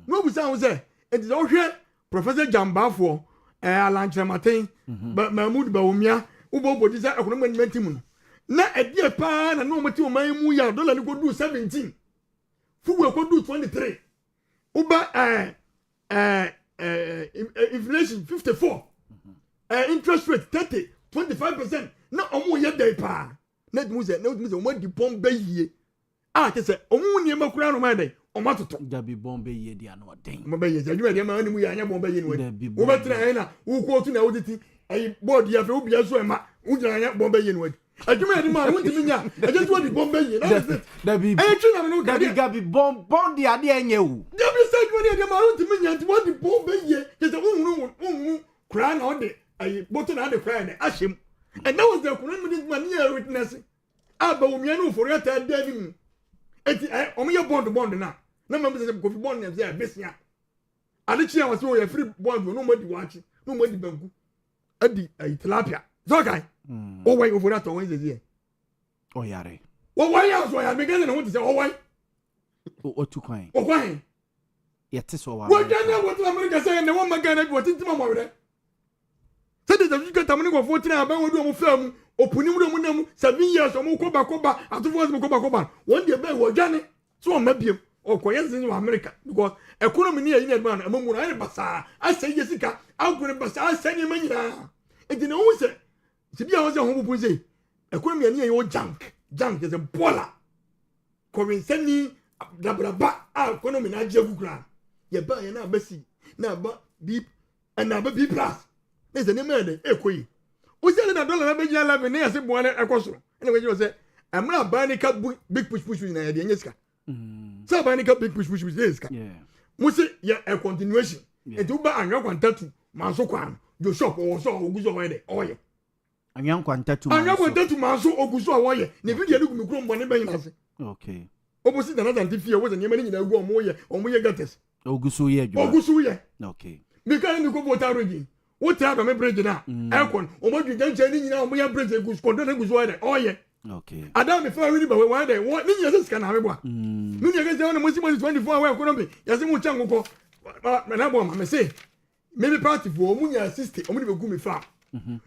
S2: no bu sa ho say it is ohwe Professor Jambafo Alanche Martin Mahmoud Bawumia ubo bodi sa economic momentum no na edie pa na no mati o man mu ya dollar ni go do 17 fuwe go do 23 uba inflation 54 interest rate 30 25% na omo ye dey pa na mu ze omo di bombe yie ke se omo ni makura no ma dey omo toto
S9: Gabi bombe yie di ano den
S2: mo be ye je adwuma dey ma ni mu ya anya bombe yie ni wo be tra na wo ko tu na wo diti board ya fe wo bia so ma wo jira anya bombe yie ni wo adwuma dey ma wo ntimi nya eje tu di bombe yie na
S9: Gabi Gabi bombe ade enye wu
S2: Gabi say go dey ma wo ntimi nya wo di bombe yie ke se wo kura na o de boto na de kura na ahyem and that was the economic man here witnessing aba umia no for yata dey mu eti omo bond na me say kofi bond na say besia ade chia was o free bond no madi wachi no madi banku adi tilapia so kai o wai over that one is here
S9: o yare
S2: o wai ya so ya me gane na want to say o wai
S9: o tu kwan
S2: o kwan
S9: yete so wa
S2: wo gane what America say na one magana bi wotintima mo were say the you get amani go 14 aban wo do mo fam opunim do mo nam 7 years o mo koba atofo mo koba one day be wo gane so o mabiem o koye sin America because economy ni yin edman amamu na basa asay yesika agure basa asay ni manyina enti na wo se bia wo se ho bubu se economy ni yin junk is a bola currency ni dabraba economy na jegukura ye ba ye na basi na ba b and na ba b plus is any man ekoyi o se na dollar na be jina la be na yase bo na ekoso ene we say am na ba ni ka big push na ye de nyesika so ba ni ka big push nyesika mo se ye a continuation e do ba anwa kwantatu manso kwan jo shop o so oguzo wa de oye
S9: anwa kwantatu
S2: manso oguzo wa ye ne video du kumikro mbo ne ba nyina se
S9: okay
S2: opposite na that fie wo ze nyema ni nyina gu omo ye gates
S9: oguzo ye okay
S2: because ni ko vota rogi wo ta do me bridge na ekon omo dwujan che ni nyina omo ye bridge egus kondo na egus wa de oye
S9: okay
S2: adam me fa wi ni ba wa de wo ni nyina se sika na me bo ni nyina ga se mo si mo 24 hour economy ya se mo cha ngoko na bo ma me say maybe party for omo nya 60 omo de be gu me fa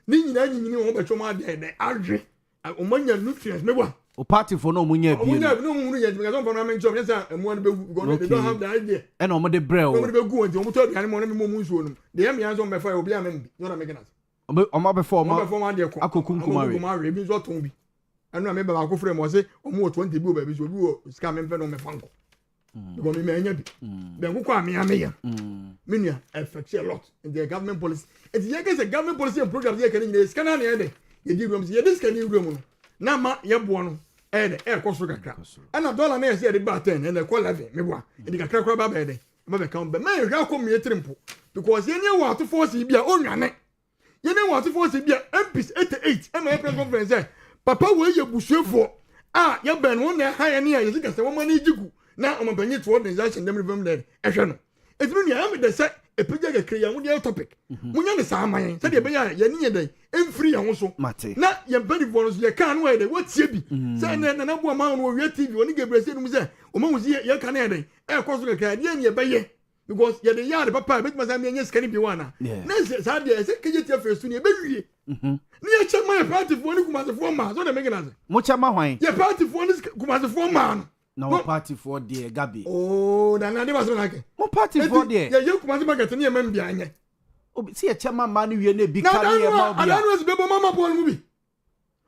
S2: ni nyina nyini omo be choma de adwe omo nya nutrients me bo
S9: o party for no munya bi
S2: no mu nya because on for na mention yes emu an be go they don't have the idea
S9: and omo de brel
S2: omo de be gu omo to aduane mo na me mo nsuo no de yam yan so me fa obi amem bi no na me gina
S9: omo be for
S2: omo de ko akokunkumare bi so ton bi anu me ba ko frem mo say omo 20 bi o ba bi so bi o ska me fe no me fanko because me anya bi be ko kwa me ya me nua affect a lot in the government policy it is like a government policy and program here can ska na na de ye di room ye dis can you room no na ma ye bo no koso kakra ana dollar na yesi de ba 10 and call 11 me boa e kakra kra ba be de ma be kan be ma ye hwa ko me trimpo because ye ne wa to force bia onwane ye ne wa to force bia MPs 88 e ma press conference papa wo ye busuefo ye ben won na ha ye ne ye sika se wo ma na jigu na o ma banyi to organization dem revem de e hwe no e tinu ne am de se e pija ga kriya wo de topic munya ne sa aman se de be ya ye ne ye de emfiri ya so na ye body for so ye kan no de watie bi se na bo ma no wi TV oni Gabriel se no se o ma wuzi ye kan ye de koso ga de ye be ye because ye de ya de papa bet ma sa me nye skani bi wana na se sa de se keje tie face ni e be wie ni ye chama ye party for ni kuma se for ma so de me gina se
S9: mo chama hwan
S2: ye party for ni kuma se for ma
S9: no party for there Gabi
S2: oh na de ba so na ke
S9: mo party for there
S2: ye kuma se market ni e ma mbia anye
S9: obi si e chama ma ni wie na bi carry e ma obi
S2: na no se be mama Paul mu bi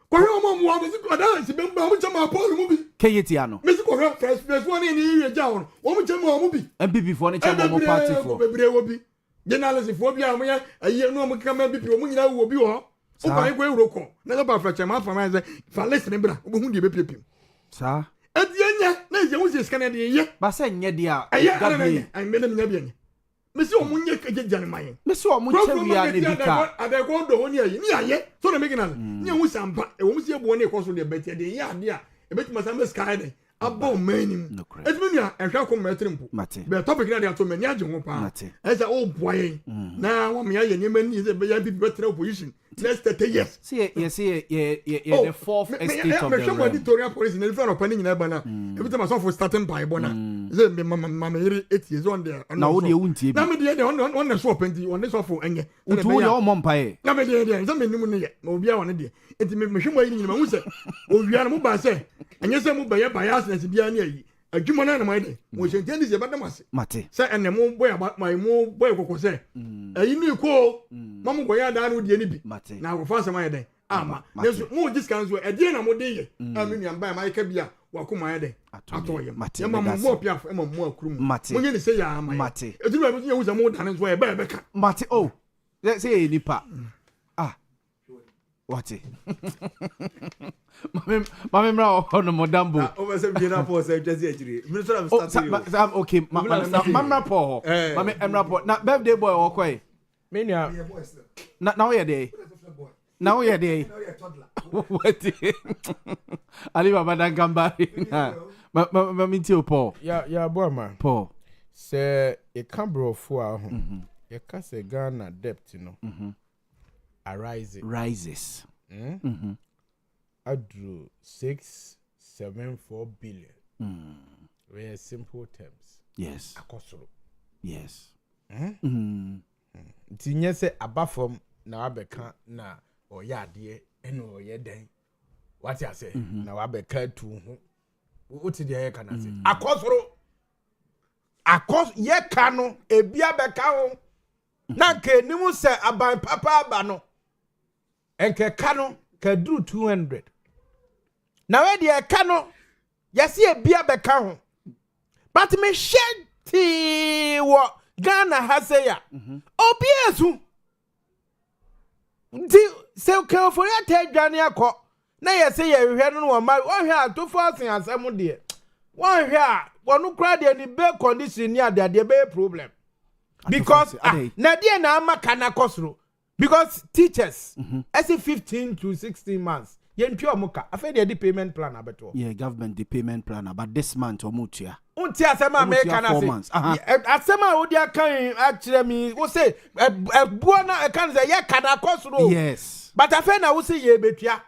S2: ko he omo mu wa se ko da se be mo chama Paul mu bi
S9: keyeti ano
S2: me se ko he first one ni ye ja won o mu chama mu bi
S9: MPP for ni chama mo party for
S2: bebre wo bi journalist for bi am ya ayi no mo kama bi pi o mo nyina wo bi ho o fa ko euroko na so ba fra chama fa man say fa listen bra o hu de be pipi
S9: sa
S2: enya na je wo se scan de ye
S9: ba se nye dia
S2: gabi ai me na nya bi enya me se o mo nye ke jani man
S9: me se o mo che wia ne bi ka
S2: ada ko do honi ayi ni aye so na me gina ni hu sampa e wo mo se bo ne ko so de beti de ye ade a e beti ma sam sky de abo manim etimi nia ehwa ko metrimpo be topic na dia to me nia je ho pa e say o boy na wo me ya nyema ni se be ya bi better opposition next 30 years
S9: see the fourth estate of the realm
S2: editorial policy na different opinion nyina ba na every time so for starting by bona say me mama yiri 8 years on there
S9: na wo de wuntie bi
S2: na me de on na so openti on so for enye
S9: utu ya o mompae
S2: na me de say me nimu ne ye obi a won de enti me hwemo yi nyina hu se owia na mo ba se enye se mo ba ye bias na se bia na yi adwuma na mai de mo hye ntende se badam ase
S9: mate
S2: se ene mo boy mai mo boy kokko se ayi ni ko mo boy ada na odi ni bi na go fa se mai de ama neso mo diskan so e de na mo de ye ami nua ba mai ka bia wa ko mai de atoye ye ma mo pia e ma mo akuru mo nye ni se ya ama
S9: mate
S2: eduru ba ye hu se mo dan so e ba be ka
S9: mate oh say nipa what Mama mra ono modambo
S8: over se bina po se twesi ajiri minister am start
S9: okay mama po mama emra po na birthday boy okoi
S1: me nua
S9: na we dey na we dey what ali baba dan gambari ma minti o po
S1: ya Boamah
S9: po
S1: se e cambrofo a ho e ka se Ghana debt no
S9: rises
S1: adru 674 billion. Very simple terms.
S9: Yes.
S1: Akosoro.
S9: Yes.
S1: Tinye se abafom na wabeka na oyade eno oyeden. What you say? Na wabeka tu ho. Uti de yeka na say. Akosoro. Yeka no ebia beka ho. Na ke nimu se aban papa aba no. Enke kano kadru 200. Na we de kano yesi ebia beka ho. But me shenti wo Ghana haseya. Obiesu. Di se o for ya te dwane akọ. Na yesi ye hwehwe no wo ma o hwe atofo asen asem de. Wo hwe a wonu kra de ni be condition ni ade be problem. Because na de na amaka na kosoro. Because teachers, I say 15 to 16 months. Yenpi omuka. Afa dey payment plan abeto.
S9: Yeah, government the payment plan but this month omutia.
S1: Unti asema America na say. Asema wo dia kan actually me wo say buo na kan say ye kana kosoro.
S9: Yes.
S1: But afa na wo say ye betua.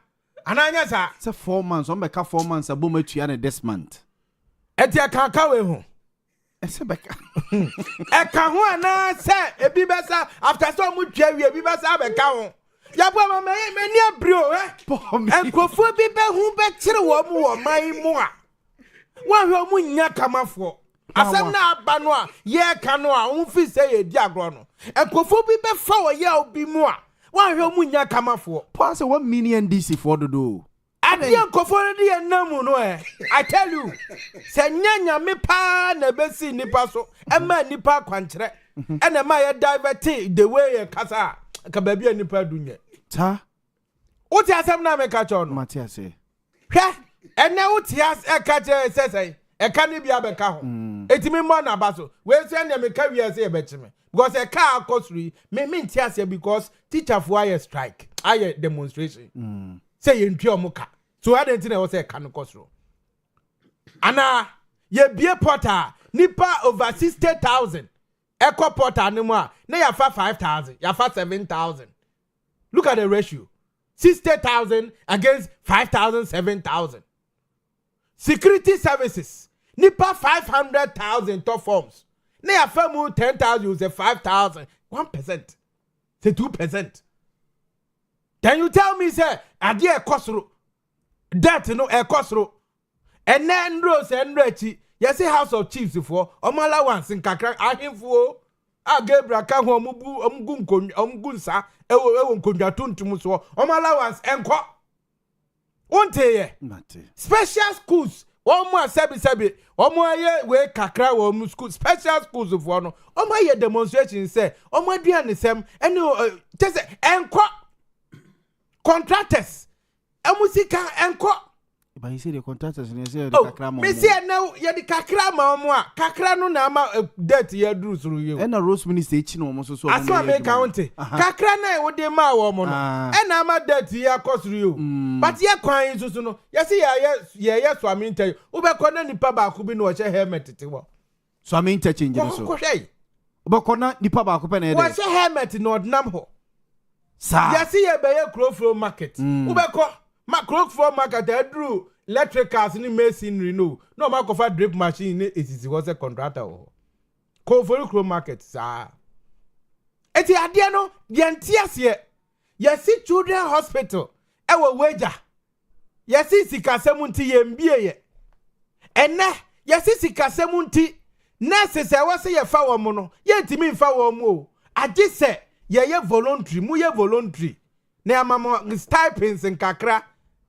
S1: Ananya sa.
S9: Say 4 months, on beka 4 months abomatua na this month.
S1: Etia kan ka we ho.
S9: Esebeka.
S1: Eka ho ana se ebi besa after so mu twa wi ebi besa beka ho. Ya Boamah me ni abrio enkofo bi be hu be kire wo mu wo man mu a. Wa hwe mu nya kamafo. Asem na aba no a ye ka no a hu fi se ye di agro no. Enkofo bi be fa wo ye obi mu a. Wa hwe mu nya kamafo.
S9: Pass 1 million DC for the do.
S1: Adi enkofo di enamu no I tell you. Se nyanya me pa na besi nipa so. Ema nipa kwankyere. Ena ma ye divert the way ye kasa ka ba bia nipa dunye.
S9: Ta.
S1: Oti asem na me ka cho no.
S9: Matia say.
S1: Hwe ene oti as e ka che sesai. E ka ni bia be ka ho. Etimi mo na baso. We say na me ka wi ase e be chime. Because e ka akosuri me nti ase because teacher for aye strike. Aye demonstration. Say ye ntwe omuka. So I didn't know say can kosro. Ana ye bie porter nipa over 60,000. Echo porter no more. Na ya fa 5,000, ya fa 7,000. Look at the ratio. 60,000 against 5,000, 7,000. Security services nipa 500,000 top forms. Na ya fa mu 10,000 you say 5,000. 1%. Say 2%. Then you tell me say ade e kosro that no e kosro and then rose and rechi yes House of Chiefs for omala once in kakra ahemfo a Gabriel ka ho omgunsa ewo nkonja tuntum so omala once enko wonte ye special schools Omo sebi omo aye we kakra wo school special schools for no omo aye demonstration say omo aduane sem ene tese enko contractors emusika enko.
S9: But you see the contractors and you say the kakra mo.
S1: Me say now ye the kakra ma omo a kakra no na ma debt ye duru suru you.
S9: And a rose minister echi no omo so
S1: aso me county kakra na wo de ma wo omo no e na ma debt ye akosuru you. But ye kwan so no ye say ye so amintai wo be ko na nipa ba ko bi no che helmet tete wo.
S9: So am interchange so.
S1: Ko hwei.
S9: Wo ko na nipa ba ko pe na e de.
S1: Wo che helmet no odnam ho.
S9: Sa.
S1: Ye say ye be ye crowflow market. Wo be ko crowflow market adru electricals ni masonry no ma ko fa drip machine ni etiti was a contractor ho. Ko for crow market sa. Eti ade no ye ntiase ye si children hospital e wo wager. Ye si sikasem nti ye mbie ye. Ene ye si sikasem nti nurses e wo se ye fa wo mo no ye ntimi mfa wo mo o. Age se ye voluntary mu ye voluntary. Na amamo stipends nkakra.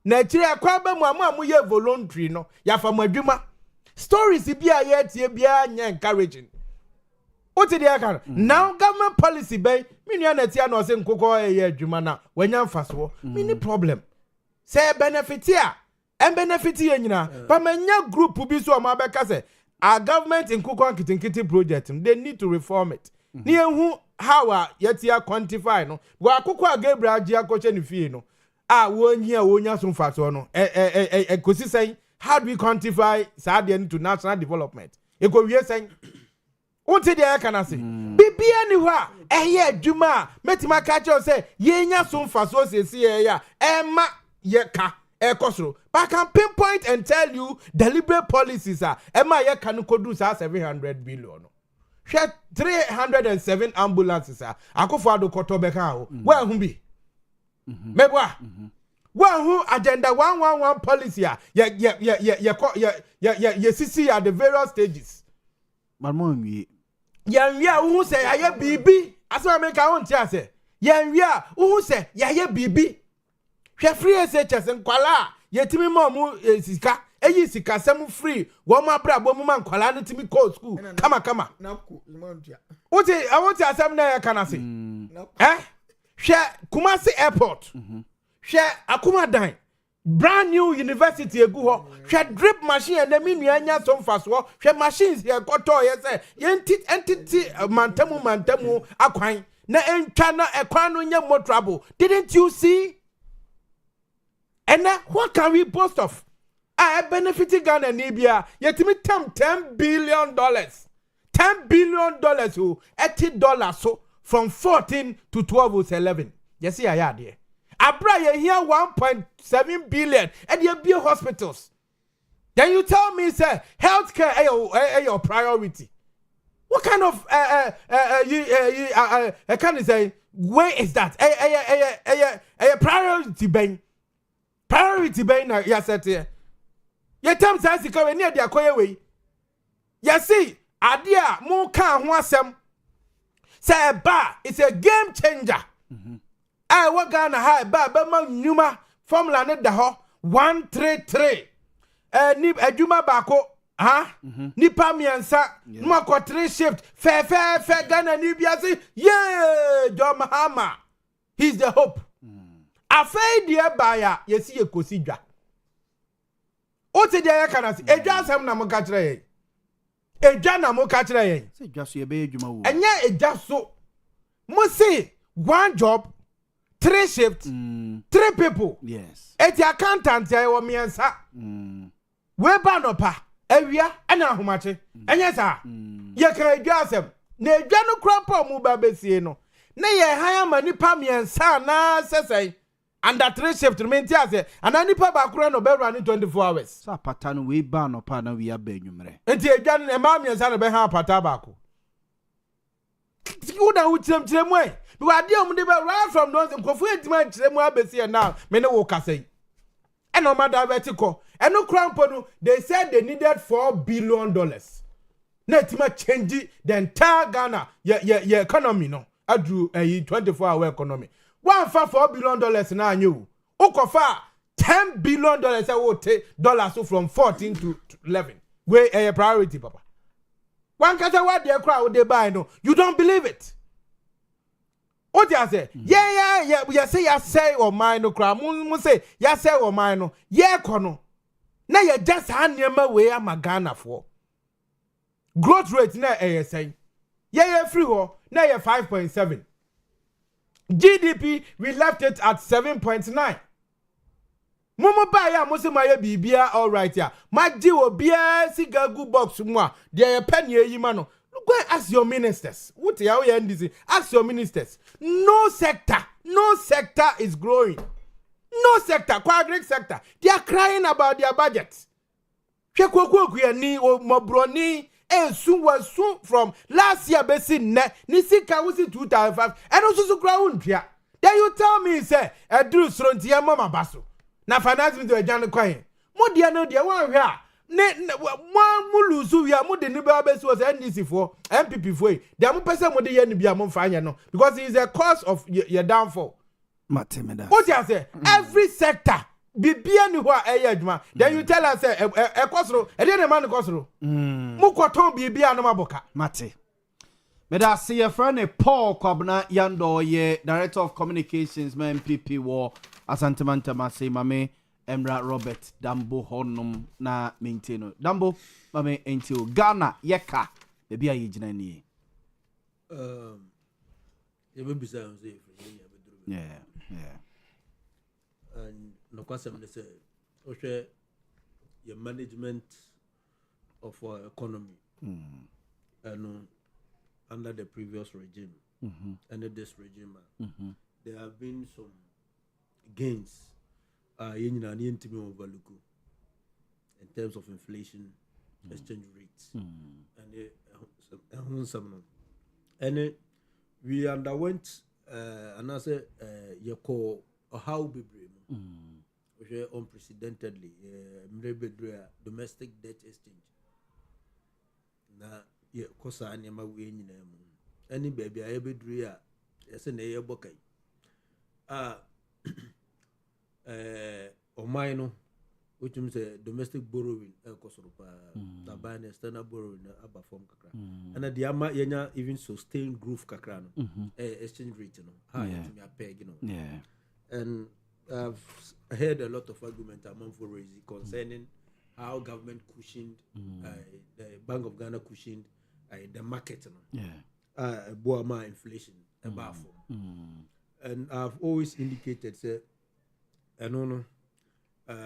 S1: Na chire akwa ba mu amu ye voluntary no ya fa madwuma stories bia ye tie bia nya encouraging what dey aka now government policy bay me nua na tie na o se nkokọ ye adwuma na wanya mfaso me ni problem say benefit ya en benefit ye nyina but manya group bi so ma be ka say our government nkokọ nkitinkiti project they need to reform it ni ehu how ye tie quantify no wa akokọ Gabriel Agia koche ni fie no wonya so mfaso no kosi sen how do we quantify sad to national development e go wie sen unti dey can say bibia ni ho a ye adwuma metima ka che say ye nya so mfaso sesi ya ma ye ka ekosoro but I can pinpoint and tell you deliberate policies ma ye kan kodu 700 billion no 307 ambulances akofo adokoto beka ho wa hu bi mebwa who agenda 111 policy ye sisi at the various stages
S9: malmo nwie
S1: yanwia who say aye bibi aso make I want to say yanwia who say aye bibi hwe free SHS nkwala yetimi mu sika eyi sika sem free wo ma brabo mu man nkwala no timi call school kama what I want to asem na ya kana say hwe Kumasi airport hwe Akumadan brand new university egu ho hwe drip machine and me nuanya so mfaso hwe machines ye koto ye say entity mantamu akwan na entwa na ekwan no nya more trouble didn't you see and what can we boast of benefit Ghana ni bia yetimi $10 billion $10 billion oh $80 so from 14 to 12 was 11. You see, I had here. Abra, you hear 1.7 billion and you be hospitals. Then you tell me, sir, healthcare is your priority. What kind of can you say? Where is that? A priority bang. Priority bang. Yes, sir. You tell me, sir, you near the acquire way. You see, idea more can want some. Say ba, it's a game changer. I work on a high ba numa formula ne da ho 133. Ni adwuma bako nipa miensa no ko 3 shift fe Ghana ni biase Yaw Boamah. He's the hope. Afei de ba ya yesi ekosi dwa. O ti de ya kana se edwa asem na mo ka kire ye. Edwa na mo ka kire ye.
S9: Se edwa so ye be edwuma wo.
S1: Enya edwa so. Mo say 1 job 3 shifts 3 people.
S9: Yes.
S1: Eti accountant ya wo miensa. We ba no pa. Awia ana ahomache. Enya sa. Ye ka edwa asem. Na edwa no krampa mu ba besie no. Na ye han ama nipa miensa na sesai. Under 3 shift remain ase. Ana nipa ba kura no be run 24 hours.
S9: Sa pata no we ba no pa na we aba enwumre.
S1: Enti edwa no e ma miensa no be han pata ba ko. Would I chirem way? Because I deal with right from those and conflict my chirem abesi now. Many will say. And no matter vertical. And no crown ponu, they said they needed $4 billion. Net much change the entire Ghana, your economy, no. I drew a 24-hour economy. $4 billion now you. Okofa $10 billion I will take dollars so from 14 to 11. Where a priority, Papa. One catch what they crowd they buy no. You don't believe it. What you say? Yeah. We say or mine no crowd. Mun say say or mine no. Yeah kono. Now you just hand your way am Ghana for. Growth rate na say. Yeah free ho. Now you 5.7. GDP we left it at 7.9. Momo ba ya mo se maye bibia all right ya. Maggi obia sigagu box mo there pen yi ma no. Go ask your ministers. What ya we NDC? Ask your ministers. No sector is growing. No sector, Greek sector. They are crying about their budgets. Hwekwoku ni o mobroni soon from last year besi ni sika wusi 2005 and also ground here. Then you tell me say edru srontia mama baso. Na finance minister Jan Kwan. Mo dia no dia wan hwe a ne mo muluzu wi a mo de ni ba besu was NDC for MPP for. Dia mo pese mo de ye ni bia mo fanya no because it is a cause of your downfall.
S9: Matemeda.
S1: What you say? Every sector bibia ni ho a adwuma. Then you tell us say ekosoro e de man ekosoro. Mo kwaton bibia no maboka.
S9: Mate. Meda see your friend Paul Kwabna Yando ye Director of Communications ma MPP war Asantemanta Mase mame Emra Robert Dambo honum na maintain. Dambo mame entio Ghana yeka bebi aye gina ni.
S8: You be say
S9: yeah.
S8: And no question they say okay your management of our economy and under the previous regime under this regime there have been some gains in terms of inflation exchange rates and we underwent another yeko how be which unprecedentedly domestic debt exchange na ye kosa anyama we nyina mu any baby a yebedru a yese na ye bokai omai no which means domestic borrowing kosoro pa taban external borrowing aba form kakra and the ama yenya even sustained growth kakra no exchange rate no how to me peg you know and I've heard a lot of argument among for raising concerning how government cushioned the Bank of Ghana cushioned the market Boamah inflation about and I've always indicated say I don't know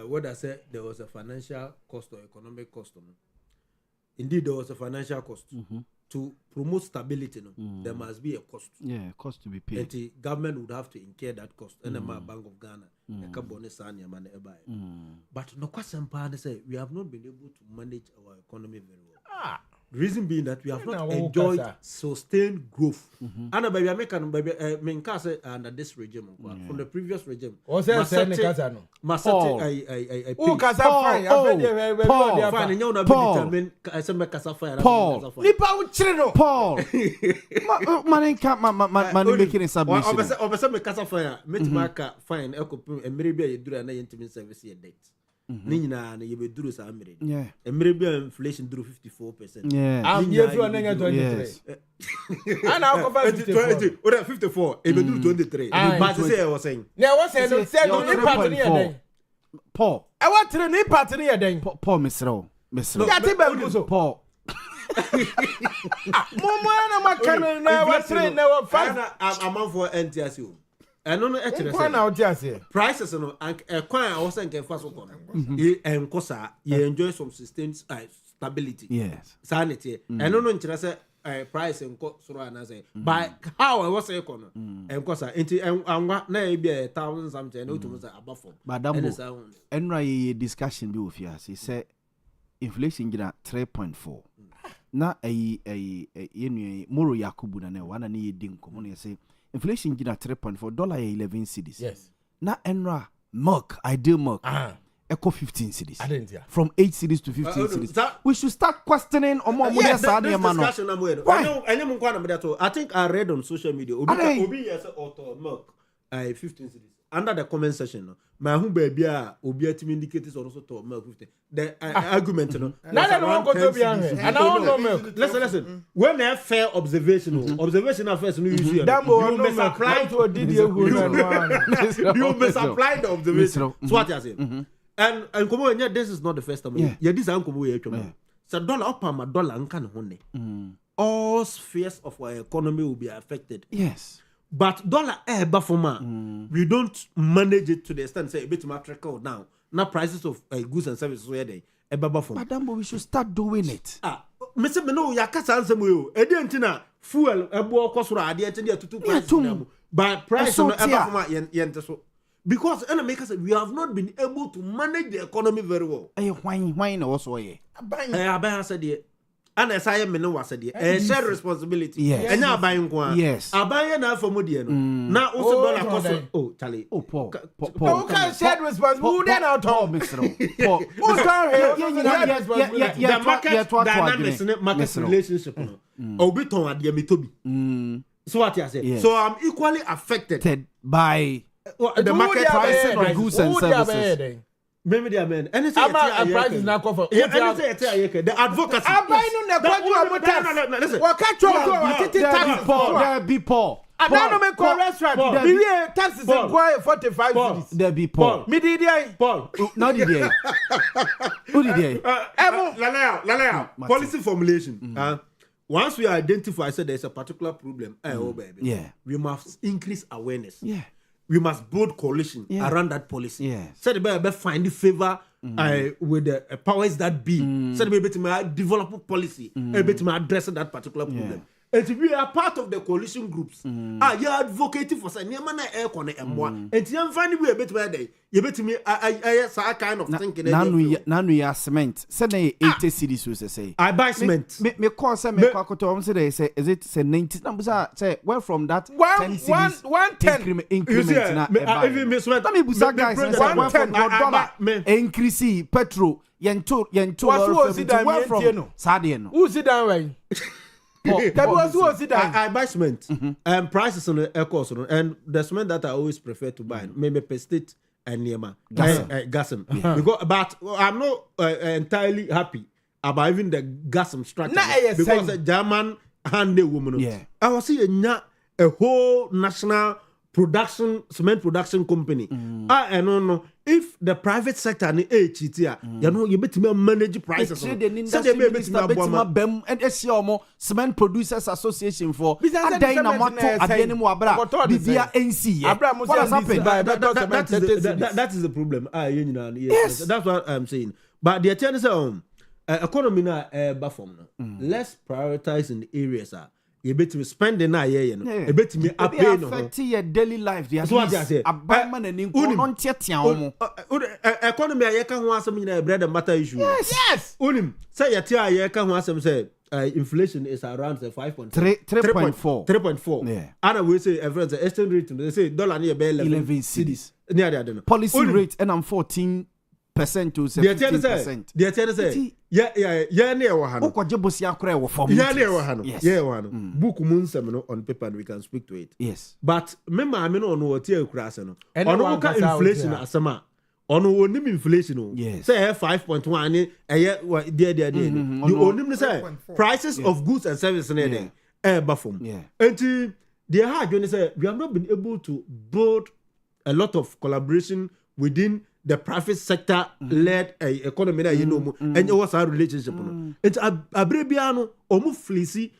S8: what I said there was a financial cost or economic cost indeed there was a financial cost to promote stability there must be a cost
S9: cost to be paid
S8: and the government would have to incur that cost and the Bank of Ghana but no question say we have not been able to manage our economy very well the reason being that we have not enjoyed sustained growth. And baby, I make under this regime from the previous regime.
S1: I
S8: Nina na yebe duru sa amere. Emere inflation duru 54%.
S1: I'm here for 23. And I'll go 54.
S8: Or 54. Ebe duru 23. But say I was saying.
S1: Now what say no part ni
S9: Paul.
S1: I want to ni part ni den.
S9: Paul Misro.
S1: Ya ti be so. Paul. Momo na makana na wa train na wa 5.
S8: I'm for NTSU. I don't know actually. Prices no kwan I was saying can fast on. Enkosa you enjoy some sustained stability.
S9: Yes.
S8: Sanity. I don't know interest price enko soro ana say. By how I was say kono. Enkosa enti anwa na e be 1,000 something no to say above.
S9: Madam Enra ye discussion bi ofia say inflation gina 3.4. Na yenu Moro Yakubu na wana ni yedin komo ne say inflation gina 3.4 $11 cedis.
S1: Yes.
S9: Na Enra milk, ideal milk. Echo 15 cedis. From 8 cedis to 15 cedis. We should start questioning
S8: I think I read on social media. Obi yes auto milk 15 cedis. under the comment section no my who baby obi atimi indicators also to milk 50 the argument no
S1: na go to be and I don't know milk.
S8: Listen when a fair observation first no use you
S1: misapply to did you
S8: misapply the observation so what you say and come this is not the first time yeah this am come we so dollar up ma dollar nka ne ho ne all spheres of our economy will be affected.
S9: Yes.
S8: But dollar we don't manage it to the extent say a bit more trickle down. Now prices of goods and services where they
S9: Madam, we should start doing it.
S8: Mr. Meno, ya kasa ansem we. Edientina fuel ebo kosura ade ete tutu price na but price no eba so because makers we have not been able to manage the economy very well.
S9: Why na also ye.
S8: Aban said and as I am no was said share responsibility.
S9: Yes.
S8: And now buying one.
S9: Yes.
S8: Aban na for modi no. Now also dollar cost. Oh, Charlie.
S9: Oh, Paul.
S1: Who can share responsibility then out of
S9: Mr. Paul. Who
S1: can responsibility?
S8: The market dynamics in market relationship no. Obi ton ade mi tobi. So what you say? So I'm equally affected
S9: by
S8: the market
S9: prices of goods and services.
S8: Maybe they are men. And
S1: price is not covered.
S8: The advocacy.
S9: There be Paul.
S1: I don't make a restaurant. The taxes are 45 cities.
S9: There be Paul.
S1: Me did
S9: Paul. No did I. Who did I?
S8: Lalea. Policy formulation. Once we identify, say there's a particular problem.
S9: Yeah.
S8: We must increase awareness.
S9: Yeah.
S8: We must build coalition around that policy.
S9: Yes.
S8: So the better find the favor with the powers that be. So the better develop policy. Better address that particular problem. And to be a part of the coalition groups, you advocating for say near man air con and one. And you find we a bit where they you bet me I kind of thinking.
S9: Now we are cement. Said 80 cities we say.
S8: I buy cement.
S9: Me call say me call to say say is it say 90 numbers say where from that 10 cities 110 increment na
S8: even me cement.
S9: Let me busa guys where from dollar increase petrol yento where from sadie no.
S1: Who sit down right?
S8: I buy cement and prices on the cost and the cement that I always prefer to buy maybe per state and Niema gasm because but I'm not entirely happy about even the gasm structure because a German hand woman I was seeing a whole national cement production company. I don't know if the private sector and you better manage prices.
S9: So they may be bem and cement producers association for that
S8: is the problem. Yes, that's what I'm saying. But the attorney economy na let's prioritize in the areas you bet me spending na ye no e bet me pay no
S9: affect your daily life the abandonment and income on tiatia omo
S8: economy ye ka ho asem nyina bread and butter issue.
S1: Yes
S8: unim say ye tia ye ka ho asem say inflation is around
S9: 3.4
S8: yeah and we say everyone say exchange rate they say dollar near
S9: 11 cities
S8: near there
S9: policy rate and I'm 14% to 17%.
S8: The attendant say, yeah, near Wahano.
S9: Okojibosia kre wo form.
S8: Yeah, near Wahano. Yeah, Wahano. Book moon seminar on paper and we can speak to it.
S9: Yes.
S8: But remember, I mean, on what you cross on inflation as a on onim inflation.
S9: Yes.
S8: Say 5.1 there. You onim say prices of goods and services in there. Bafum.
S9: Yeah.
S8: And the hard you say we have not been able to build a lot of collaboration within the private sector led economy that you know and it was our relationship it's abrebiano omu flisi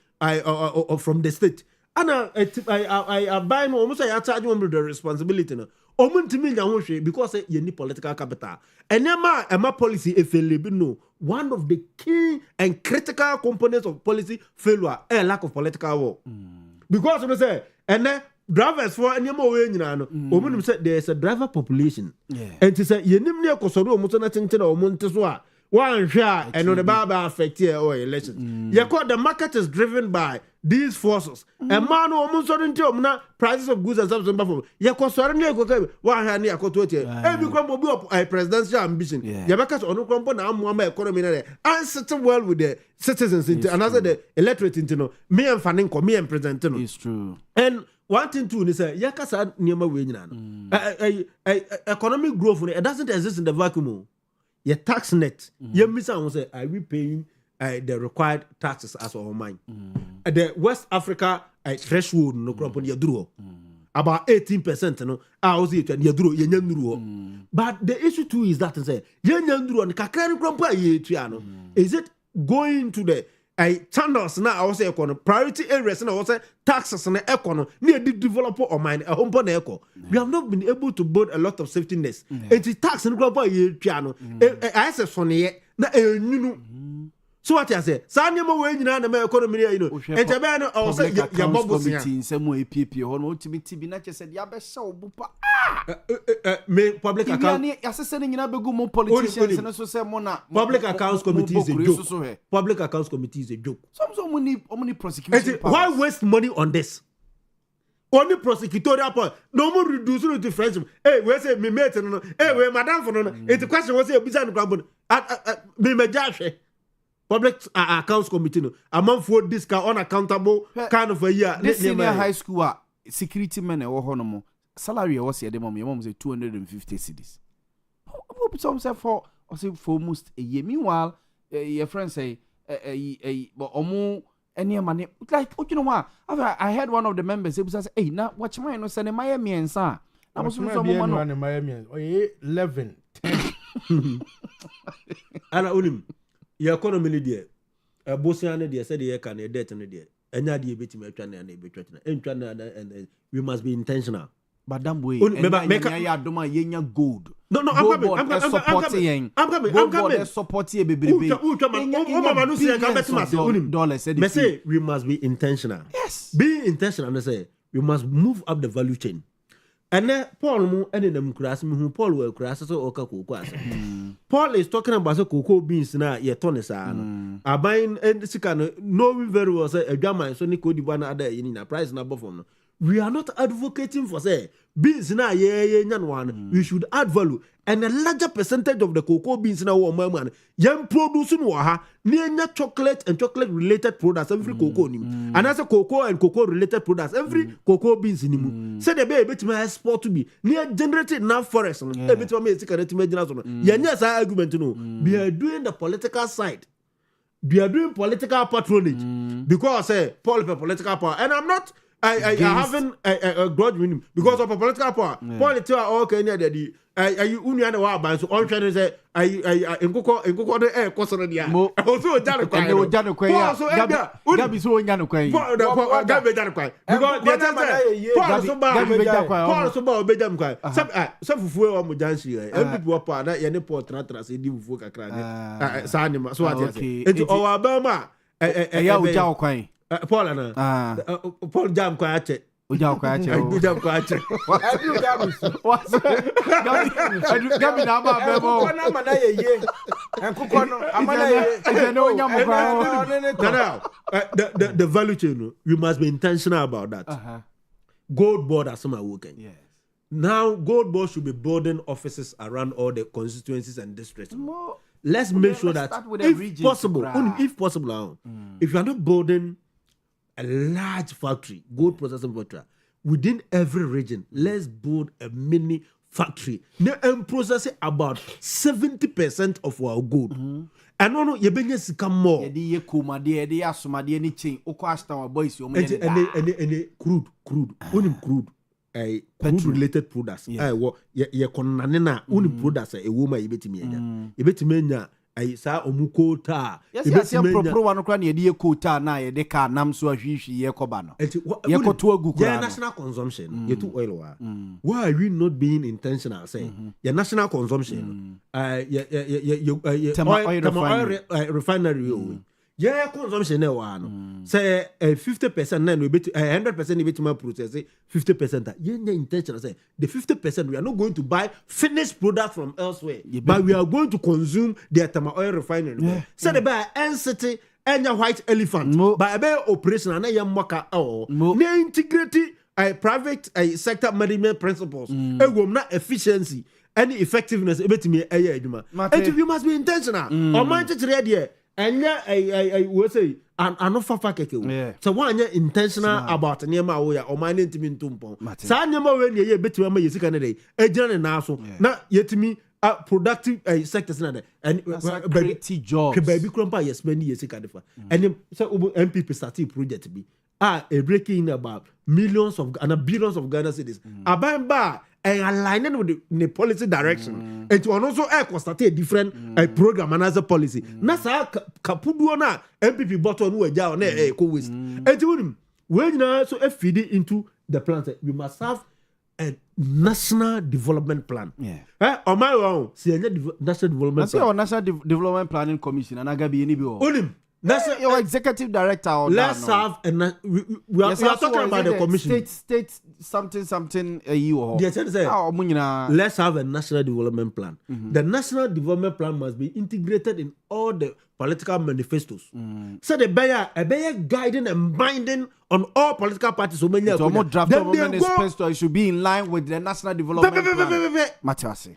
S8: from the state and I buy no almost I charge them the responsibility no omu ntimi nya ho hwe because you need political capital and ema policy efele no one of the key and critical components of policy failure a lack of political will because you say and then drivers for any more way no omunum say there is a driver population and to say yenim ne akosoro omuto na tintin omunte so a wan hwe a eno the baba affect here or election the market is driven by these forces and man almost certain prices of goods and services before ya ko sori ne ko ka wa ha ne akoto tie e bi kwa mobi of presidential ambition ya beka so onu kwampo na amuama economy na and sit well with the citizens into and as the electorate into no me and fanin ko me and president no
S9: it's true
S8: and one thing too is ya kasa niema we nyina no economic growth it doesn't exist in the vacuum your tax net you miss am say are we paying the required taxes as our mine. The West Africa threshold no crop on your draw. About 18%, no. I was it and you But the issue too is that say you and kakari grandpa is it going to the channels now? I was say priority areas now. I was say taxes and economy near the developer or mine a home echo. We have not been able to build a lot of safety nets. It's tax and grandpa piano. I say sonny na so what I say? Sanya we nyina na me economy you know. Entebe no I say ya bobo
S9: committee nsemo EPP ho no ultimate bi na che said ya be sha obupa
S8: me public account
S9: ya asese ne nyina begu mo politicians na so say mo na
S8: public accounts committee is a joke. Public accounts committee is a joke.
S9: Some money prosecution powers.
S8: Why waste money on this? Only prosecutorial point. No more reducing it to friendship. Hey, we say me mate no. Hey, we madam for no. It's a question was say bisa no kwambo. Me majashe. Public accounts committee no among for this unaccountable kind of a year.
S9: This senior high school security men e wo ho no mo salary e wo se de mom say 250 cedis. Some say for almost a year. Meanwhile your friend say but omo any money like you know what I heard one of the members say hey na watch my no say my miensa na mo so mo no
S1: Miami 11 10
S8: ana unim your economy ni there bosia ne there said the can debt ne there enya de betimi atwa na ebetwa na entwa na and we must be intentional
S9: but that way enya adoma yenya gold
S8: no I'm
S9: supporting bebrebe
S8: mama no say can bet massive
S9: dollars
S8: me say we must be intentional.
S9: Yes,
S8: be intentional and say we must move up the value chain. And then Paul mu and them crass me who Paul will crass so oka cocoa. Paul is talking about the cocoa beans na ye tonesa. A buying and sikan knowing very well say a German so Nico di one other in a price number from. We are not advocating for say beans na ye one. We should add value and a larger percentage of the cocoa beans na woman young producing waha near chocolate and chocolate related products every cocoa nim. And as a cocoa and cocoa related products every cocoa beans in say the baby to my export to be near generated enough forest on a bit of me secret imagine yes argument no we are doing the political side. We are doing political patronage because Paul political power and I'm not I haven't a grudge with him because of a political power. Politics are okay near the you union wa ban so on trying to say nkoko the air koso dia. Also jano kwai. So
S9: Gabi so nyano kwai.
S8: Gabi jano kwai. Because they say Paul so ba obejam kwai. Some fufu wa mo jansi e people pa na ye ne port tra say di fufu kakra ne. Sa anima so what say. Enti Owia Boamah
S9: ya uja kwai.
S8: Paul na Paul jam kwa ache
S9: uja kwa ache
S8: jam kwa ache
S9: Gabi na ba bebo
S1: ko na mana ye enkuko no amana ye
S9: no nyam
S8: kwa the value chain we must be intentional about that. Gold board as some working.
S9: Yes.
S8: Now gold board should be building offices around all the constituencies and districts. Let's make sure that if possible if you are not building a large factory, gold processing factory within every region, let's build a mini factory. Now I'm processing about 70% of our gold. And no, you bring us come more.
S9: Ye kuma de asuma de ni chain. Oko ashta wa boys yo me.
S8: And crude, only crude. Crude related products. Ye konanena only products a woman yebetimi nya. Sa omuko ta
S9: yes pro one kra na ye quota na ye de ka nam so ahwihwi ye koba no ye koto agu kra
S8: national consumption ye to oil wa why are we not being intentional say your national consumption refinery yeah, consumption say 50% then we bet 100% we bet process 50%. Yeah, intentional say the 50% we are not going to buy finished product from elsewhere, but we are going to consume the Tama oil refinery. So they buy NCT enya white elephant but ebe operation na ye moka na integrity private sector management principles egwom na efficiency any effectiveness ebetimi eye adwuma and you must be intentional o man tetere there enya we say an fafa keke so one intentional about niema wo ya o man ntimi ntumpon sa niema we ne ye betimi ma yesika ne dey ejina ne na so na yetimi productive sectors na and
S9: create jobs
S8: ke baby krompa yes spend yesika defa and so MPP started project bi a breaking about millions of and billions of Ghana cedis abamba and aligning with the policy direction and to also constate a different program and as a policy na sa kapudu na MPP bottle no eja na eco waste and when now so feed it into the plan we must have a national development plan on my own see national development plan
S9: national development planning commission and agabi ni bi o
S8: that's
S9: your executive director or
S8: let's have we are talking about the commission
S9: state something you or
S8: let's have a national development plan. The national development plan must be integrated in all the political manifestos. So the better guiding and binding on all political parties. So
S9: it should be in line with the national development plan.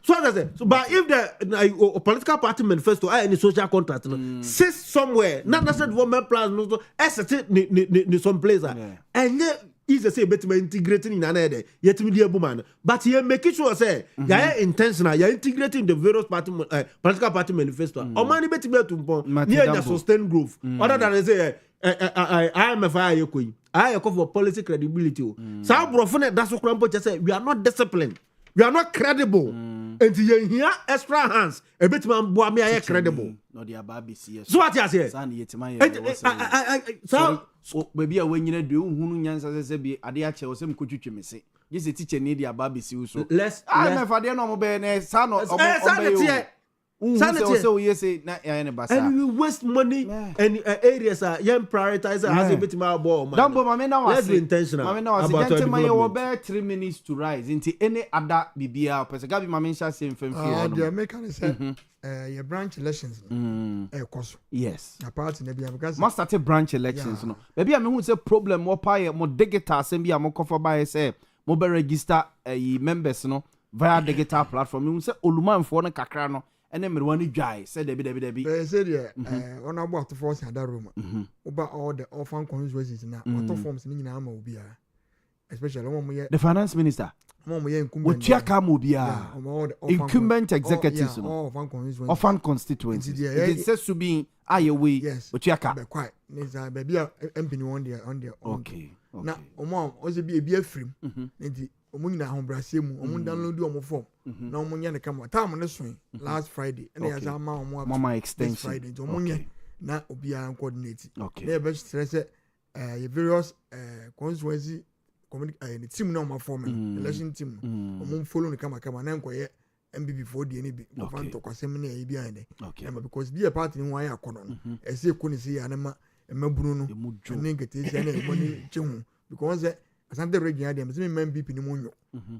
S8: So that's it. So, but if the political party manifesto or any social contract sits somewhere, not national development plan, some place, and is say better integrating in another yet media woman but you make it sure say you are intentional you are integrating the various political party manifesto or money better to near sustain growth other than say I call for policy credibility so brofone that's what say we are not disciplined, we are not credible and you hear extra hands a bit man boy me are credible
S9: no the ababi see
S8: so what you say
S9: so baby a when you do hunu nyansa se bi ade a che wo se mkotwetwe mese gese teacher need the ababi see so
S8: let's
S9: me fa de no mo be ne sa no obo so we say na ya ne basa
S8: and we waste money and areas are young prioritizer has a bit more ball man
S9: don't mama na was
S8: intentional
S9: mama na was gentleman you be 3 minutes to rise into any other bibia person gabi mama sha say mfam fi
S2: the American say your branch elections cost
S9: yes
S2: na party na bia because
S9: must start branch elections no baby am hu say problem mo pa mo digital sem bia mo cover by say mo be register members no via digital platform hu say olumanfo no kakra no ene me one dwai said debi
S2: say there on about to force that room over all the orphan constituencies na what forms ni nyina ma obi a especially one
S9: the finance minister
S2: one incumbent
S9: otua ka ma obi a incumbent executives
S2: no
S9: orphan constituencies it says to be ayewe otua ka
S2: be quite nisa baby MP ni on there
S9: okay
S2: na omo o se bi afrim nti omo nyina ahobrase mu omo download omo form na omo nya ne kama time ne so last Friday na ya za ma omo
S9: mama extension
S2: Friday omo nya na obi an coordinate na be stress your various constituency community team na omo form election team omo follow ne kama na nkoye MBB for the NB fan to kwasem na e bi an de because be a party ni wan yakono no e se ko ni se ya na ma emabunu no ne nkete se na e mo ni chehu because asante region dem se me MBP ni monyo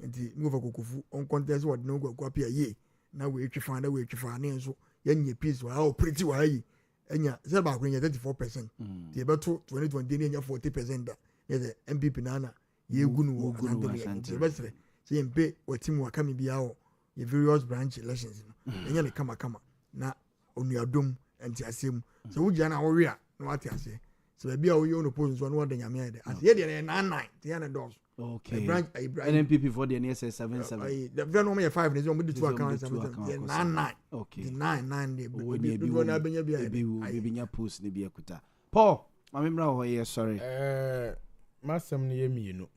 S2: nti mi over kokofu on contest what no go apia ye na we twifa na enso yenye peace wa operate wa yi enya se ba ko enya 34% ti e beto 2020 ni enya 40% da ye MPP na ye gunu wo asante besre se mpe watim wa kami bia o ye various branch elections enya le kama na onuadom enti asem se wo gya na wo we a na wate ase so be a we on opposition so no one nyame ade as ye de na 9 te na dos
S9: okay branch NPP for the NSS 77
S2: the very normal 5 is on with the 2 accounts 9 okay 9 dey we na benya bia
S9: benya post ne bia kuta Paul mamemra ho ye sorry
S1: masem ne ye mienu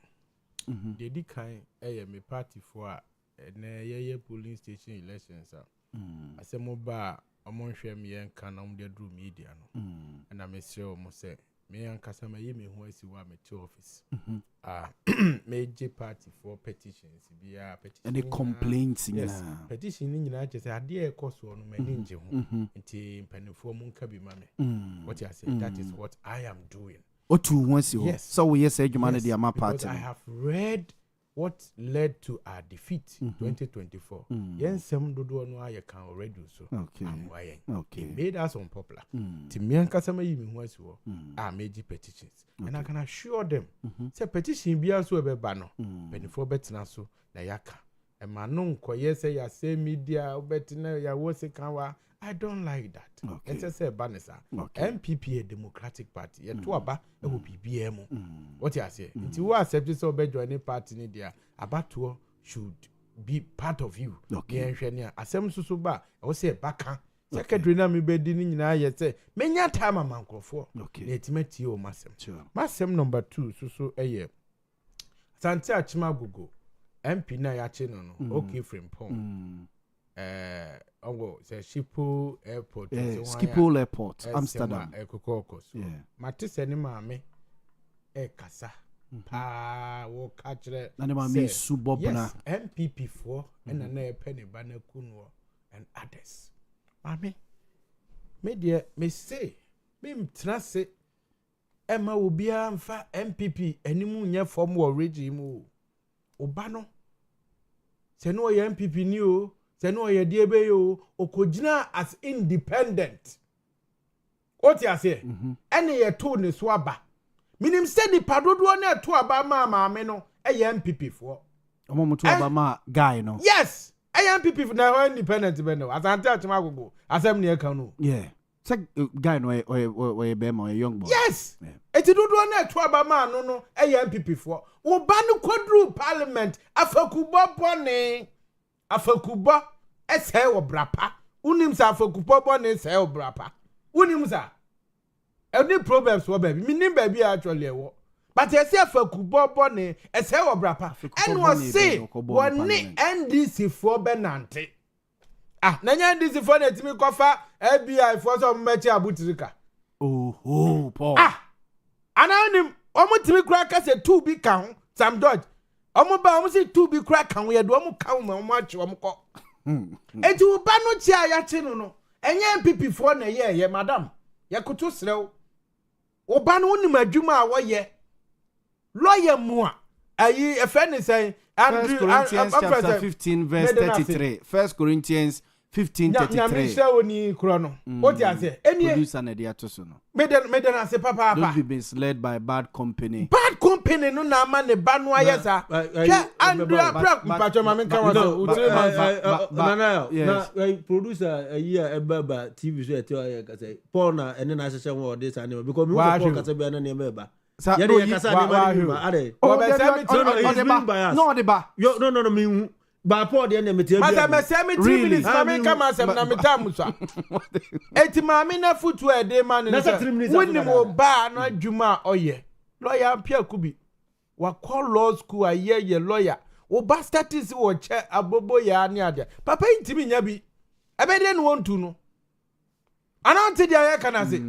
S1: dedi kan me party for na ye polling station elections asemo ba omonhwe me yen kan na de drum media no na me sure mo say me yankasa ma ye me ho asi wa me office major party for petitions bia petition
S9: any complaints
S1: yes petition ni nyina che say ade e koso no ma ninje ho nti mpanifo mu nka bi ma me what you say that is what I am doing
S9: otu won si ho so we say adwuma na dia ma party
S1: I have read what led to our defeat 2024. Yen sem dodo no aye kan already so. Okay. It made us unpopular. Timian kasama yi mi ho asiwo. Meji petitions. And I can assure them say petition bia so ebeba no. Benifo betena so na yaka. E ma no nkoye say ya say media obetina ya wo se kanwa. I don't like that. Okay. Say banisa. MPP a Democratic Party. Ye to aba e wo BBM. What you say? Nti wo accept so be join party ni dia abatuo should be part of you. Okay. Ye asem susu ba e wo say baka. Secretary na me be di ni nyina ye say menya time amankrofo. Okay. Na etimati o masem. Masem number 2 susu eye. Sante achima gugu. MP na ya che no. Okay from Pom. Say Schiphol Airport.
S9: Schiphol Airport, Amsterdam.
S1: Matisse ni maame kasa. Wo kachre.
S9: Na maame subobna.
S1: MPP for and na penny bana kunwo and others. Maame. Me dear me say me mtrase Emma obia mfa MPP animu nya form wo regime oba no. Se no ye MPP ni o. Se no ye die be yo okojina as independent. What you say? Ene ye to ne so aba. Minim se ni padodo na to aba ma me no e ye MPP fo.
S9: Omo mo to aba ma guy no.
S1: Yes. E ye MPP na independent be no. Asante achima gogo. Asem ne e kan no.
S9: Yeah. Se guy no we be ma young boy.
S1: Yes. Eti dodo na to aba ma no e ye MPP fo. Wo ba no kwadru parliament afakubo bone. Afakuba ese wo brapa unim sa afakuba bone ese wo brapa unim sa any problems wo baby minim baby actually wo but ese afakuba bone ese wo brapa and was say woni NDC for benante na nya NDC for na timi kofa FBI for so mmechi abutirika
S9: Paul
S1: ananim omo timi kura ka se 2 bi ka ho Sam Dodge omo ba omo se 2 bi kura kan we do omo kan me omo achi omo ko eti wo ba no chi aya chi no enye MPP fo na ye madam ye kutu srew wo ba no unim adwuma a wo ye lawyer mu a ayi efe ni say
S9: Andrew Corinthians chapter 15 verse 33 1 Corinthians 15:33
S1: nyame se oni kro no what you say eni
S9: producer na dia to so no
S1: meden ase papa
S9: don't be misled by bad company
S1: no na ma ne ba no ayesa Andrew pacho ma men kan wa
S8: na producer ayi baba TV so ete o ka say Paul na ene na hyehyɛ wo this animal because me Paul ka say be na ne ba ya de kasa ne ma ni ba ade
S9: no de ba
S8: no me ba Paul de na metia
S1: bia ma say me 3 minutes ma me come asem na metam so eti ma me na futu e de ma ne woni mo ba na adwuma oye lawyer Pierre Kubi wa call law school aye lawyer wo ba status wo che abobo ya ne ade papa intimi nya bi ebe de no wontu no anante dia ya kana se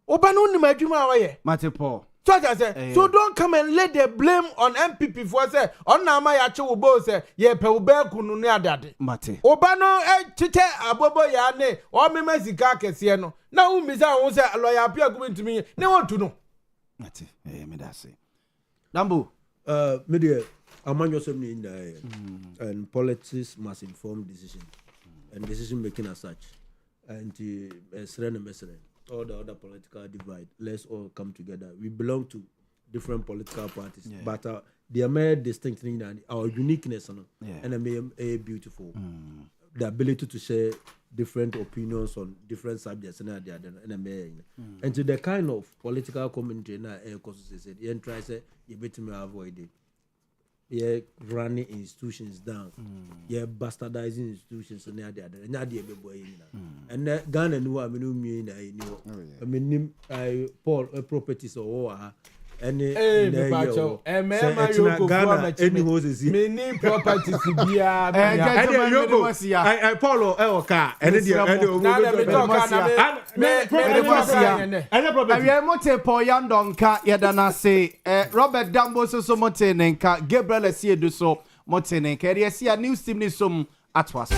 S1: wo ba no nim adwuma oye
S9: Mate Paul
S1: so I say, so don't come and lay the blame on MPP for say on na ma ya che wo bo say ye pe wo ba kunu ne adade
S9: Mate
S1: oba no chiche abobo ya ne o me masika kese no na wo mi say wo say lawyer Pierre Kubi intimi ne wontu no
S9: Mate me da say Dambo
S8: media amanyo some ni and politics must inform decision and decision making as such and all the other political divide, let's all come together. We belong to different political parties, but they are mere distinct thing and our uniqueness and a beautiful. The ability to share different opinions on different subjects and to the kind of political commentary na said you try say you better me avoid it. Yeah, running institutions down. Yeah, bastardizing institutions and and Ghana knew I mean Paul properties or any
S1: properties bia
S8: I Paulo car and
S9: Paul Yandonka yedana say Robert Dambo so motenenka Gabriel Esiedu so motenenka ria news team ni som atwas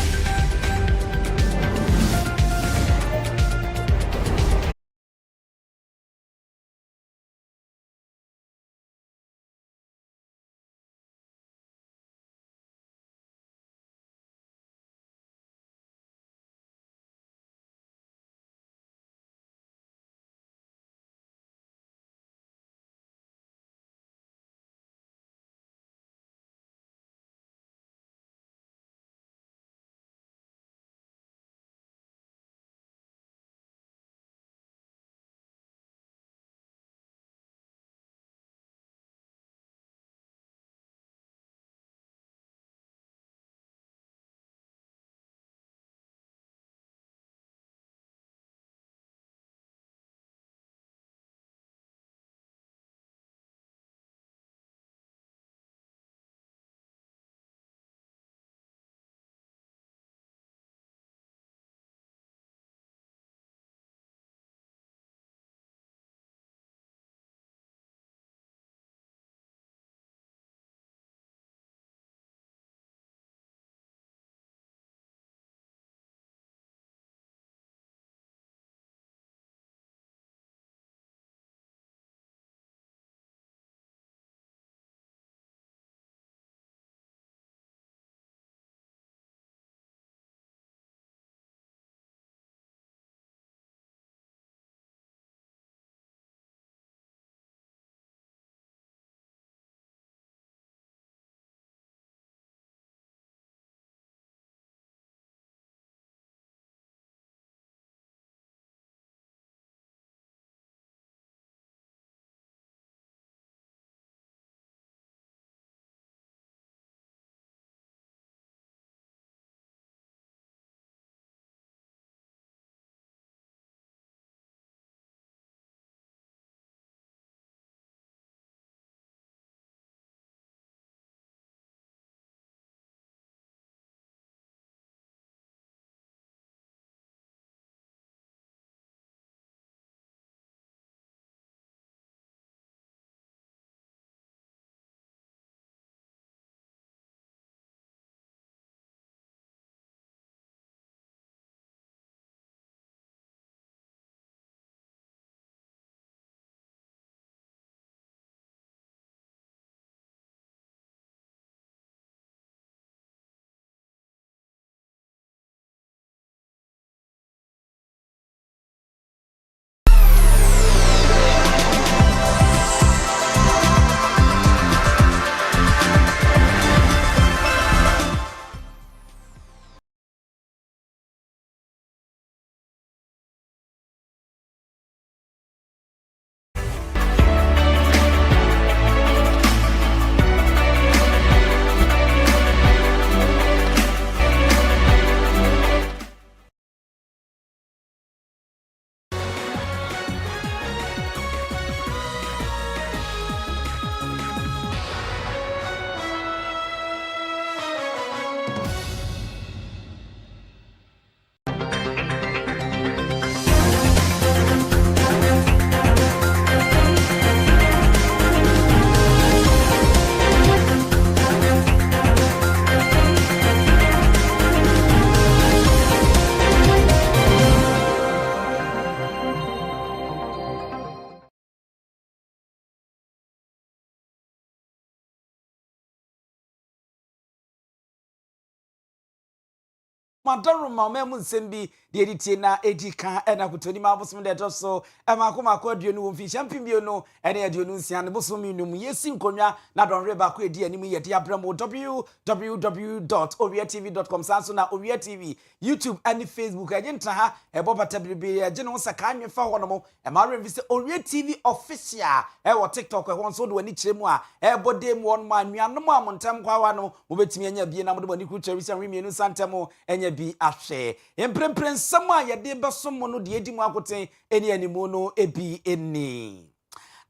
S3: Madaruma memu nsembi de editie na edika ena kutoni ma bosom de to so e makoma aduonu wo fi champion bio no ene aduonu nsia ne bosom num yesi nkonwa na don reba ko edi anim ye de abramo www.owiatv.com sanso na Owia TV YouTube and Facebook agenta ha e bobata biribi ye gene wo saka anwefa ho no mo e ma revi se Owia TV official e wo TikTok e won so do ani kiremu a e bode mu won ma nuanom amontem kwawa no mo betimi anya bie na mo de bani ku cherry san remienu santemo enya bi ahwe emprempren sama ye de besom no de edi mu akoten eni animu no ebi eni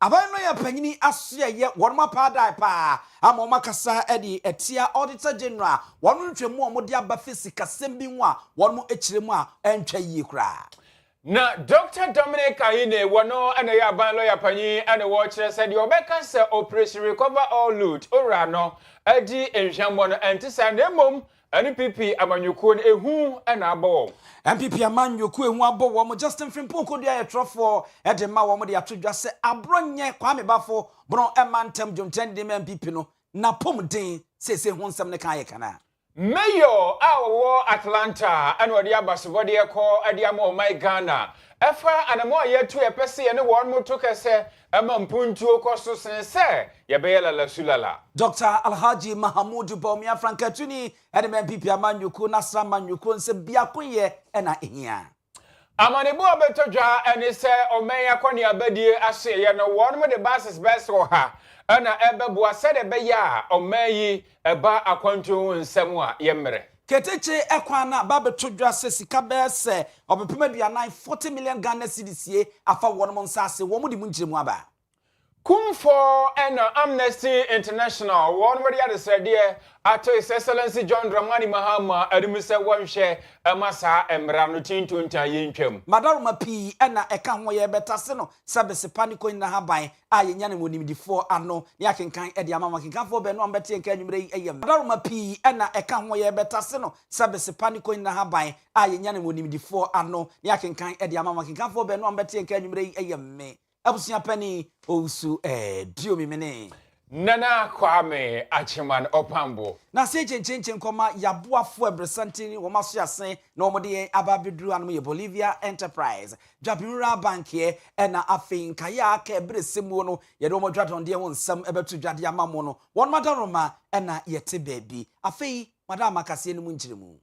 S3: aban no ya panyini asoya ye wonma paadai pa amoma kasa edi etia auditor general wonu ntwemu omode aba fisika sembi nwa wonu ekiremu a entwa yi kura
S10: na Dr. Dominic Ayine wono ana ya ban lawyer panyi ana wo kire se de obeka se operation recover all loot ora no adi enhwambo no entisa na mom NPP amanyuko ehu ana abo
S3: MPP amanyuko ehu abo wo Justin Frimpong ko dia yetrofo e de ma wo de atodwa se abronye Kwame Bafo bron emantem jomten de MPP no na pomden sese hu nsem ne kan ye kana
S10: Mayor awo Atlanta and what the abaso de call Adiamo my Ghana. Efa and a more yet to a pesi and one more took us a mampuntu costo sense, Yabela la Sulala.
S3: Dr. Alhaji Mahamudu Boamah Frankatuni and MPP Amanyuko Nasra Manyuko se biakunye ena ihia.
S10: Amanibu abetoja and is Omeya Kwani Abedi Ase and one with the basses best for her. Ana ebe bua sede be ya omeyi eba akwantu nsemwa yemre
S3: Keteche ekwana ba betodwa se sika be se obepema duanan 40 million Ghana cedis ye afa wonom nsase wo mudi munjiremu aba
S10: Kumfo and Amnesty International one where the said dear ato His Excellency John Dramani Mahama adimisa wanhwe emasa emrano tintunta yentwam
S3: Madaruma pi ena eka ho ye betase no sabese paniko na haban ayenya ne monimdifo ano ne akenkan e de amama kenkanfo be no ambete enka nwumre yi eyem Madaruma pi ena eka ho ye betase no sabese paniko na haban ayenya ne monimdifo ano ne akenkan e de amama kenkanfo be no ambete enka nwumre yi eyem me abusia pani ousu dio mimene
S10: Nana Kwame Achiman Opambo
S3: na se chenchenchen koma yaboafo ebresantini wo maso yasen na omode ababedru anu ye Bolivia Enterprise Jabinura Bank ye na afin kaya aka ebresemu no ye do modwadon de won nsam ebetu dwade amamo no won madaroma na yete baabi afei madam akase enu nchiremu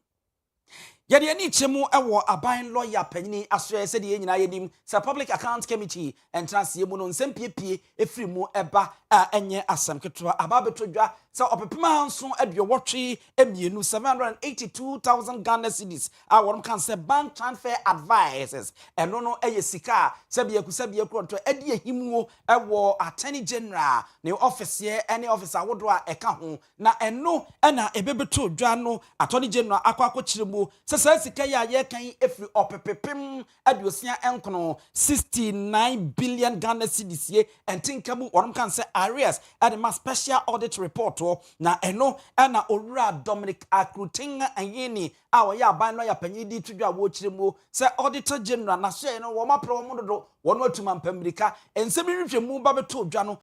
S3: Yadi ani chemu ewo aban lawyer panyini asoye se de nyina yenim sa public account committee entrance ye mu no nsempie efiri mu eba enye asam ketwa ababetodwa sa opepema hanso aduowotwe emienu 782,000 Ghana cedis won kan se bank transfer advices eno no eye sika sabia kronto edi ehimuo ewo attorney general ne office ye ene officer wodo a eka ho na eno na ebebetodwa no attorney general akwakochiremu sa sika ya ye kan efiri opepepem aduosia enkono 69 billion Ghana cedis ye entinkamu won kan se arrears at the special audit report na eno na owura Dominic Akrutinga anyeni awoya aban lawyer panyidi tudwa wo chiremu se auditor general na so no wo mapro mo dodo wono atuma mpamrika ensemi hwehwemu ba beto dwa no